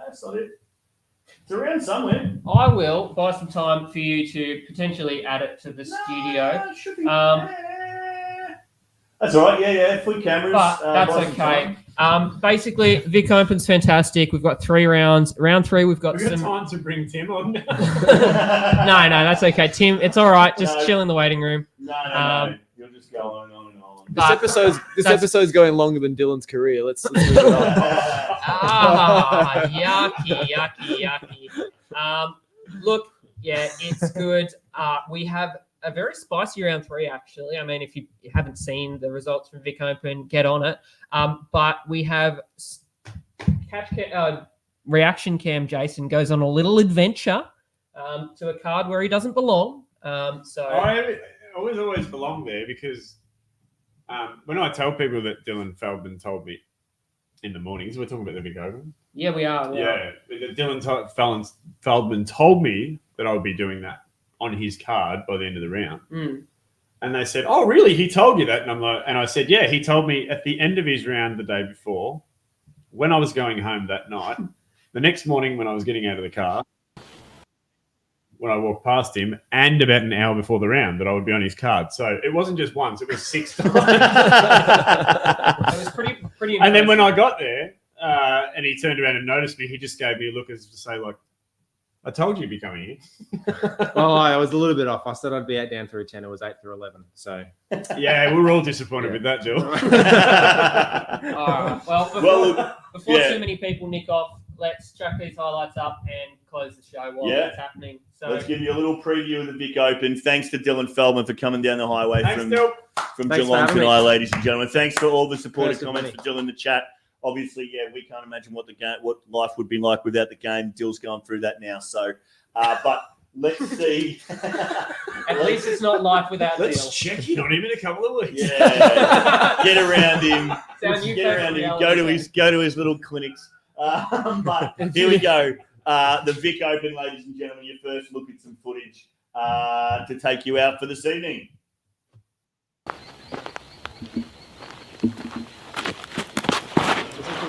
that's not it. It's around somewhere. I will buy some time for you to potentially add it to the studio. It should be. That's all right. Yeah. Full cameras. But that's okay. Basically, Vic Open's fantastic. We've got 3 rounds. Round 3, we've got some. time to bring Tim on. No, that's okay. Tim, it's all right. Just chill in the waiting room. No. You'll just go on and on and on. This episode's going longer than Dylan's career. Let's move it on. Yucky. Look, yeah, it's good. We have a very spicy round 3, actually. I mean, if you haven't seen the results from Vic Open, get on it. But we have reaction cam Jason goes on a little adventure to a card where he doesn't belong. So I always belong there because when I tell people that Dylan Feldman told me in the mornings, we're talking about the Vic Open. Yeah, we are. Yeah, Dylan Feldman told me that I would be doing that on his card by the end of the round. And they said, "Oh, really? He told you that?" And I said, "Yeah, he told me at the end of his round the day before, when I was going home that night. The next morning when I was getting out of the car, when I walked past him, and about an hour before the round that I would be on his card. So it wasn't just once; it was 6 times. It was pretty. And then when I got there, and he turned around and noticed me, he just gave me a look as to say, like, "I told you you'd be coming here." Oh, I was a little bit off. I said I'd be 8 down through 10. It was 8 through 11. So yeah, we were all disappointed with that, Jill. All right. Well, before too many people nick off, let's chuck these highlights up and close the show while it's happening. So let's give you a little preview of the Vic Open. Thanks to Dylan Feldman for coming down the highway from Geelong tonight, ladies and gentlemen. Thanks for all the supportive comments for Dylan in the chat. Obviously, we can't imagine what life would be like without the game. Dill's going through that now. So, but let's see. At least it's not life without Dill. Let's check in on him in a couple of weeks. Yeah, get around him. Go to his little clinics. But here we go. The Vic Open, ladies and gentlemen. Your first look at some footage to take you out for this evening.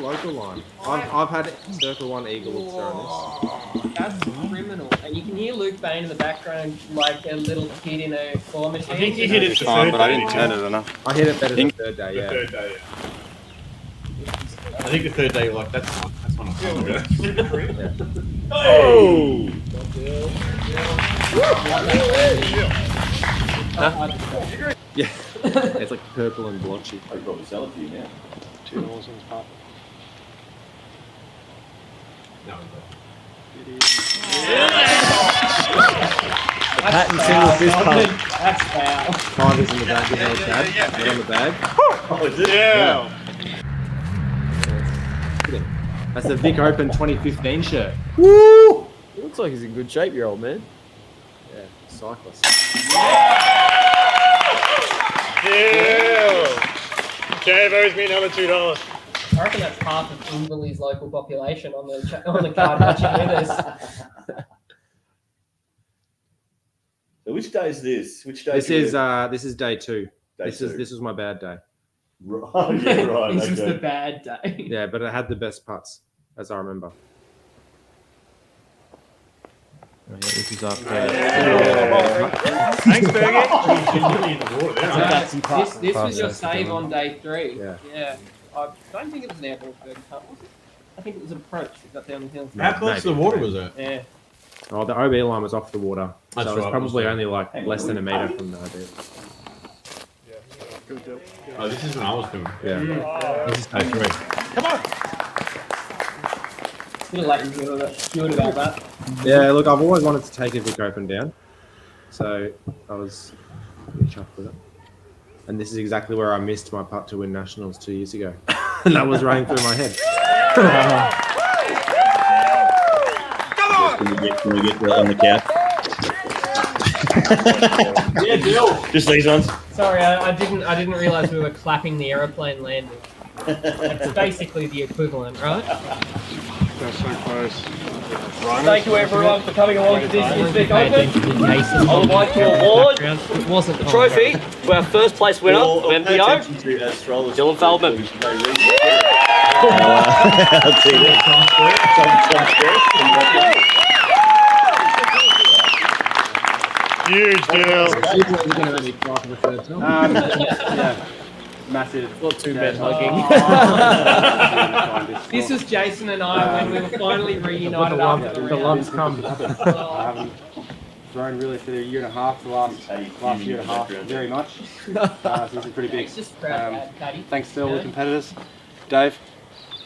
Local line. I've had Circle 1 Eagle looks on this. That's criminal. And you can hear Luke Bain in the background like a little kid in a claw machine. I think you hit it fine, but I didn't turn it enough. I hit it better the third day, The third day, I think the third day you're like, that's one I'm talking about. Oh! Yeah. It's like purple and blotchy. I'd probably sell it to you now. $2 in this part. No, Patent single fist pump. That's foul. Tigers in the bag. Good old Chad. Right on the bag. Oh, is it? Yeah. That's the Vic Open 2015 shirt. Woo! It looks like he's in good shape, your old man. Yeah, cyclist. Dave owes me another $2. I reckon that's half of Inverley's local population on the card watching with us. So which day is this? This is day 2. This was my bad day. Oh, yeah, right. This was the bad day. Yeah, but it had the best putts, as I remember. Oh, yeah, this is up. Thanks, Bergie. This was your save on day 3. Yeah. I don't think it was an airball third cut, was it? I think it was an approach. It got down the hill. How close to the water was it? Yeah. Oh, the OB line was off the water. That's so it was right, probably only like less than a metre from the OB. Oh, this is when I was doing. Yeah. This is day 3. Come on. A bit late and good about that. Yeah, look, I've always wanted to take a Vic Open down. So I was pretty chuffed with it. And this is exactly where I missed my putt to win Nationals 2 years ago. And that was running through my head. Can we get that on the cap? Yeah, Bill. Just these ones. Sorry, I didn't realize we were clapping the aeroplane landing. It's basically the equivalent, right? That's so close. Thank you everyone for coming along to this year's Vic Open. I I would like to award It wasn't the trophy to our first place winner of MPO, Dylan Feldman. I'll see that. Huge deal. Yeah. Massive. Not too bad hugging. This was Jason and I when we were finally reunited after the lumps round. come. I haven't thrown really for the year and a half, the last year and a half, very much. So this is pretty big. Just proud of that, Paddy. Thanks to all the competitors. Dave,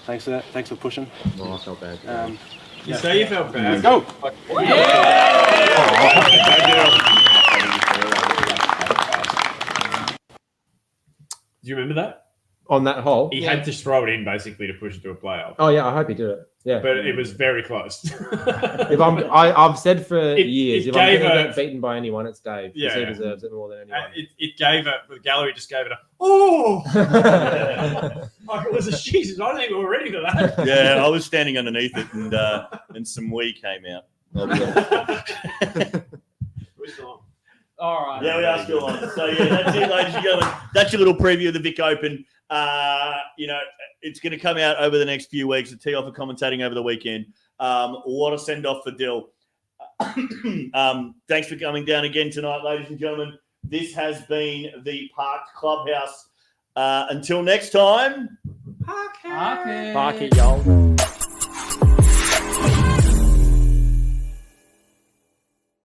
thanks for that. Thanks for pushing. Oh, I felt bad. You say you felt bad. Let's go. Do you remember that? On that hole? He had to throw it in basically to push it to a playoff. Oh, yeah, I hope he did it. Yeah. But it was very close. I've said for years, if I'm going to get beaten by anyone, it's Dave. Yeah. He deserves it more than anyone. It gave it, the gallery just gave it a, oh! Like it was a Jesus. I don't think we were ready for that. Yeah, I was standing underneath it and some wee came out. We're still on. All right. Yeah, we are still on. So yeah, that's it, ladies and gentlemen. That's your little preview of the Vic Open. It's going to come out over the next few weeks. The tee off for commentating over the weekend. What a send off for Dill. Thanks for coming down again tonight, ladies and gentlemen. This has been the Park Clubhouse. Until next time. Park it. Park it, y'all.